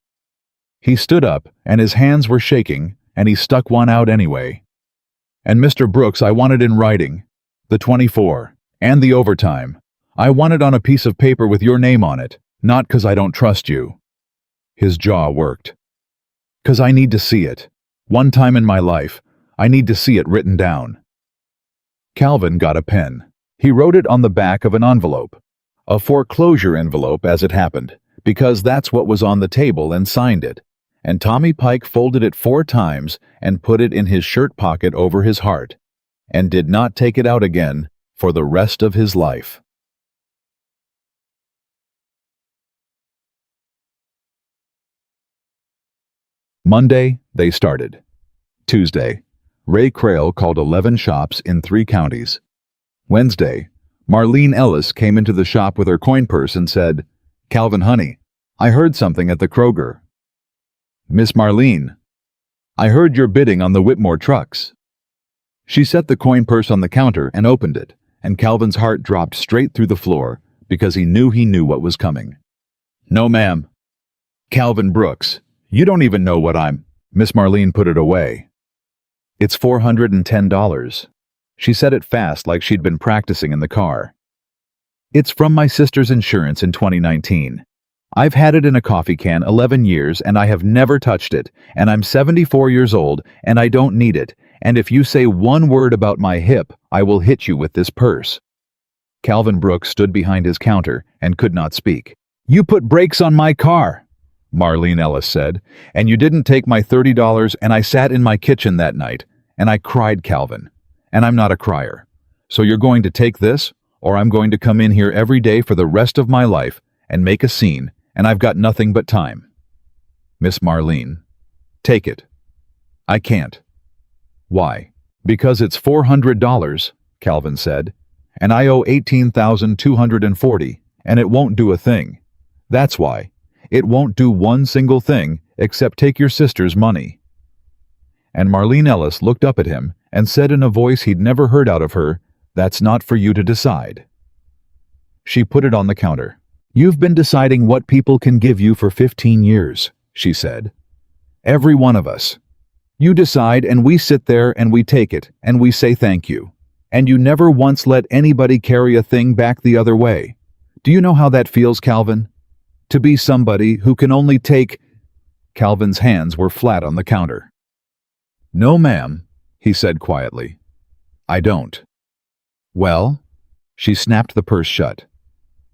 He stood up, and his hands were shaking, and he stuck one out anyway. And Mr. Brooks, I want it in writing. The 24, and the overtime. I want it on a piece of paper with your name on it, not 'cause I don't trust you. His jaw worked. 'Cause I need to see it. One time in my life, I need to see it written down. Calvin got a pen. He wrote it on the back of an envelope. A foreclosure envelope, as it happened, because that's what was on the table, and signed it. And Tommy Pike folded it 4 times and put it in his shirt pocket over his heart, and did not take it out again for the rest of his life. Monday, they started. Tuesday, Ray Crail called 11 shops in 3 counties. Wednesday, Marlene Ellis came into the shop with her coin purse and said, Calvin, honey, I heard something at the Kroger. Miss Marlene, I heard you're bidding on the Whitmore trucks. She set the coin purse on the counter and opened it, and Calvin's heart dropped straight through the floor because he knew what was coming. No, ma'am. Calvin Brooks, you don't even know what I'm... Miss Marlene put it away. It's $410. She said it fast like she'd been practicing in the car. It's from my sister's insurance in 2019. I've had it in a coffee can 11 years and I have never touched it, and I'm 74 years old and I don't need it, and if you say one word about my hip, I will hit you with this purse. Calvin Brooks stood behind his counter and could not speak. You put brakes on my car, Marlene Ellis said, and you didn't take my $30, and I sat in my kitchen that night, and I cried, Calvin. And I'm not a crier. So you're going to take this, or I'm going to come in here every day for the rest of my life and make a scene, and I've got nothing but time. Miss Marlene, take it. I can't. Why? Because it's $400, Calvin said, and I owe $18,240, and it won't do a thing. That's why. It won't do one single thing except take your sister's money. And Marlene Ellis looked up at him and said in a voice he'd never heard out of her, That's not for you to decide. She put it on the counter. You've been deciding what people can give you for 15 years, she said. Every one of us. You decide and we sit there and we take it and we say thank you. And you never once let anybody carry a thing back the other way. Do you know how that feels, Calvin? To be somebody who can only take... Calvin's hands were flat on the counter. No, ma'am, he said quietly. I don't. Well, she snapped the purse shut.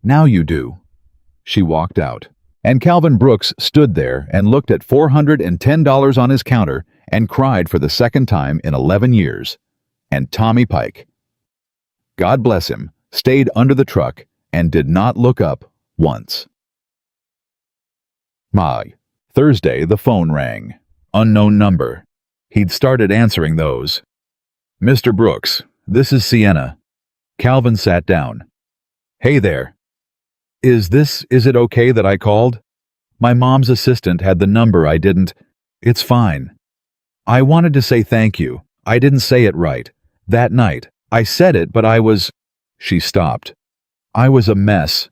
Now you do. She walked out, and Calvin Brooks stood there and looked at $410 on his counter and cried for the second time in 11 years. And Tommy Pike, God bless him, stayed under the truck and did not look up once. Thursday, the phone rang. Unknown number. He'd started answering those. Mr. Brooks, this is Sienna. Calvin sat down. Hey there. Is it okay that I called? My mom's assistant had the number I didn't. It's fine. I wanted to say thank you. I didn't say it right. That night, I said it, but I was... She stopped. I was a mess.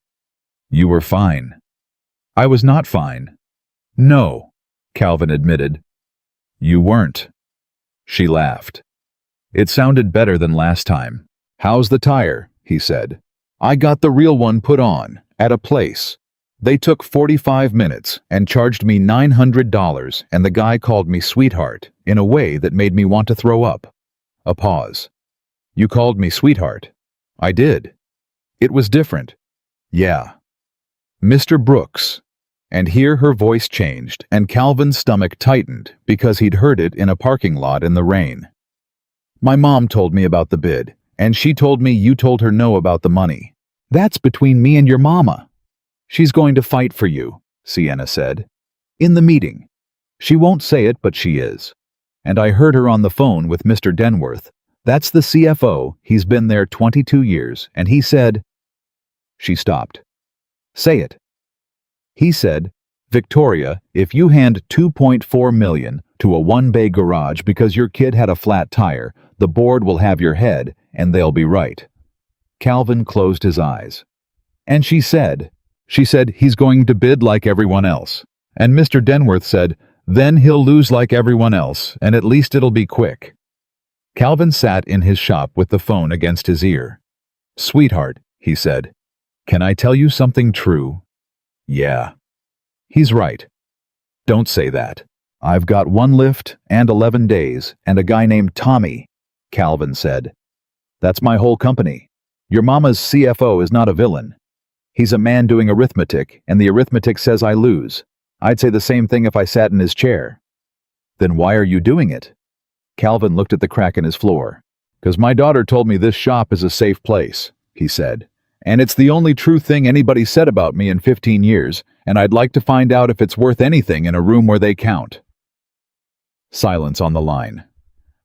You were fine. I was not fine. No, Calvin admitted. You weren't. She laughed. It sounded better than last time. How's the tire? He said. I got the real one put on, at a place. They took 45 minutes and charged me $900, and the guy called me sweetheart in a way that made me want to throw up. A pause. You called me sweetheart. I did. It was different. Yeah. Mr. Brooks. And here her voice changed, and Calvin's stomach tightened because he'd heard it in a parking lot in the rain. My mom told me about the bid, and she told me you told her no about the money. That's between me and your mama. She's going to fight for you, Sienna said. In the meeting. She won't say it, but she is. And I heard her on the phone with Mr. Denworth. That's the CFO. He's been there 22 years, and he said... She stopped. Say it. He said, Victoria, if you hand $2.4 million to a one-bay garage because your kid had a flat tire, the board will have your head, and they'll be right. Calvin closed his eyes. And she said he's going to bid like everyone else. And Mr. Denworth said, then he'll lose like everyone else, and at least it'll be quick. Calvin sat in his shop with the phone against his ear. Sweetheart, he said, can I tell you something true? Yeah. He's right. Don't say that. I've got one lift and 11 days and a guy named Tommy, Calvin said. That's my whole company. Your mama's CFO is not a villain. He's a man doing arithmetic, and the arithmetic says I lose. I'd say the same thing if I sat in his chair. Then why are you doing it? Calvin looked at the crack in his floor. 'Cause my daughter told me this shop is a safe place, he said. And it's the only true thing anybody said about me in 15 years, and I'd like to find out if it's worth anything in a room where they count. Silence on the line.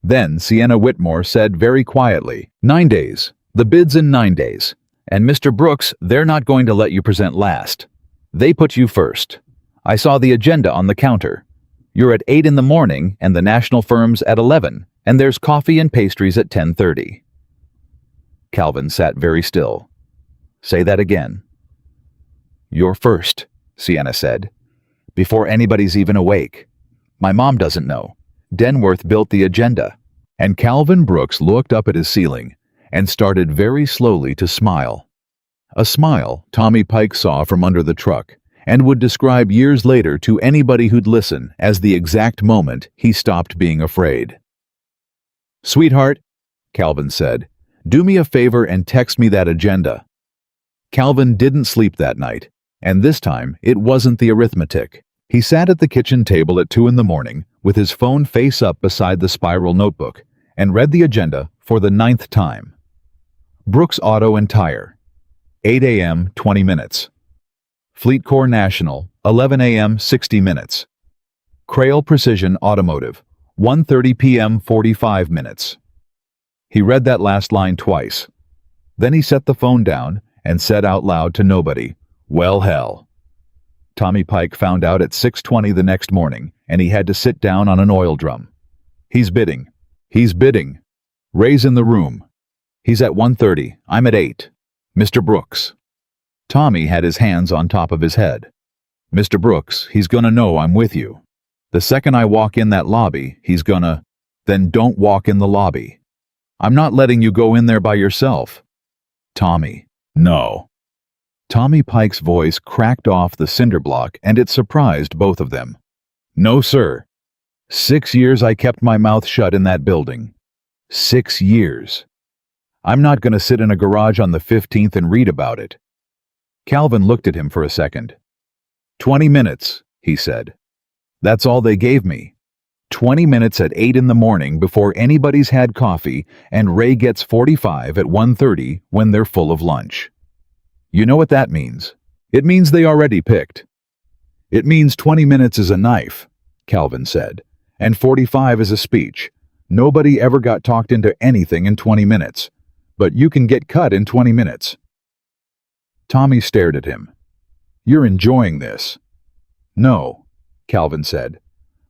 Then Sienna Whitmore said very quietly, 9 days. The bid's in 9 days. And Mr. Brooks, they're not going to let you present last. They put you first. I saw the agenda on the counter. You're at 8 in the morning, and the national firm's at 11, and there's coffee and pastries at 10:30. Calvin sat very still. Say that again. You're first, Sienna said, before anybody's even awake. My mom doesn't know. Denworth built the agenda. And Calvin Brooks looked up at his ceiling and started very slowly to smile. A smile Tommy Pike saw from under the truck and would describe years later to anybody who'd listen as the exact moment he stopped being afraid. Sweetheart, Calvin said, do me a favor and text me that agenda. Calvin didn't sleep that night, and this time it wasn't the arithmetic. He sat at the kitchen table at 2 in the morning with his phone face up beside the spiral notebook and read the agenda for the 9th time. Brooks Auto and Tire, 8 a.m. 20 minutes. Fleet Corps National, 11 a.m. 60 minutes. Crail Precision Automotive, 1:30 p.m. 45 minutes. He read that last line twice. Then he set the phone down and said out loud to nobody, well, hell. Tommy Pike found out at 6:20 the next morning, and he had to sit down on an oil drum. He's bidding. He's bidding. Ray's in the room. He's at 1:30. I'm at 8. Mr. Brooks. Tommy had his hands on top of his head. Mr. Brooks, he's gonna know I'm with you. The second I walk in that lobby, he's gonna... Then don't walk in the lobby. I'm not letting you go in there by yourself. Tommy. No. Tommy Pike's voice cracked off the cinder block, and it surprised both of them. No, sir. 6 years I kept my mouth shut in that building. 6 years. I'm not going to sit in a garage on the 15th and read about it. Calvin looked at him for a second. 20 minutes, he said. That's all they gave me. 20 minutes at 8 in the morning before anybody's had coffee, and Ray gets 45 at 1:30 when they're full of lunch. You know what that means? It means they already picked. It means 20 minutes is a knife, Calvin said, and 45 is a speech. Nobody ever got talked into anything in 20 minutes. but you can get cut in 20 minutes. Tommy stared at him. You're enjoying this. No, Calvin said,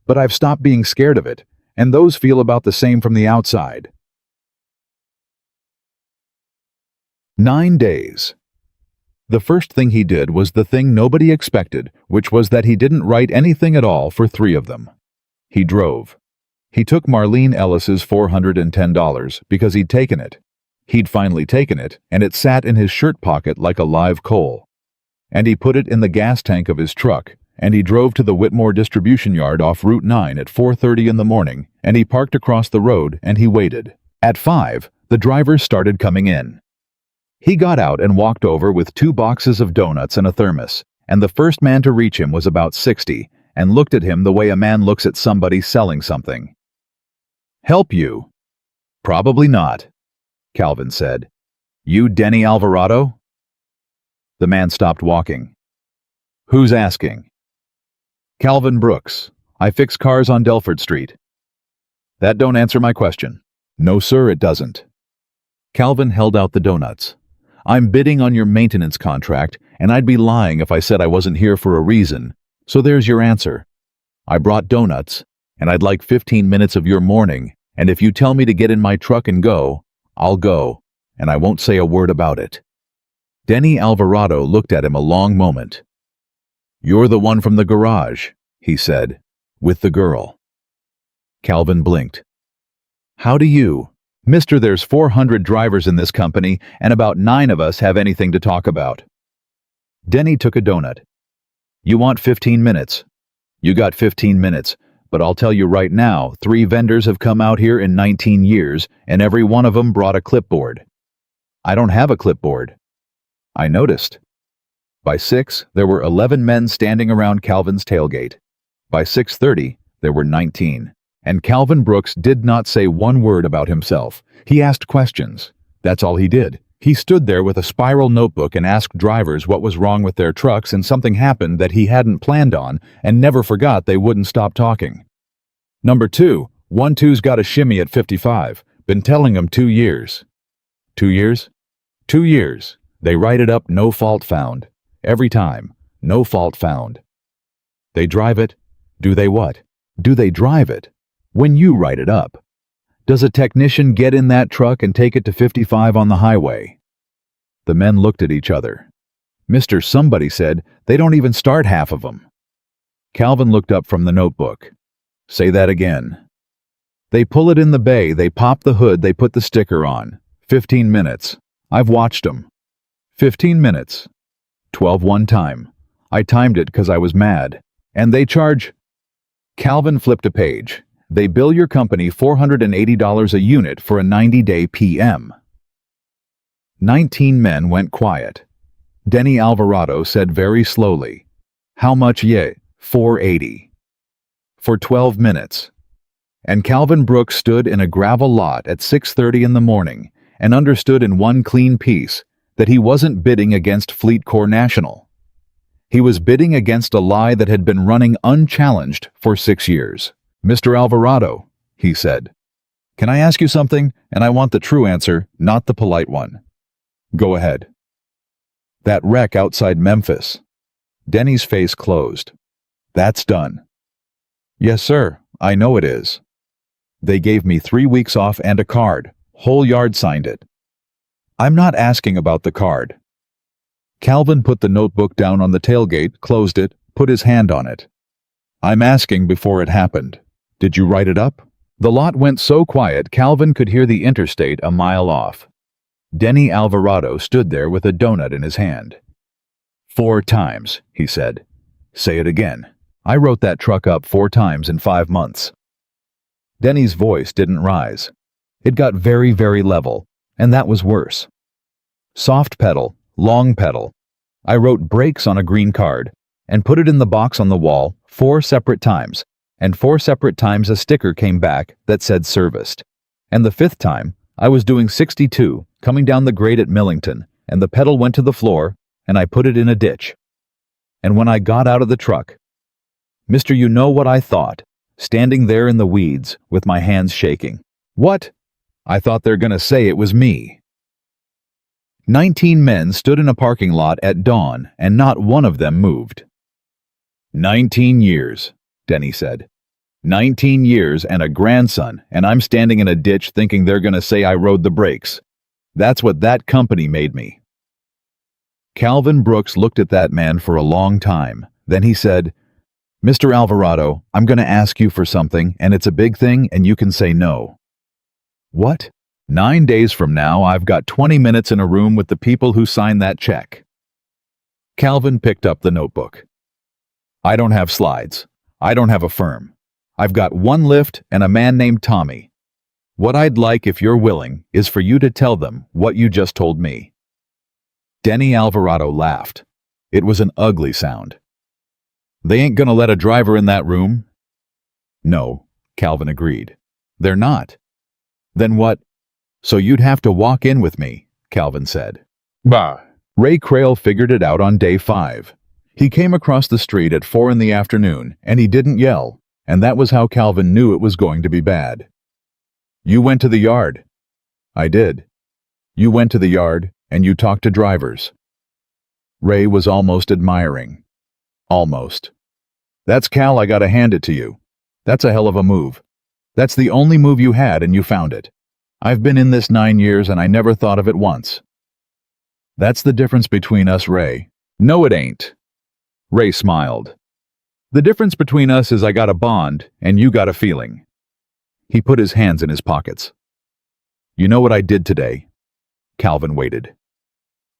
but I've stopped being scared of it, and those feel about the same from the outside. 9 days. The first thing he did was the thing nobody expected, which was that he didn't write anything at all for 3 of them. He drove. He took Marlene Ellis's $410 because he'd taken it. He'd finally taken it, and it sat in his shirt pocket like a live coal. And he put it in the gas tank of his truck, and he drove to the Whitmore distribution yard off Route 9 at 4:30 in the morning, and he parked across the road and he waited. At 5, the drivers started coming in. He got out and walked over with 2 boxes of donuts and a thermos, and the first man to reach him was about 60, and looked at him the way a man looks at somebody selling something. Help you? Probably not, Calvin said. You Denny Alvarado? The man stopped walking. Who's asking? Calvin Brooks. I fix cars on Delford Street. That don't answer my question. No, sir, it doesn't. Calvin held out the donuts. I'm bidding on your maintenance contract, and I'd be lying if I said I wasn't here for a reason, so there's your answer. I brought donuts, and I'd like 15 minutes of your morning, and if you tell me to get in my truck and go, I'll go, and I won't say a word about it. Denny Alvarado looked at him a long moment. You're the one from the garage, he said, with the girl. Calvin blinked. How do you? Mister, there's 400 drivers in this company, and about 9 of us have anything to talk about. Denny took a donut. You want 15 minutes? You got 15 minutes, but I'll tell you right now, 3 vendors have come out here in 19 years, and every one of them brought a clipboard. I don't have a clipboard. I noticed. By 6, there were 11 men standing around Calvin's tailgate. By 6:30, there were 19. And Calvin Brooks did not say one word about himself. He asked questions. That's all he did. He stood there with a spiral notebook and asked drivers what was wrong with their trucks, and something happened that he hadn't planned on and never forgot they wouldn't stop talking. Number 2, 1-2's got a shimmy at 55. Been telling him 2 years. 2 years? 2 years. They write it up, no fault found. Every time. No fault found. They drive it. Do they what? Do they drive it? When you write it up, does a technician get in that truck and take it to 55 on the highway? The men looked at each other. Mr. Somebody said they don't even start half of them. Calvin looked up from the notebook. Say that again. They pull it in the bay, they pop the hood, they put the sticker on. 15 minutes. I've watched them. 15 minutes. 12 one time. I timed it because I was mad. And they charge... Calvin flipped a page. They bill your company $480 a unit for a 90-day PM. 19 men went quiet. Denny Alvarado said very slowly, How much ye? $480. For 12 minutes. And Calvin Brooks stood in a gravel lot at 6:30 in the morning and understood in one clean piece that he wasn't bidding against Fleet Corps National. He was bidding against a lie that had been running unchallenged for 6 years. Mr. Alvarado, he said, can I ask you something? And I want the true answer, not the polite one. Go ahead. That wreck outside Memphis. Denny's face closed. That's done. Yes, sir, I know it is. They gave me 3 weeks off and a card. Whole yard signed it. I'm not asking about the card. Calvin put the notebook down on the tailgate, closed it, put his hand on it. I'm asking before it happened. Did you write it up? The lot went so quiet Calvin could hear the interstate a mile off. Denny Alvarado stood there with a donut in his hand. 4 times, he said. Say it again. I wrote that truck up 4 times in 5 months. Denny's voice didn't rise. It got very, very level, and that was worse. Soft pedal, long pedal. I wrote brakes on a green card and put it in the box on the wall 4 separate times. And 4 separate times a sticker came back that said serviced. And the 5th time, I was doing 62, coming down the grade at Millington, and the pedal went to the floor, and I put it in a ditch. And when I got out of the truck, Mister, you know what I thought, standing there in the weeds with my hands shaking. What? I thought they're gonna say it was me. 19 men stood in a parking lot at dawn, and not one of them moved. 19 years, Denny said. 19 years and a grandson, and I'm standing in a ditch thinking they're going to say I rode the brakes. That's what that company made me. Calvin Brooks looked at that man for a long time. Then he said, Mr. Alvarado, I'm going to ask you for something, and it's a big thing, and you can say no. What? 9 days from now, I've got 20 minutes in a room with the people who signed that check. Calvin picked up the notebook. I don't have slides. I don't have a firm. I've got one lift and a man named Tommy. What I'd like, if you're willing, is for you to tell them what you just told me. Denny Alvarado laughed. It was an ugly sound. They ain't gonna let a driver in that room? No, Calvin agreed. They're not. Then what? So you'd have to walk in with me, Calvin said. Bah. Ray Crail figured it out on day 5. He came across the street at 4 in the afternoon, and he didn't yell, and that was how Calvin knew it was going to be bad. You went to the yard. I did. You went to the yard, and you talked to drivers. Ray was almost admiring. Almost. That's Cal, I gotta hand it to you. That's a hell of a move. That's the only move you had, and you found it. I've been in this 9 years, and I never thought of it once. That's the difference between us, Ray. No, it ain't. Ray smiled. The difference between us is I got a bond, and you got a feeling. He put his hands in his pockets. You know what I did today? Calvin waited.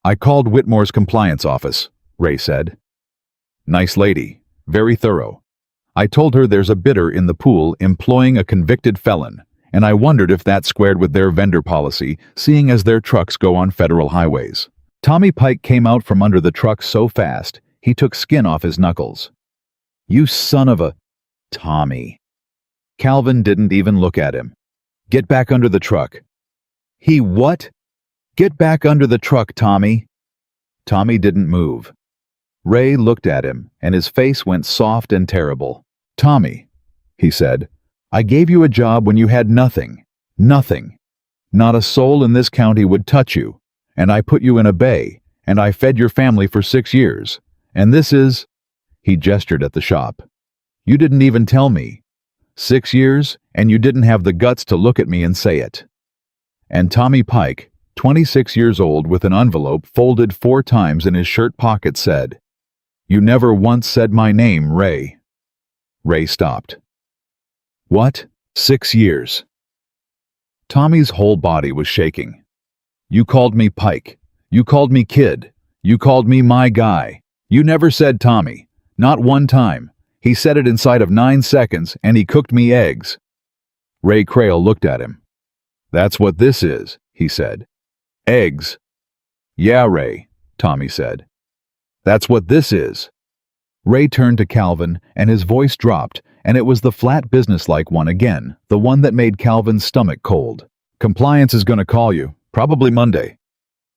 I called Whitmore's compliance office, Ray said. Nice lady, very thorough. I told her there's a bidder in the pool employing a convicted felon, and I wondered if that squared with their vendor policy, seeing as their trucks go on federal highways. Tommy Pike came out from under the truck so fast, he took skin off his knuckles. You son of a... Tommy. Calvin didn't even look at him. Get back under the truck. He what? Get back under the truck, Tommy. Tommy didn't move. Ray looked at him, and his face went soft and terrible. Tommy, he said, I gave you a job when you had nothing. Nothing. Not a soul in this county would touch you. And I put you in a bay, and I fed your family for 6 years. And this is... He gestured at the shop. You didn't even tell me. 6 years, and you didn't have the guts to look at me and say it. And Tommy Pike, 26 years old with an envelope folded 4 times in his shirt pocket, said, You never once said my name, Ray. Ray stopped. What? 6 years. Tommy's whole body was shaking. You called me Pike. You called me Kid. You called me my guy. You never said Tommy. Not one time. He said it inside of 9 seconds, and he cooked me eggs. Ray Crail looked at him. That's what this is, he said. Eggs. Yeah, Ray, Tommy said. That's what this is. Ray turned to Calvin, and his voice dropped, and it was the flat businesslike one again, the one that made Calvin's stomach cold. Compliance is going to call you, probably Monday.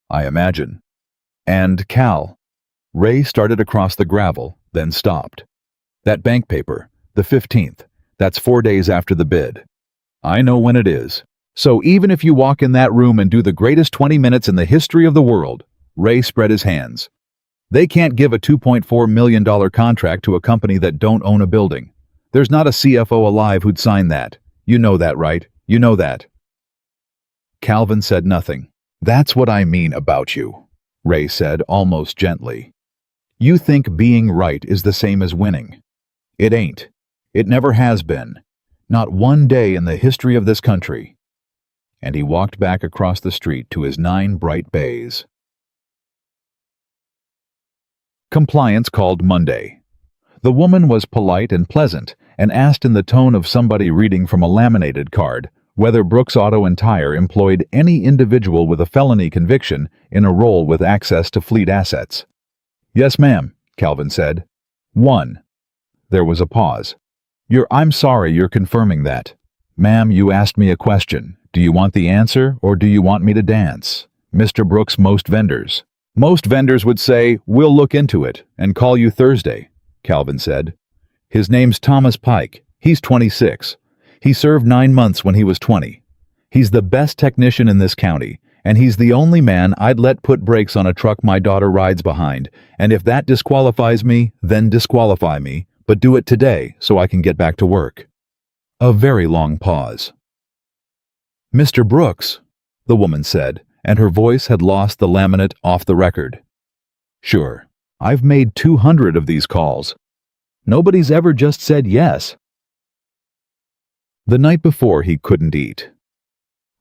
I imagine. And Cal. Ray started across the gravel, then stopped. That bank paper, the 15th, that's 4 days after the bid. I know when it is. So even if you walk in that room and do the greatest 20 minutes in the history of the world, Ray spread his hands. They can't give a $2.4 million contract to a company that don't own a building. There's not a CFO alive who'd sign that. You know that, right? You know that. Calvin said nothing. That's what I mean about you, Ray said almost gently. You think being right is the same as winning. It ain't. It never has been. Not one day in the history of this country. And he walked back across the street to his 9 bright bays. Compliance called Monday. The woman was polite and pleasant and asked in the tone of somebody reading from a laminated card whether Brooks Auto and Tire employed any individual with a felony conviction in a role with access to fleet assets. Yes, ma'am, Calvin said. 1. There was a pause. I'm sorry you're confirming that. Ma'am, you asked me a question. Do you want the answer or do you want me to dance? Mr. Brooks, most vendors would say, we'll look into it and call you Thursday, Calvin said. His name's Thomas Pike. He's 26. He served 9 months when he was 20. He's the best technician in this county, and he's the only man I'd let put brakes on a truck my daughter rides behind, and if that disqualifies me, then disqualify me, but do it today so I can get back to work." A very long pause. "Mr. Brooks," the woman said, and her voice had lost the laminate off the record. "Sure, I've made 200 of these calls. Nobody's ever just said yes." The night before, he couldn't eat.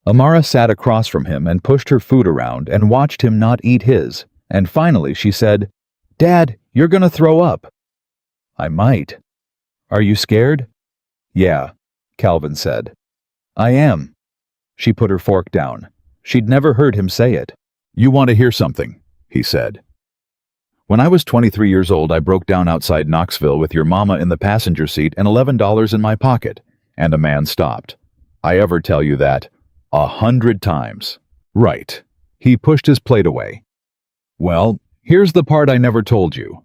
Amara sat across from him and pushed her food around and watched him not eat his, and finally she said, "Dad, you're gonna throw up." "I might." "Are you scared?" "Yeah," Calvin said. "I am." She put her fork down. She'd never heard him say it. "You want to hear something?" he said. "When I was 23 years old, I broke down outside Knoxville with your mama in the passenger seat and $11 in my pocket." And a man stopped. "I ever tell you that? 100 times. "Right." He pushed his plate away. "Well, here's the part I never told you.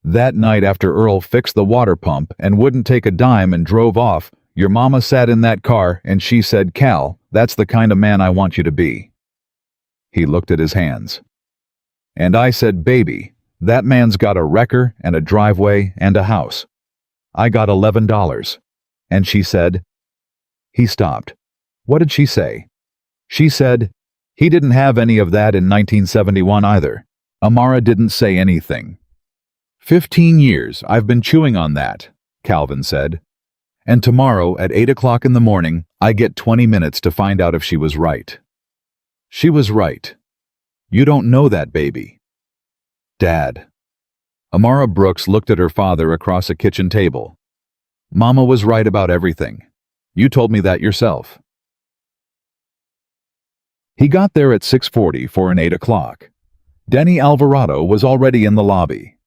That night after Earl fixed the water pump and wouldn't take a dime and drove off, your mama sat in that car and she said, 'Cal, that's the kind of man I want you to be.'" He looked at his hands. "And I said, 'Baby, that man's got a wrecker and a driveway and a house. I got $11. And she said—" He stopped. What did she say? She said, "He didn't have any of that in 1971 either." Amara didn't say anything. 15 years I've been chewing on that, Calvin said. And tomorrow at 8 o'clock in the morning, I get 20 minutes to find out if she was right. She was right. You don't know that, baby. Dad. Amara Brooks looked at her father across a kitchen table. Mama was right about everything. You told me that yourself. He got there at 6:40 for an 8 o'clock. Denny Alvarado was already in the lobby.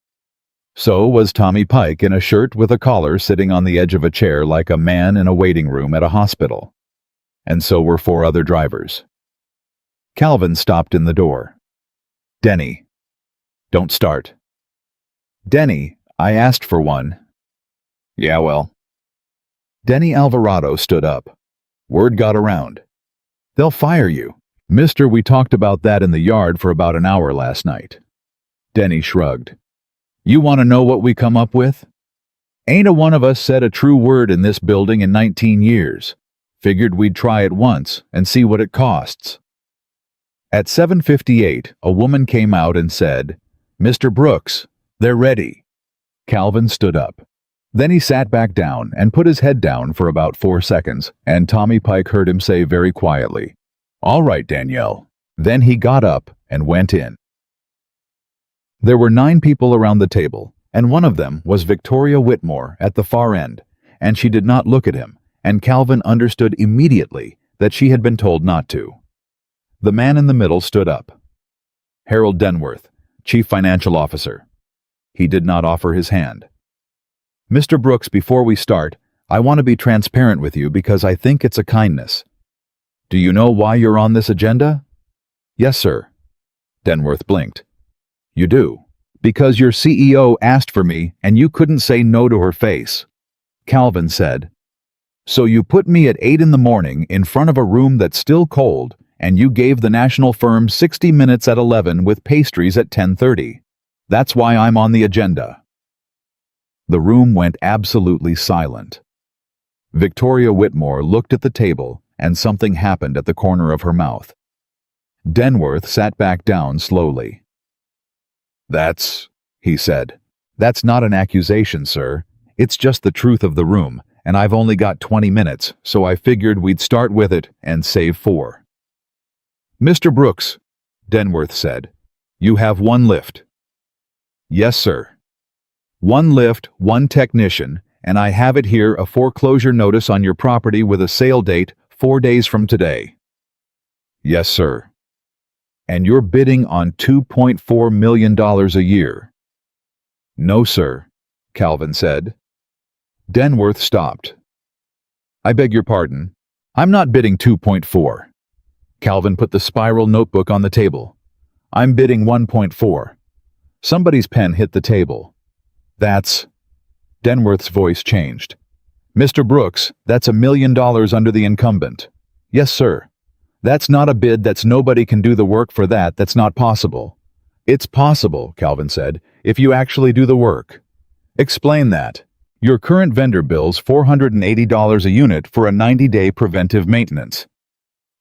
So was Tommy Pike in a shirt with a collar sitting on the edge of a chair like a man in a waiting room at a hospital. And so were 4 other drivers. Calvin stopped in the door. Denny. Don't start. Denny, I asked for one. Yeah, well. Denny Alvarado stood up. Word got around. They'll fire you. Mister, we talked about that in the yard for about an hour last night. Denny shrugged. You want to know what we come up with? Ain't a one of us said a true word in this building in 19 years. Figured we'd try it once and see what it costs. At 7:58, a woman came out and said, Mr. Brooks, they're ready. Calvin stood up. Then he sat back down and put his head down for about 4 seconds, and Tommy Pike heard him say very quietly, All right, Danielle. Then he got up and went in. There were 9 people around the table, and one of them was Victoria Whitmore at the far end, and she did not look at him, and Calvin understood immediately that she had been told not to. The man in the middle stood up. Harold Denworth, Chief Financial Officer. He did not offer his hand. Mr. Brooks, before we start, I want to be transparent with you because I think it's a kindness. Do you know why you're on this agenda? Yes, sir. Denworth blinked. You do. Because your CEO asked for me and you couldn't say no to her face. Calvin said. So you put me at 8 in the morning in front of a room that's still cold, and you gave the national firm 60 minutes at 11 with pastries at 10:30. That's why I'm on the agenda. The room went absolutely silent. Victoria Whitmore looked at the table, and something happened at the corner of her mouth. Denworth sat back down slowly. He said. That's not an accusation, sir. It's just the truth of the room, and I've only got 20 minutes, so I figured we'd start with it and save 4. Mr. Brooks, Denworth said, you have 1 lift. Yes, sir. 1 lift, 1 technician, and I have it here, a foreclosure notice on your property with a sale date 4 days from today. Yes, sir. And you're bidding on $2.4 million a year. No, sir, Calvin said. Denworth stopped. I beg your pardon. I'm not bidding 2.4. Calvin put the spiral notebook on the table. I'm bidding 1.4. Somebody's pen hit the table. That's... Denworth's voice changed. Mr. Brooks, that's $1 million under the incumbent. Yes, sir. That's not a bid. That's nobody can do the work for that. That's not possible. It's possible, Calvin said, if you actually do the work. Explain that. Your current vendor bills $480 a unit for a 90-day preventive maintenance.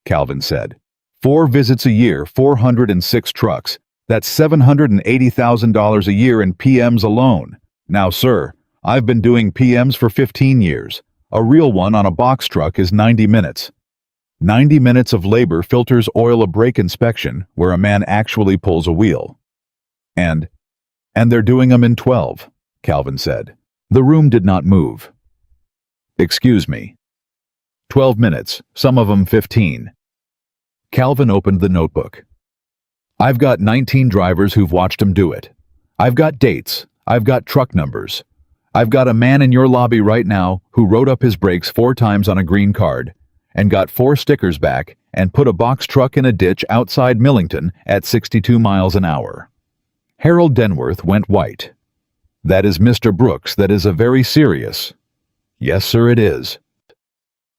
Calvin said. 4 visits a year, 406 trucks. That's $780,000 a year in PMs alone. Now, sir, I've been doing PMs for 15 years. A real one on a box truck is 90 minutes. 90 minutes of labor filters oil a brake inspection where a man actually pulls a wheel. And they're doing them in 12, Calvin said. The room did not move. Excuse me. 12 minutes, some of them 15. Calvin opened the notebook. I've got 19 drivers who've watched him do it. I've got dates. I've got truck numbers. I've got a man in your lobby right now who wrote up his brakes 4 times on a green card and got 4 stickers back and put a box truck in a ditch outside Millington at 62 miles an hour. Harold Denworth went white. That is Mr. Brooks. That is a very serious. Yes, sir, it is.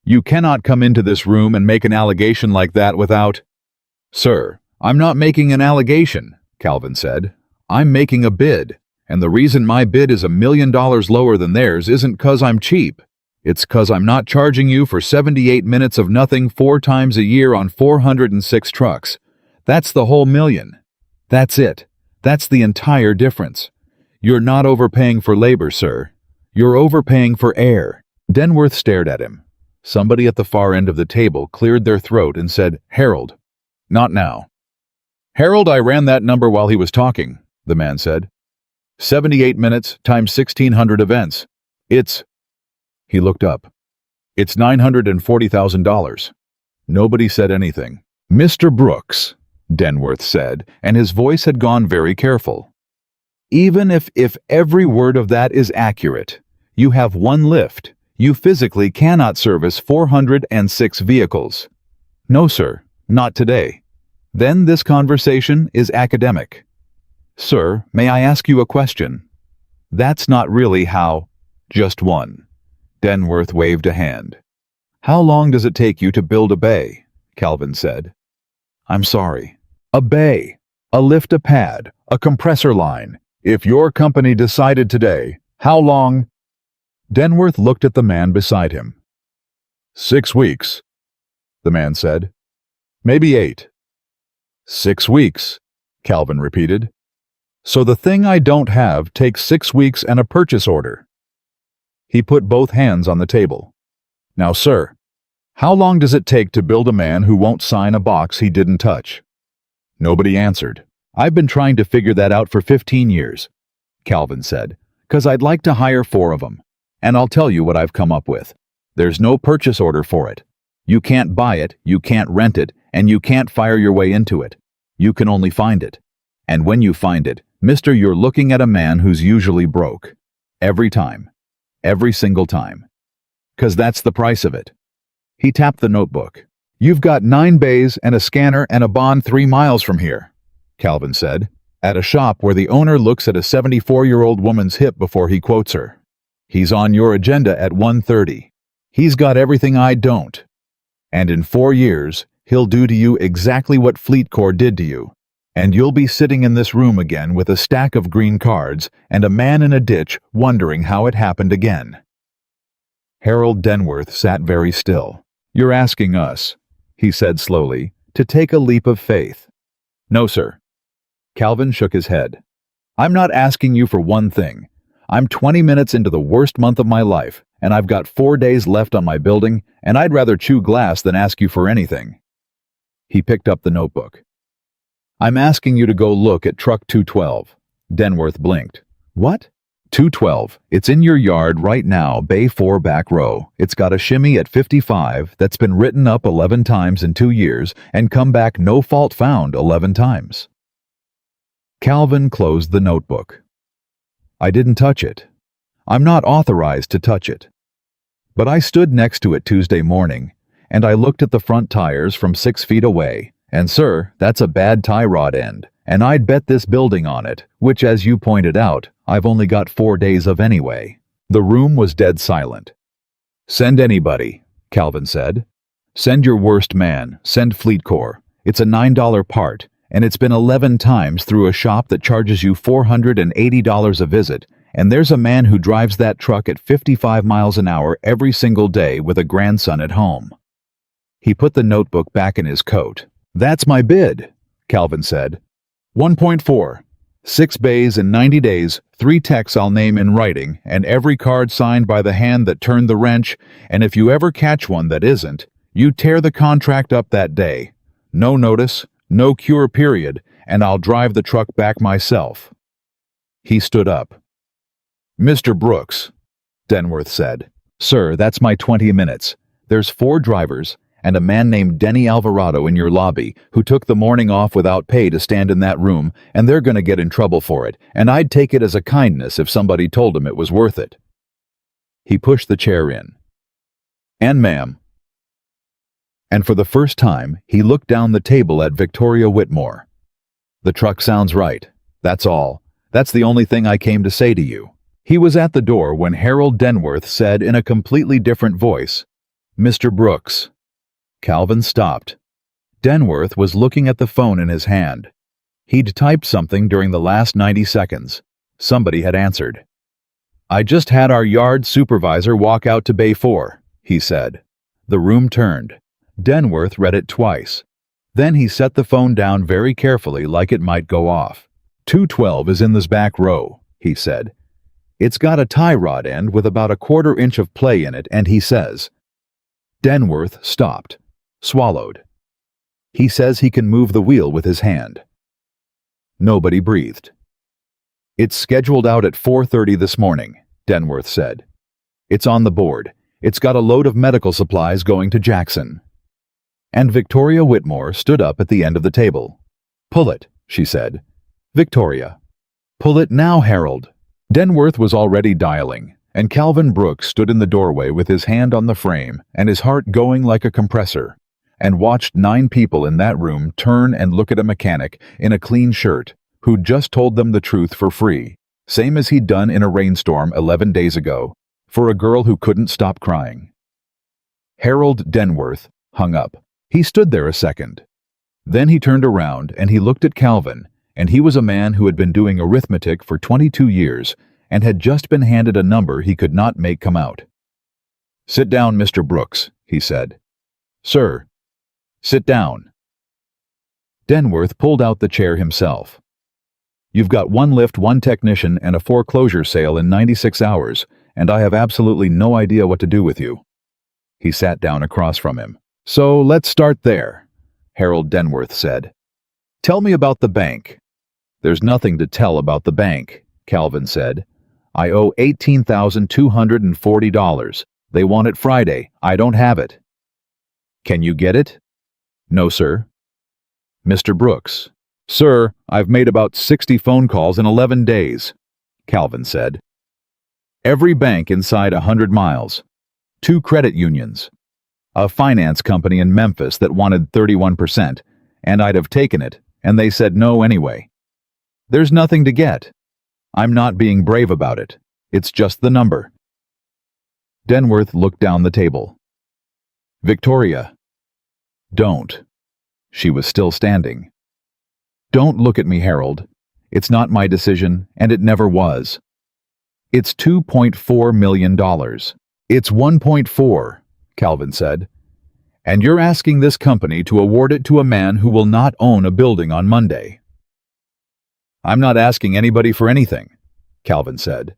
You cannot come into this room and make an allegation like that without... Sir, I'm not making an allegation, Calvin said. I'm making a bid, and the reason my bid is $1 million lower than theirs isn't 'cause I'm cheap. It's 'cause I'm not charging you for 78 minutes of nothing 4 times a year on 406 trucks. That's the whole million. That's it. That's the entire difference. You're not overpaying for labor, sir. You're overpaying for air. Denworth stared at him. Somebody at the far end of the table cleared their throat and said, Harold, not now. Harold, I ran that number while he was talking, the man said. 78 minutes times 1,600 events. He looked up. It's $940,000. Nobody said anything. Mr. Brooks, Denworth said, and his voice had gone very careful. Even if every word of that is accurate, you have 1 lift. You physically cannot service 406 vehicles. No, sir, not today. Then this conversation is academic. Sir, may I ask you a question? That's not really how. Just one. Denworth waved a hand. How long does it take you to build a bay? Calvin said. I'm sorry. A bay. A lift, a pad, a compressor line. If your company decided today, how long? Denworth looked at the man beside him. 6 weeks, the man said. Maybe 8. 6 weeks, Calvin repeated. So the thing I don't have takes 6 weeks and a purchase order. He put both hands on the table. Now, sir, how long does it take to build a man who won't sign a box he didn't touch? Nobody answered. I've been trying to figure that out for 15 years, Calvin said, 'cause I'd like to hire 4 of them. And I'll tell you what I've come up with. There's no purchase order for it. You can't buy it, you can't rent it, and you can't fire your way into it. You can only find it. And when you find it, mister, you're looking at a man who's usually broke. Every time. Every single time. 'Cause that's the price of it. He tapped the notebook. You've got 9 bays and a scanner and a bond 3 miles from here, Calvin said, at a shop where the owner looks at a 74-year-old woman's hip before he quotes her. He's on your agenda at 1:30. He's got everything I don't. And in 4 years, he'll do to you exactly what FleetCor did to you. And you'll be sitting in this room again with a stack of green cards and a man in a ditch wondering how it happened again. Harold Denworth sat very still. You're asking us, he said slowly, to take a leap of faith. No, sir. Calvin shook his head. I'm not asking you for one thing. I'm 20 minutes into the worst month of my life, and I've got 4 days left on my building, and I'd rather chew glass than ask you for anything. He picked up the notebook. I'm asking you to go look at truck 212. Denworth blinked. What? 212. It's in your yard right now, bay 4 back row. It's got a shimmy at 55 that's been written up 11 times in 2 years and come back no fault found 11 times. Calvin closed the notebook. I didn't touch it. I'm not authorized to touch it. But I stood next to it Tuesday morning, and I looked at the front tires from 6 feet away, and sir, that's a bad tie rod end, and I'd bet this building on it, which as you pointed out, I've only got 4 days of anyway. The room was dead silent. Send anybody, Calvin said. Send your worst man. Send Fleet Corps. It's a $9 part, and it's been 11 times through a shop that charges you $480 a visit, and there's a man who drives that truck at 55 miles an hour every single day with a grandson at home." He put the notebook back in his coat. "That's my bid," Calvin said. 1.4. 6 bays in 90 days, 3 techs I'll name in writing, and every card signed by the hand that turned the wrench, and if you ever catch one that isn't, you tear the contract up that day. No notice, no cure period, and I'll drive the truck back myself." He stood up. "Mr. Brooks," Denworth said. "Sir, that's my 20 minutes. There's 4 drivers and a man named Denny Alvarado in your lobby who took the morning off without pay to stand in that room, and they're going to get in trouble for it, and I'd take it as a kindness if somebody told him it was worth it." He pushed the chair in. "And ma'am." And for the first time, he looked down the table at Victoria Whitmore. "The truck sounds right. That's all. That's the only thing I came to say to you." He was at the door when Harold Denworth said in a completely different voice, "Mr. Brooks." Calvin stopped. Denworth was looking at the phone in his hand. He'd typed something during the last 90 seconds. Somebody had answered. "I just had our yard supervisor walk out to Bay 4, he said. The room turned. Denworth read it twice. Then he set the phone down very carefully like it might go off. 212 is in this back row, he said. It's got a tie rod end with about a 1/4 inch of play in it, and he says." Denworth stopped, swallowed. "He says he can move the wheel with his hand." Nobody breathed. "It's scheduled out at 4:30 this morning," Denworth said. "It's on the board. It's got a load of medical supplies going to Jackson." And Victoria Whitmore stood up at the end of the table. "Pull it," she said. "Victoria." "Pull it now, Harold." Denworth was already dialing, and Calvin Brooks stood in the doorway with his hand on the frame and his heart going like a compressor, and watched 9 people in that room turn and look at a mechanic in a clean shirt who'd just told them the truth for free, same as he'd done in a rainstorm 11 days ago, for a girl who couldn't stop crying. Harold Denworth hung up. He stood there a second. Then he turned around and he looked at Calvin, and he was a man who had been doing arithmetic for 22 years and had just been handed a number he could not make come out. "Sit down, Mr. Brooks," he said. "Sir." "Sit down." Denworth pulled out the chair himself. "You've got 1 lift, 1 technician, and a foreclosure sale in 96 hours, and I have absolutely no idea what to do with you." He sat down across from him. "So let's start there," Harold Denworth said. "Tell me about the bank." "There's nothing to tell about the bank," Calvin said. "I owe $18,240. They want it Friday. I don't have it." "Can you get it?" "No, sir." "Mr. Brooks." "Sir, I've made about 60 phone calls in 11 days, Calvin said. "Every bank inside 100 miles. 2 credit unions. A finance company in Memphis that wanted 31%, and I'd have taken it, and they said no anyway. There's nothing to get. I'm not being brave about it. It's just the number." Denworth looked down the table. "Victoria." "Don't." She was still standing. "Don't look at me, Harold. It's not my decision, and it never was. It's $2.4 million. It's 1.4, Calvin said. And you're asking this company to award it to a man who will not own a building on Monday. "I'm not asking anybody for anything," Calvin said.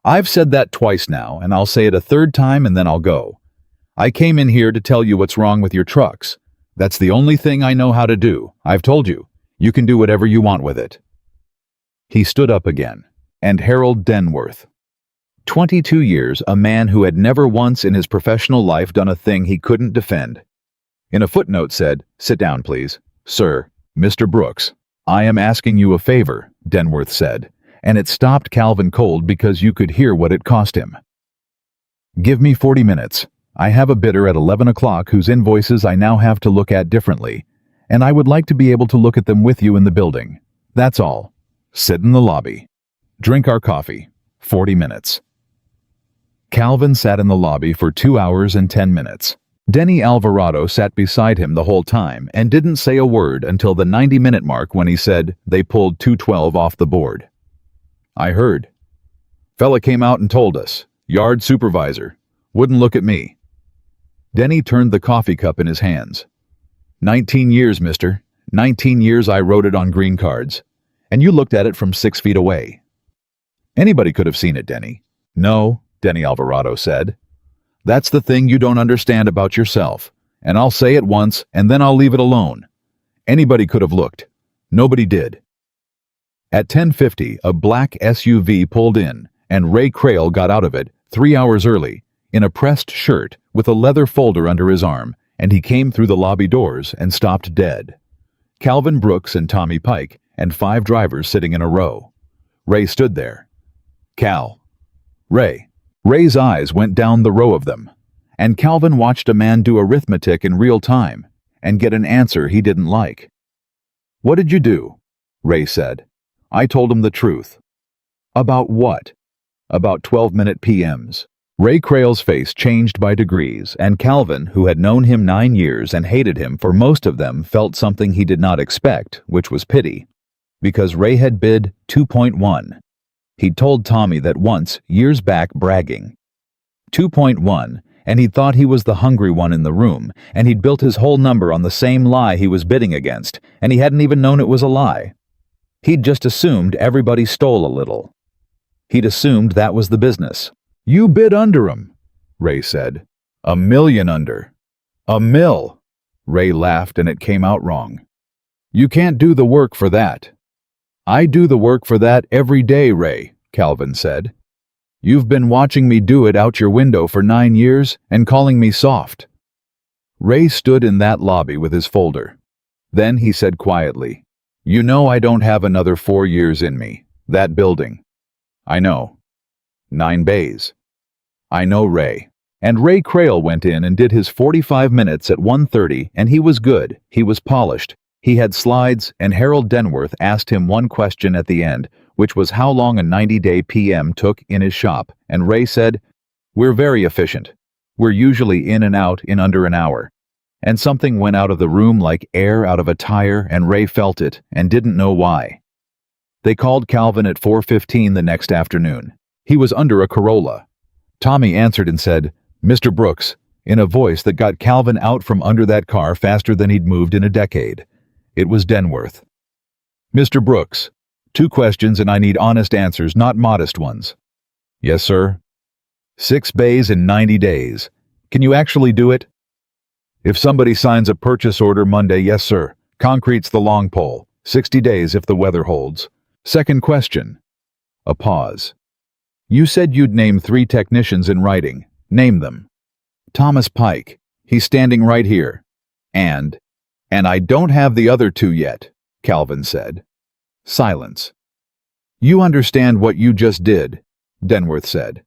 "I've said that twice now, and I'll say it a 3rd time and then I'll go. I came in here to tell you what's wrong with your trucks. That's the only thing I know how to do. I've told you. You can do whatever you want with it." He stood up again, and Harold Denworth. 22 years, a man who had never once in his professional life done a thing he couldn't defend. In a footnote said, "Sit down, please. Sir, Mr. Brooks, I am asking you a favor," Denworth said, and it stopped Calvin cold because you could hear what it cost him. "Give me 40 minutes. I have a bidder at 11 o'clock whose invoices I now have to look at differently, and I would like to be able to look at them with you in the building. That's all. Sit in the lobby. Drink our coffee. 40 minutes. Calvin sat in the lobby for 2 hours and 10 minutes. Denny Alvarado sat beside him the whole time and didn't say a word until the 90-minute mark when he said they pulled 212 off the board. I heard. Fella came out and told us. Yard supervisor. Wouldn't look at me. Denny turned the coffee cup in his hands. 19 years, mister. 19 years I wrote it on green cards. And you looked at it from 6 feet away. Anybody could have seen it, Denny. No, Denny Alvarado said. That's the thing you don't understand about yourself. And I'll say it once, and then I'll leave it alone. Anybody could have looked. Nobody did. At 10:50, a black SUV pulled in, and Ray Crail got out of it 3 hours early, in a pressed shirt with a leather folder under his arm, and he came through the lobby doors and stopped dead. Calvin Brooks and Tommy Pike, and 5 drivers sitting in a row. Ray stood there. Cal. Ray. Ray's eyes went down the row of them, and Calvin watched a man do arithmetic in real time and get an answer he didn't like. What did you do? Ray said. I told him the truth. About what? About 12-minute PMs. Ray Crail's face changed by degrees, and Calvin, who had known him 9 years and hated him for most of them, felt something he did not expect, which was pity. Because Ray had bid 2.1. He'd told Tommy that once, years back, bragging. 2.1, and he'd thought he was the hungry one in the room, and he'd built his whole number on the same lie he was bidding against, and he hadn't even known it was a lie. He'd just assumed everybody stole a little. He'd assumed that was the business. You bid under 'em, Ray said. $1 million under. $1 mil. Ray laughed and it came out wrong. You can't do the work for that. I do the work for that every day, Ray, Calvin said. You've been watching me do it out your window for 9 years and calling me soft. Ray stood in that lobby with his folder. Then he said quietly, You know I don't have another 4 years in me. That building. I know. 9 bays. I know, Ray. And Ray Crail went in and did his 45 minutes at 1:30, and he was good. He was polished. He had slides, and Harold Denworth asked him one question at the end, which was how long a 90-day PM took in his shop, and Ray said, We're very efficient. We're usually in and out in under an hour. And something went out of the room like air out of a tire, and Ray felt it and didn't know why. They called Calvin at 4:15 the next afternoon. He was under a Corolla. Tommy answered and said, Mr. Brooks, in a voice that got Calvin out from under that car faster than he'd moved in a decade. It was Denworth. Mr. Brooks, 2 questions and I need honest answers, not modest ones. Yes, sir. 6 bays in 90 days. Can you actually do it? If somebody signs a purchase order Monday, yes, sir. Concrete's the long pole. 60 days if the weather holds. Second question. A pause. You said you'd name 3 technicians in writing. Name them. Thomas Pike. He's standing right here. And I don't have the other 2 yet, Calvin said. Silence. You understand what you just did, Denworth said.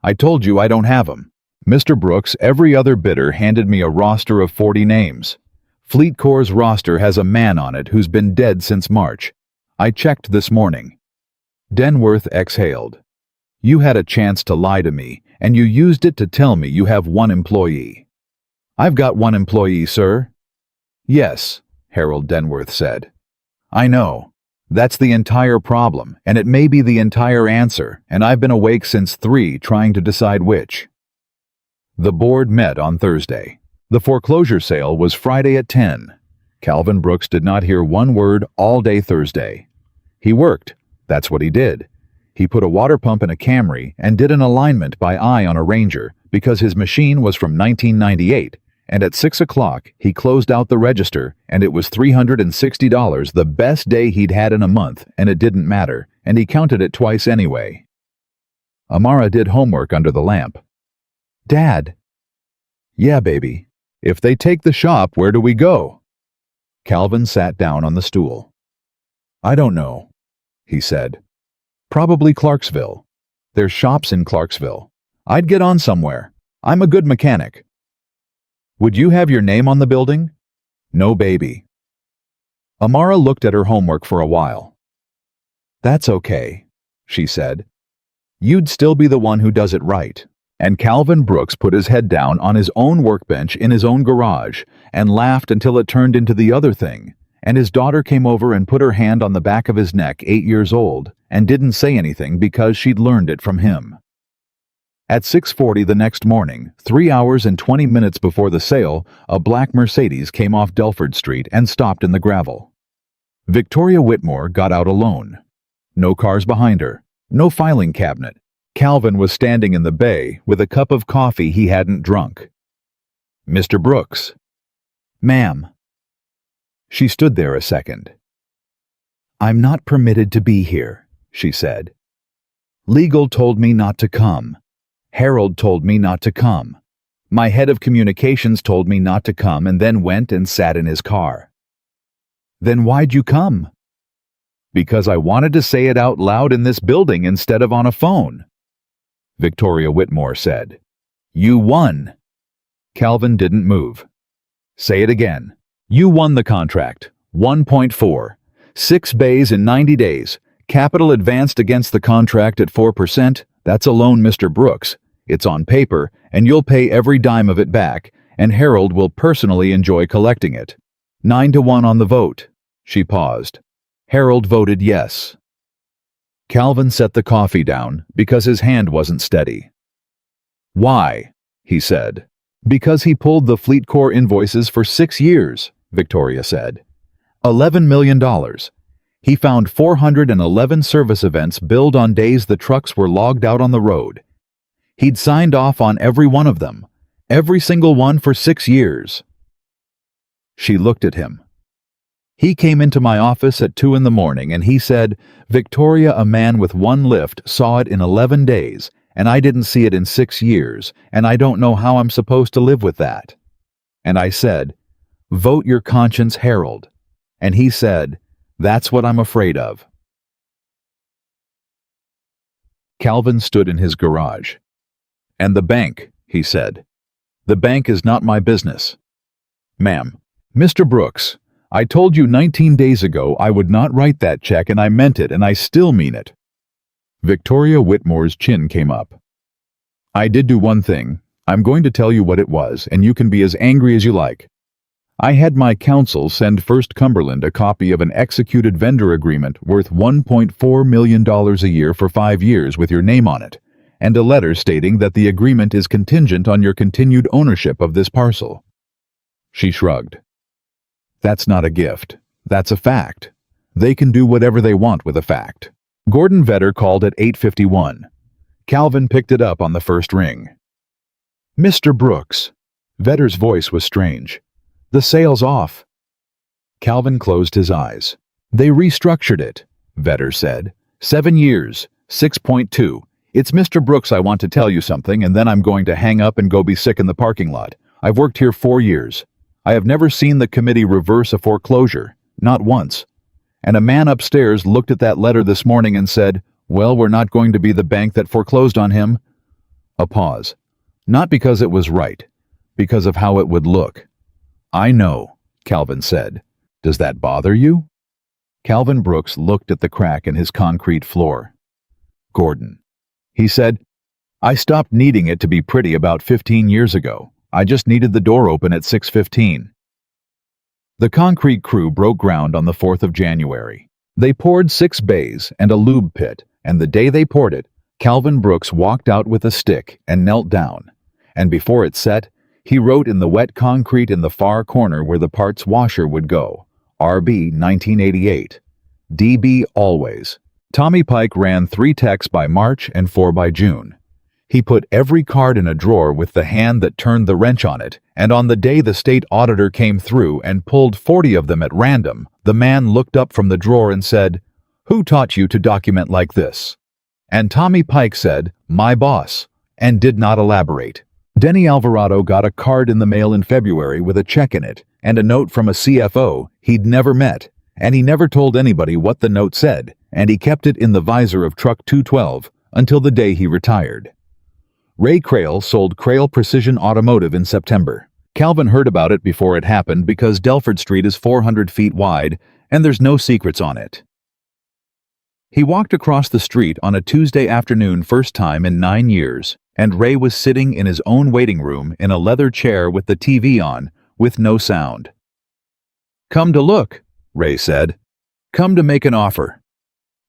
I told you I don't have them. Mr. Brooks, every other bidder handed me a roster of 40 names. Fleet Corps' roster has a man on it who's been dead since March. I checked this morning. Denworth exhaled. You had a chance to lie to me, and you used it to tell me you have 1 employee. I've got 1 employee, sir. Yes, Harold Denworth said. I know. That's the entire problem, and it may be the entire answer, and I've been awake since 3 trying to decide which. The board met on Thursday. The foreclosure sale was Friday at 10. Calvin Brooks did not hear one word all day Thursday. He worked. That's what he did. He put a water pump in a Camry and did an alignment by eye on a Ranger because his machine was from 1998, and at 6 o'clock he closed out the register, and it was $360, the best day he'd had in a month, and it didn't matter, and he counted it twice anyway. Amara did homework under the lamp. Dad. Yeah, baby. If they take the shop, where do we go? Calvin sat down on the stool. I don't know, he said. Probably Clarksville. There's shops in Clarksville. I'd get on somewhere. I'm a good mechanic. Would you have your name on the building? No, baby. Amara looked at her homework for a while. That's okay, she said. You'd still be the one who does it right. And Calvin Brooks put his head down on his own workbench in his own garage and laughed until it turned into the other thing. And his daughter came over and put her hand on the back of his neck, 8 years old, and didn't say anything because she'd learned it from him. At 6:40 the next morning, 3 hours and 20 minutes before the sale, a black Mercedes came off Delford Street and stopped in the gravel. Victoria Whitmore got out alone. No cars behind her, no filing cabinet. Calvin was standing in the bay with a cup of coffee he hadn't drunk. "Mr. Brooks." "Ma'am." She stood there a second. "I'm not permitted to be here," she said. "Legal told me not to come. Harold told me not to come. My head of communications told me not to come and then went and sat in his car." "Then why'd you come?" "Because I wanted to say it out loud in this building instead of on a phone," Victoria Whitmore said. "You won." Calvin didn't move. "Say it again. You won the contract. 1.4. 6 bays in 90 days. Capital advanced against the contract at 4%. That's a loan, Mr. Brooks. It's on paper, and you'll pay every dime of it back, and Harold will personally enjoy collecting it. 9-1 on the vote." She paused. Harold voted yes. Calvin set the coffee down because his hand wasn't steady. "Why?" he said. "Because he pulled the Fleet Corps invoices for 6 years, Victoria said. $11 million. He found 411 service events billed on days the trucks were logged out on the road. He'd signed off on every one of them, every single one for 6 years. She looked at him. "He came into my office at 2 in the morning and he said, 'Victoria, a man with one lift saw it in 11 days, and I didn't see it in 6 years, and I don't know how I'm supposed to live with that.' And I said, 'Vote your conscience, Harold.' And he said, 'That's what I'm afraid of.'" Calvin stood in his garage. "And the bank," he said. "The bank is not my business." "Ma'am, Mr. Brooks, I told you 19 days ago I would not write that check, and I meant it, and I still mean it." Victoria Whitmore's chin came up. "I did do one thing. I'm going to tell you what it was, and you can be as angry as you like. I had my counsel send First Cumberland a copy of an executed vendor agreement worth $1.4 million a year for 5 years with your name on it, and a letter stating that the agreement is contingent on your continued ownership of this parcel." She shrugged. "That's not a gift. That's a fact. They can do whatever they want with a fact." Gordon Vedder called at 8:51. Calvin picked it up on the first ring. "Mr. Brooks." Vedder's voice was strange. "The sale's off." Calvin closed his eyes. "They restructured it," Vedder said. 7 years, 6.2. "It's Mr. Brooks, I want to tell you something, and then I'm going to hang up and go be sick in the parking lot. I've worked here 4 years. I have never seen the committee reverse a foreclosure, not once. And a man upstairs looked at that letter this morning and said, 'Well, we're not going to be the bank that foreclosed on him.'" A pause. "Not because it was right, because of how it would look." "I know," Calvin said. "Does that bother you?" Calvin Brooks looked at the crack in his concrete floor. "Gordon," he said, "I stopped needing it to be pretty about 15 years ago. I just needed the door open at 6:15. The concrete crew broke ground on the 4th of January. They poured 6 bays and a lube pit, and the day they poured it, Calvin Brooks walked out with a stick and knelt down, and before it set, he wrote in the wet concrete in the far corner where the parts washer would go, RB 1988, DB always. Tommy Pike ran 3 techs by March and 4 by June. He put every card in a drawer with the hand that turned the wrench on it, and on the day the state auditor came through and pulled 40 of them at random, the man looked up from the drawer and said, "Who taught you to document like this?" And Tommy Pike said, "My boss," and did not elaborate. Denny Alvarado got a card in the mail in February with a check in it and a note from a CFO he'd never met, and he never told anybody what the note said, and he kept it in the visor of truck 212 until the day he retired. Ray Crail sold Crail Precision Automotive in September. Calvin heard about it before it happened because Delford Street is 400 feet wide and there's no secrets on it. He walked across the street on a Tuesday afternoon, first time in 9 years, and Ray was sitting in his own waiting room in a leather chair with the TV on, with no sound. "Come to look," Ray said. "Come to make an offer."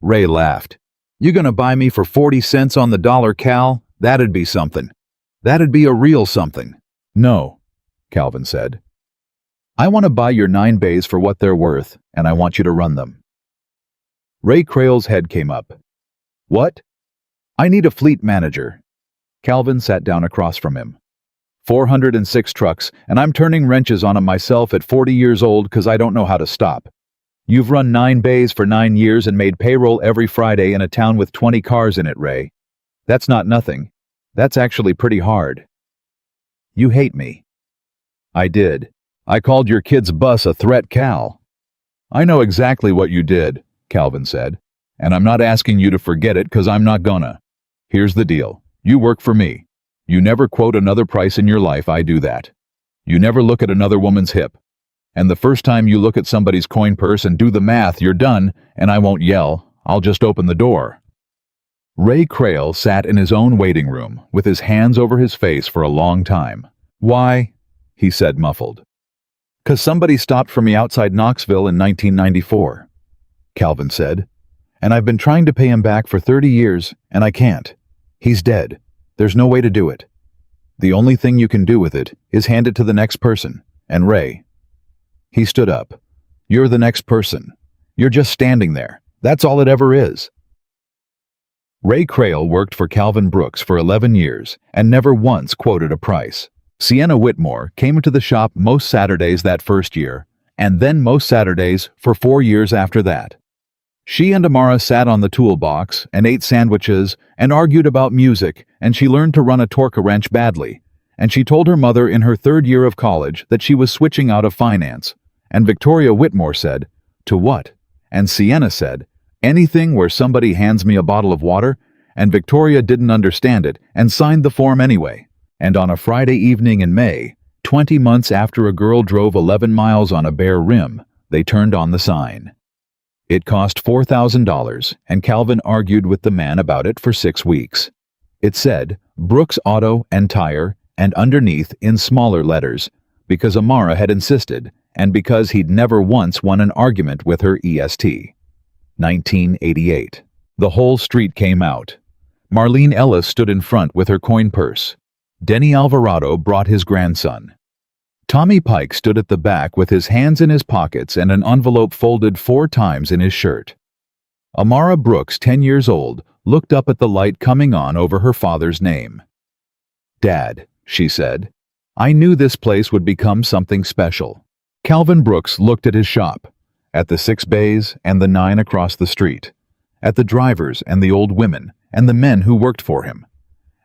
Ray laughed. "You gonna buy me for 40 cents on the dollar, Cal? That'd be something. That'd be a real something." "No," Calvin said. "I want to buy your 9 bays for what they're worth, and I want you to run them." Ray Crail's head came up. "What?" "I need a fleet manager." Calvin sat down across from him. 406 trucks, and I'm turning wrenches on 'em myself at 40 years old because I don't know how to stop. You've run 9 bays for 9 years and made payroll every Friday in a town with 20 cars in it, Ray. That's not nothing. That's actually pretty hard. You hate me. I did. I called your kid's bus a threat, Cal. I know exactly what you did, Calvin said, and I'm not asking you to forget it because I'm not gonna. Here's the deal. You work for me. You never quote another price in your life. I do that. You never look at another woman's hip. And the first time you look at somebody's coin purse and do the math, you're done, and I won't yell. I'll just open the door. Ray Crail sat in his own waiting room with his hands over his face for a long time. Why? He said muffled. 'Cause somebody stopped for me outside Knoxville in 1994, Calvin said. And I've been trying to pay him back for 30 years, and I can't. He's dead. There's no way to do it. The only thing you can do with it is hand it to the next person, and Ray. He stood up. You're the next person. You're just standing there. That's all it ever is. Ray Crail worked for Calvin Brooks for 11 years and never once quoted a price. Sienna Whitmore came into the shop most Saturdays that first year, and then most Saturdays for 4 years after that. She and Amara sat on the toolbox and ate sandwiches and argued about music, and she learned to run a torque wrench badly, and she told her mother in her 3rd year of college that she was switching out of finance. And Victoria Whitmore said, "To what?" And Sienna said, "Anything where somebody hands me a bottle of water," and Victoria didn't understand it and signed the form anyway. And on a Friday evening in May, 20 months after a girl drove 11 miles on a bare rim, they turned on the sign. It cost $4,000, and Calvin argued with the man about it for 6 weeks. It said, Brooks Auto and Tire, and underneath, in smaller letters, because Amara had insisted, and because he'd never once won an argument with her EST. 1988. The whole street came out. Marlene Ellis stood in front with her coin purse. Denny Alvarado brought his grandson. Tommy Pike stood at the back with his hands in his pockets and an envelope folded 4 times in his shirt. Amara Brooks, 10 years old, looked up at the light coming on over her father's name. "Dad," she said, "I knew this place would become something special." Calvin Brooks looked at his shop, at the 6 bays and the 9 across the street, at the drivers and the old women and the men who worked for him,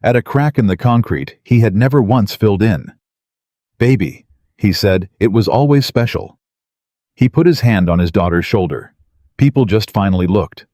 at a crack in the concrete he had never once filled in. "Baby," he said, "it was always special." He put his hand on his daughter's shoulder. People just finally looked.